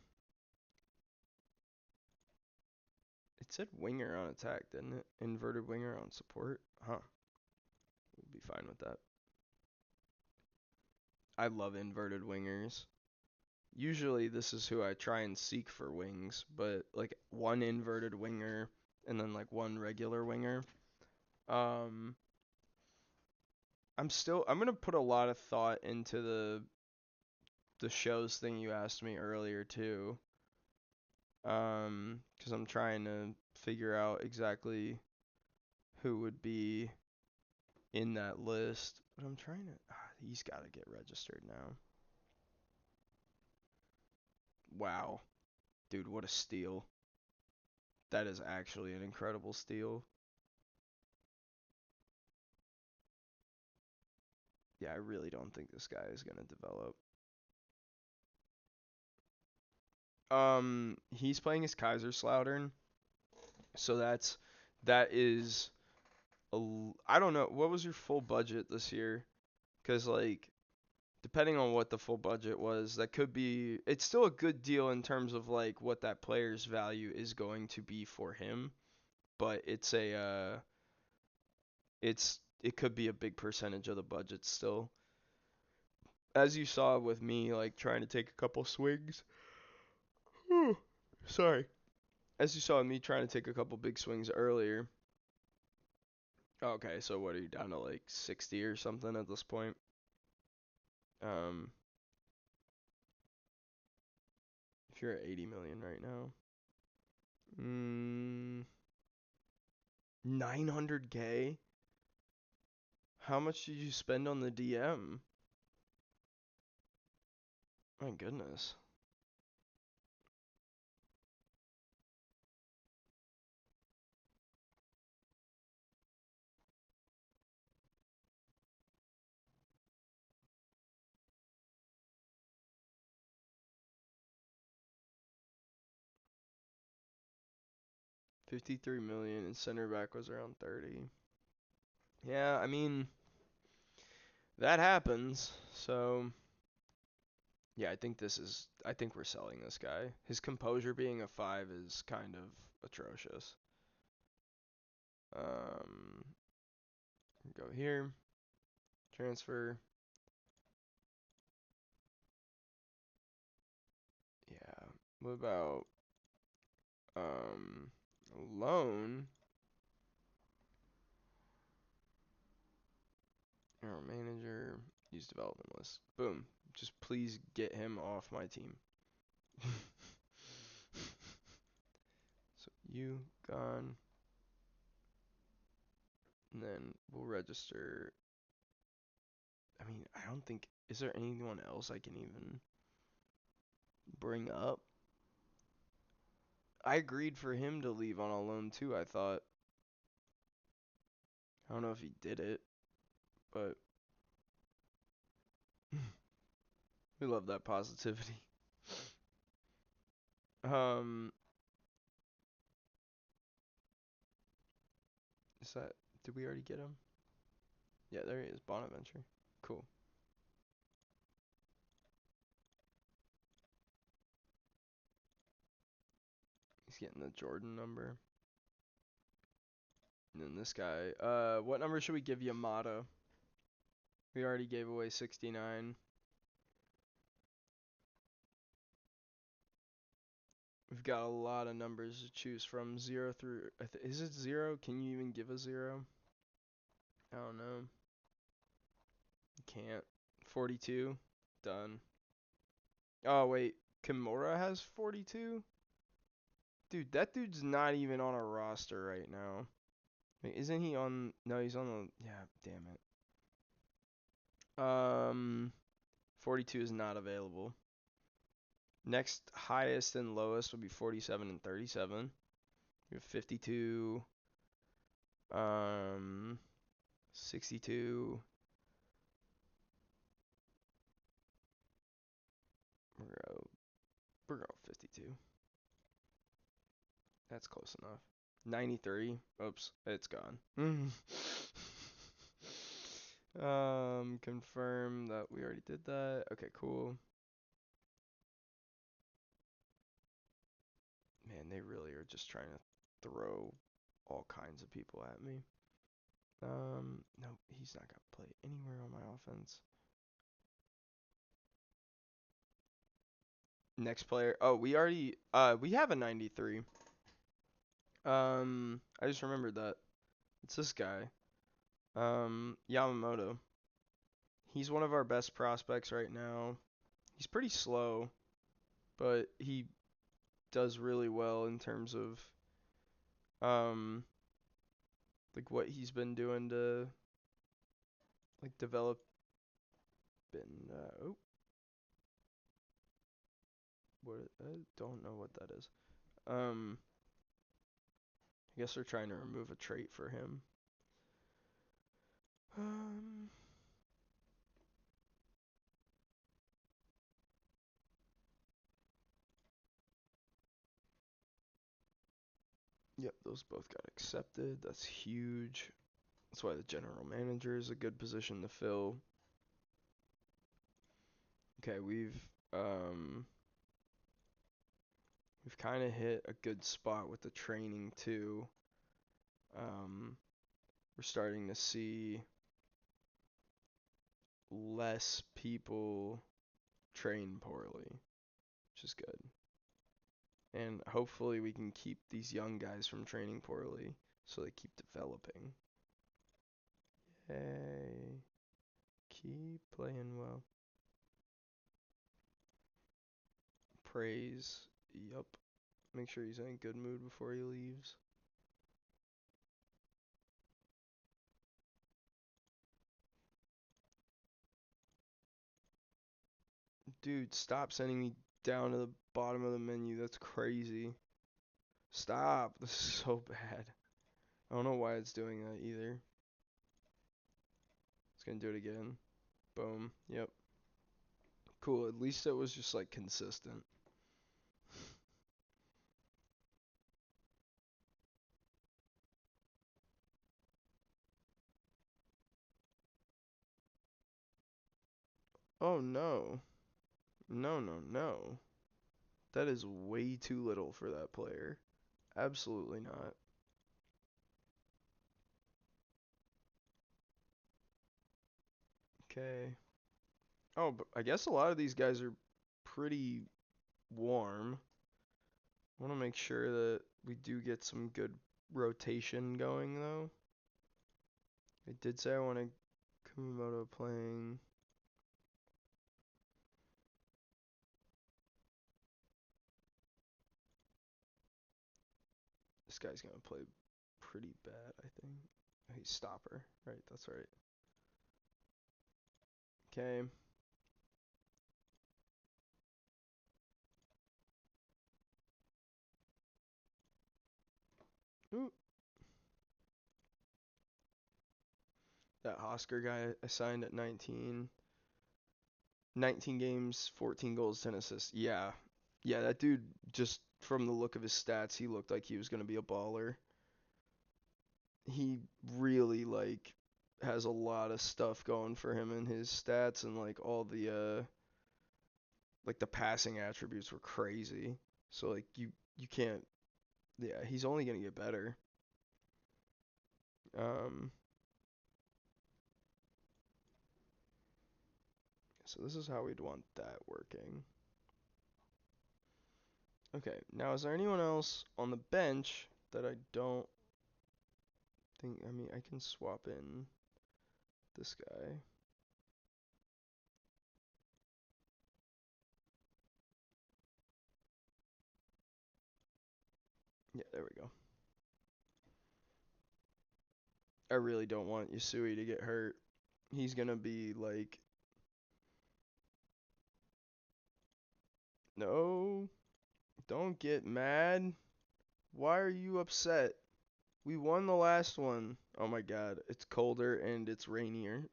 it said winger on attack, didn't it? Inverted winger on support. Huh. We'll be fine with that. I love inverted wingers. Usually this is who I try and seek for wings, but like one inverted winger and then like one regular winger. Um, I'm gonna put a lot of thought into the shows thing you asked me earlier too. 'Cause I'm trying to figure out exactly who would be in that list. But I'm trying to. He's got to get registered now. Wow, dude, what a steal! That is actually an incredible steal. Yeah, I really don't think this guy is gonna develop. He's playing his Kaiserslautern, so that is I don't know. What was your full budget this year? 'Cause like depending on what the full budget was, that could be it's still a good deal in terms of like what that player's value is going to be for him, but it could be a big percentage of the budget still. As you saw with me like trying to take a couple swings. Sorry. As you saw me trying to take a couple big swings earlier. Okay, so what are you down to like 60 or something at this point? Um, if you're at 80 million right now, 900K? How much did you spend on the DM? My goodness. $53 million and center back was around 30. Yeah, I mean, that happens. So, yeah, I think we're selling this guy. His composure being a 5 is kind of atrocious. Um, go here, transfer. Yeah. What about um loan? Our manager, use development list. Boom. Just please get him off my team. So you gone. And then we'll register. I mean, I don't think. Is there anyone else I can even bring up? I agreed for him to leave on a loan too, I thought. I don't know if he did it, but we love that positivity. Um, is that? Did we already get him? Yeah, there he is, Bonaventure. Cool. He's getting the Jordan number. And then this guy. What number should we give Yamada? We already gave away 69. We've got a lot of numbers to choose from. 0 through. Is it 0? Can you even give a 0? I don't know. You can't. 42. Done. Oh, wait. Kimura has 42? Dude, that dude's not even on a roster right now. Wait, isn't he on? No, he's on the. Yeah, damn it. 42 is not available. Next highest and lowest would be 47 and 37. We have 52, 62. We're going 52. That's close enough. 93. Oops, it's gone. Confirm that we already did that. Okay, cool. Man, they really are just trying to throw all kinds of people at me. No, he's not gonna play anywhere on my offense. Next player. Oh, we have a 93. I just remembered that. It's this guy. Yamamoto. He's one of our best prospects right now. He's pretty slow, but he does really well in terms of um like what he's been doing to like develop in what I don't know what that is. I guess they're trying to remove a trait for him. Um Yep, those both got accepted. That's huge. That's why the general manager is a good position to fill. Okay, we've kind of hit a good spot with the training too. We're starting to see less people train poorly, which is good. And hopefully we can keep these young guys from training poorly so they keep developing. Yay. Keep playing well. Praise. Yup. Make sure he's in a good mood before he leaves. Dude, stop sending me down to the bottom of the menu. That's crazy. Stop. This is so bad. I don't know why it's doing that either. It's gonna do it again. Boom. Yep. Cool. At least it was just like consistent. Oh no. No, no, no. That is way too little for that player. Absolutely not. Okay. Oh, but I guess a lot of these guys are pretty warm. I want to make sure that we do get some good rotation going, though. I did say I want Kumamoto playing. This guy's going to play pretty bad, I think. Oh, he's stopper. Right, that's right. Okay. Ooh. That Oscar guy I signed at 19. 19 games, 14 goals, 10 assists. Yeah. Yeah, that dude, just from the look of his stats, he looked like he was going to be a baller. He really like has a lot of stuff going for him in his stats, and like all the like the passing attributes were crazy. So like you can't, yeah, he's only going to get better. Um so this is how we'd want that working. Okay, now is there anyone else on the bench that I don't think, I mean, I can swap in this guy. Yeah, there we go. I really don't want Yasui to get hurt. He's gonna be like, no, don't get mad. Why are you upset? We won the last one. Oh my god, it's colder and it's rainier.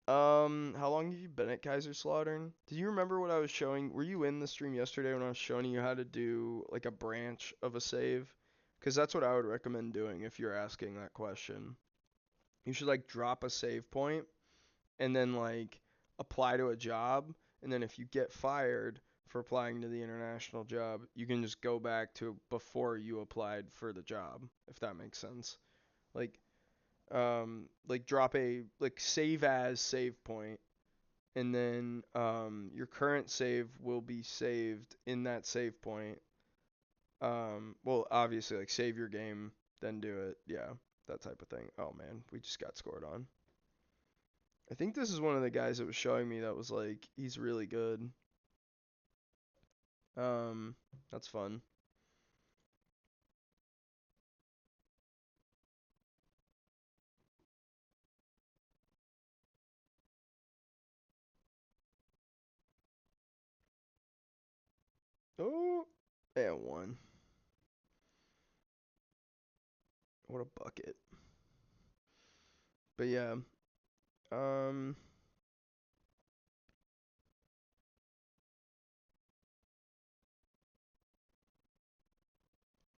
How long have you been at Kaiserslautern? Do you remember what I was showing? Were you in the stream yesterday when I was showing you how to do like a branch of a save? Because that's what I would recommend doing if you're asking that question. You should like drop a save point and then like apply to a job, and then if you get fired for applying to the international job, you can just go back to before you applied for the job, if that makes sense. Like drop a like save as save point, and then your current save will be saved in that save point. Well, obviously like save your game, then do it. Yeah, that type of thing. Oh man, we just got scored on. I think this is one of the guys that was showing me that was like he's really good. Um, that's fun. Oh, and one. What a bucket. But yeah, um,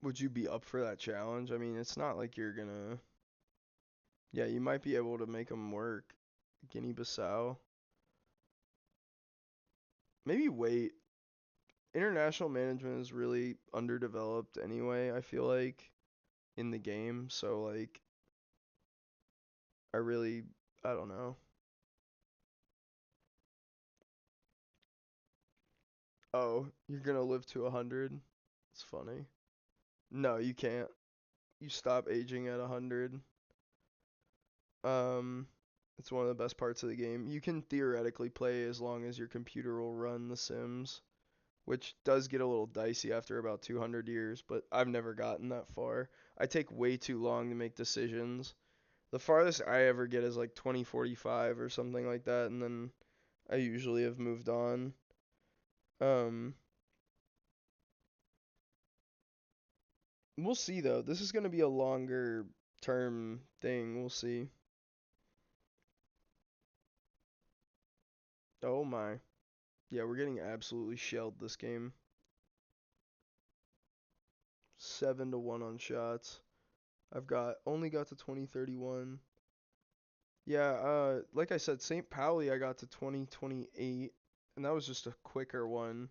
would you be up for that challenge? I mean, it's not like you're gonna. Yeah, you might be able to make them work. Guinea-Bissau. Maybe wait. International management is really underdeveloped anyway, I feel like, in the game. So, like, I really, I don't know. Oh, you're gonna live to 100? It's funny. No, you can't. You stop aging at 100. Um, it's one of the best parts of the game. You can theoretically play as long as your computer will run The Sims, which does get a little dicey after about 200 years, but I've never gotten that far. I take way too long to make decisions. The farthest I ever get is like 2045 or something like that, and then I usually have moved on. Um, we'll see though. This is going to be a longer term thing. We'll see. Oh my. Yeah, we're getting absolutely shelled this game. 7-1 on shots. I've got only got to 2031. Yeah, like I said, St. Pauli I got to 2028, and that was just a quicker one.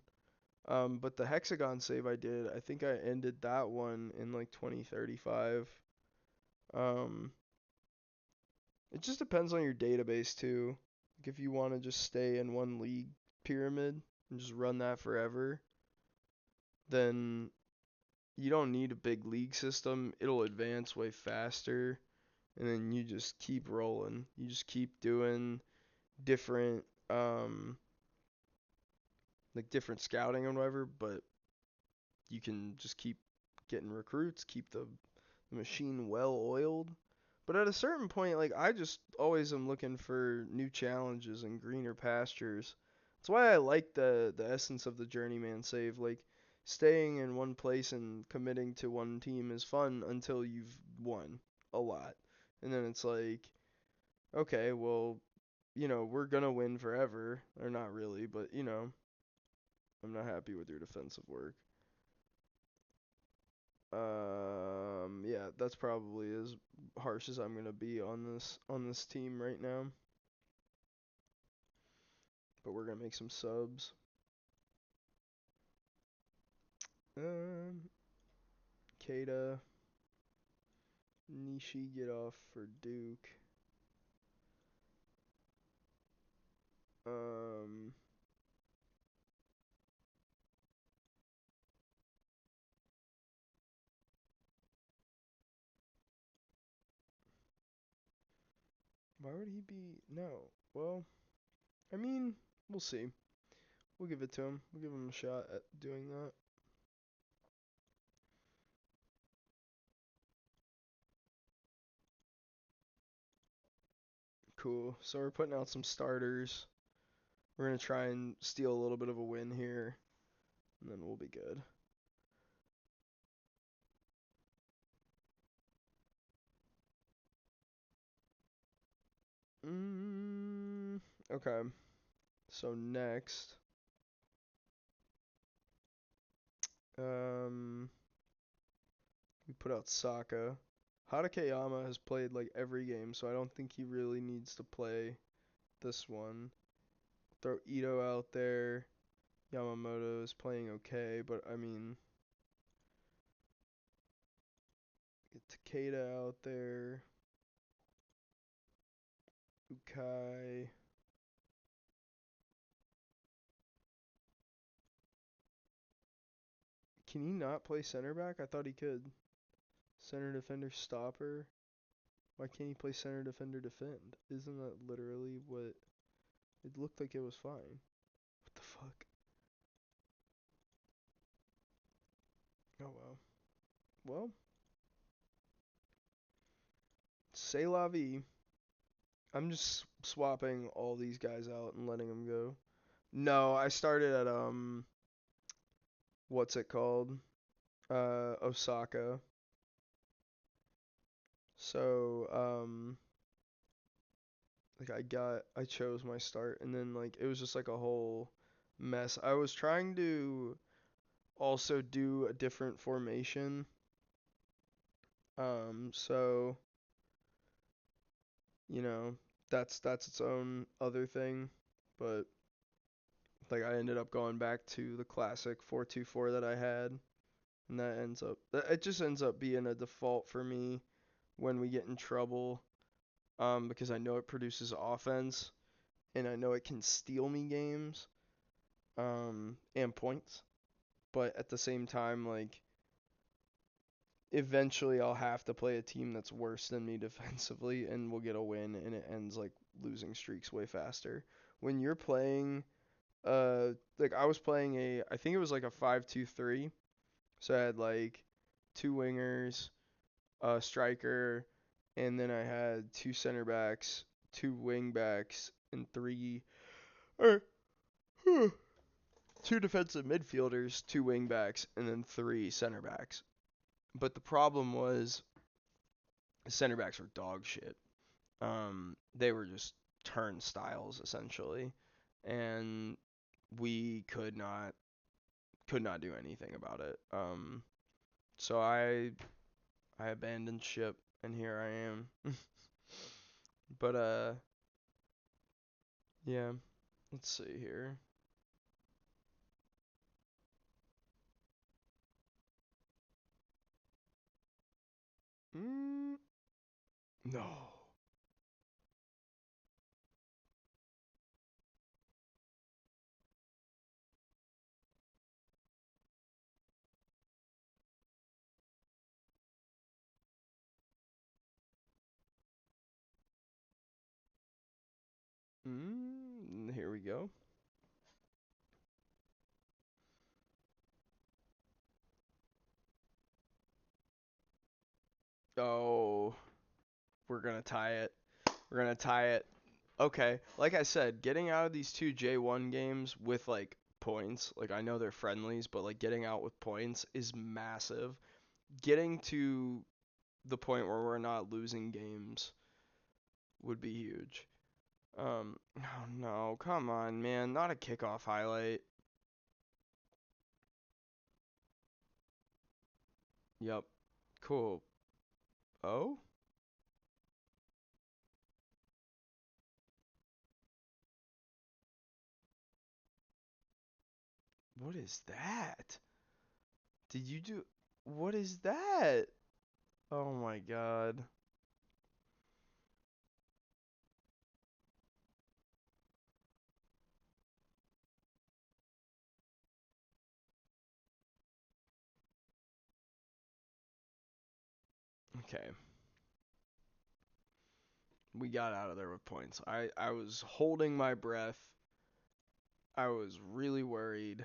But the hexagon save I did, I think I ended that one in like 2035. Um, it just depends on your database too. Like if you want to just stay in one league pyramid and just run that forever, then you don't need a big league system. It'll advance way faster, and then you just keep rolling. You just keep doing different like different scouting and whatever, but you can just keep getting recruits, keep the machine well oiled. But at a certain point, like I just always am looking for new challenges and greener pastures. That's why I like the essence of the journeyman save. Like staying in one place and committing to one team is fun until you've won a lot. And then it's like, okay, well, we're gonna win forever. Or not really, but I'm not happy with your defensive work. Yeah, that's probably as harsh as I'm gonna be on this team right now. But we're gonna make some subs. Um, Kata, Nishi get off for Duke. Um, why would he be? No. Well, I mean, we'll see. We'll give it to him. We'll give him a shot at doing that. Cool. So we're putting out some starters. We're gonna try and steal a little bit of a win here, and then we'll be good. Mm, okay. So next, um, we put out Saka. Hatakeyama has played like every game, so I don't think he really needs to play this one. Throw Ito out there. Yamamoto is playing okay, but I mean, get Takeda out there. Ukai. Can he not play center back? I thought he could. Center defender stopper. Why can't he play center defender defend? Isn't that literally what it looked like? It was fine. What the fuck? Oh well. Well, c'est la vie. I'm just swapping all these guys out and letting them go. No, I started at what's it called? Osaka. So like I chose my start, and then like it was just like a whole mess. I was trying to also do a different formation. So you know, that's its own other thing, but like I ended up going back to the classic 4-2-4 that I had, and it just ends up being a default for me when we get in trouble, because I know it produces offense and I know it can steal me games, and points, but at the same time, like eventually I'll have to play a team that's worse than me defensively and we'll get a win, and it ends like losing streaks way faster. When you're playing like I was playing I think it was like a 5-2-3. So I had like two wingers, a striker, and then I had two center backs, two wing backs, and or two defensive midfielders, two wing backs, and then three center backs. But the problem was the center backs were dog shit. They were just turnstiles essentially, and we could not do anything about it. So I abandoned ship, and here I am. But yeah. Let's see here. Mm, no. Here we go. Oh, we're gonna tie it. We're gonna tie it. Okay, like I said, getting out of these two J1 games with like points, like I know they're friendlies, but like getting out with points is massive. Getting to the point where we're not losing games would be huge. Oh no, come on, man. Not a kickoff highlight. Yep. Cool. Oh? What is that? Did you do... What is that? Oh my god. Okay. We got out of there with points. I was holding my breath. I was really worried.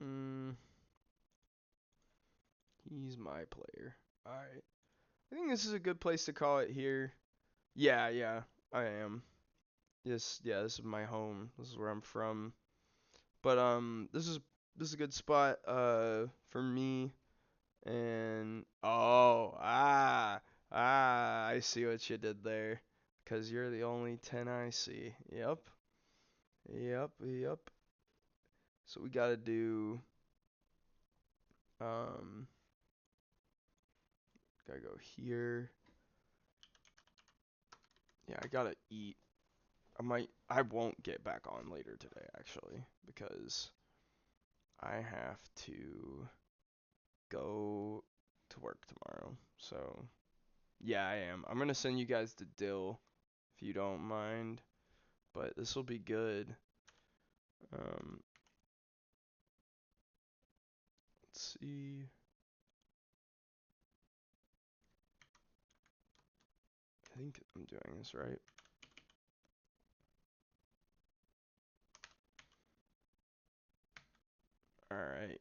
Mm, he's my player. Alright. I think this is a good place to call it here. Yeah, I am. This is my home. This is where I'm from. But this is a good spot for me. And I see what you did there. 'Cause you're the only 10 I see. Yep. So we gotta do um gotta go here. Yeah, I gotta eat. I won't get back on later today actually because I have to go to work tomorrow. So yeah, I am. I'm gonna send you guys the dill if you don't mind, but this will be good. Um, let's see. I think I'm doing this right. All right.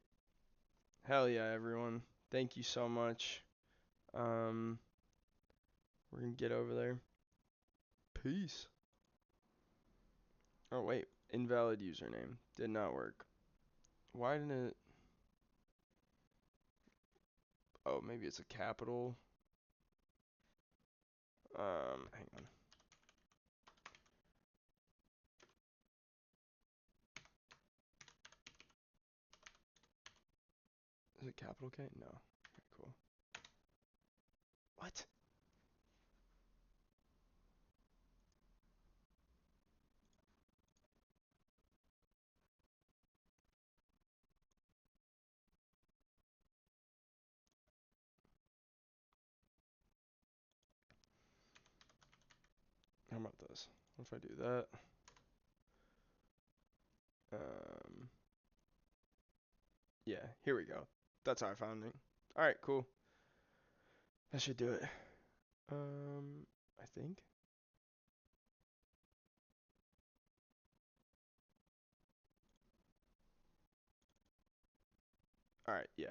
Hell yeah, everyone. Thank you so much. Um, we're gonna get over there. Peace. Oh wait, invalid username. Did not work. Why didn't it? Oh, maybe it's a capital. Hang on. Is it capital K? No. Okay, cool. What? How about this? What if I do that? Um, yeah, here we go. That's how I found it. Alright, cool. That should do it. I think. Alright, yeah.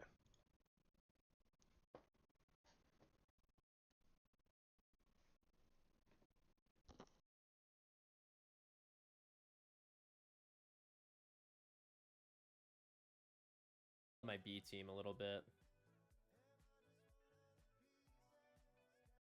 My B team a little bit.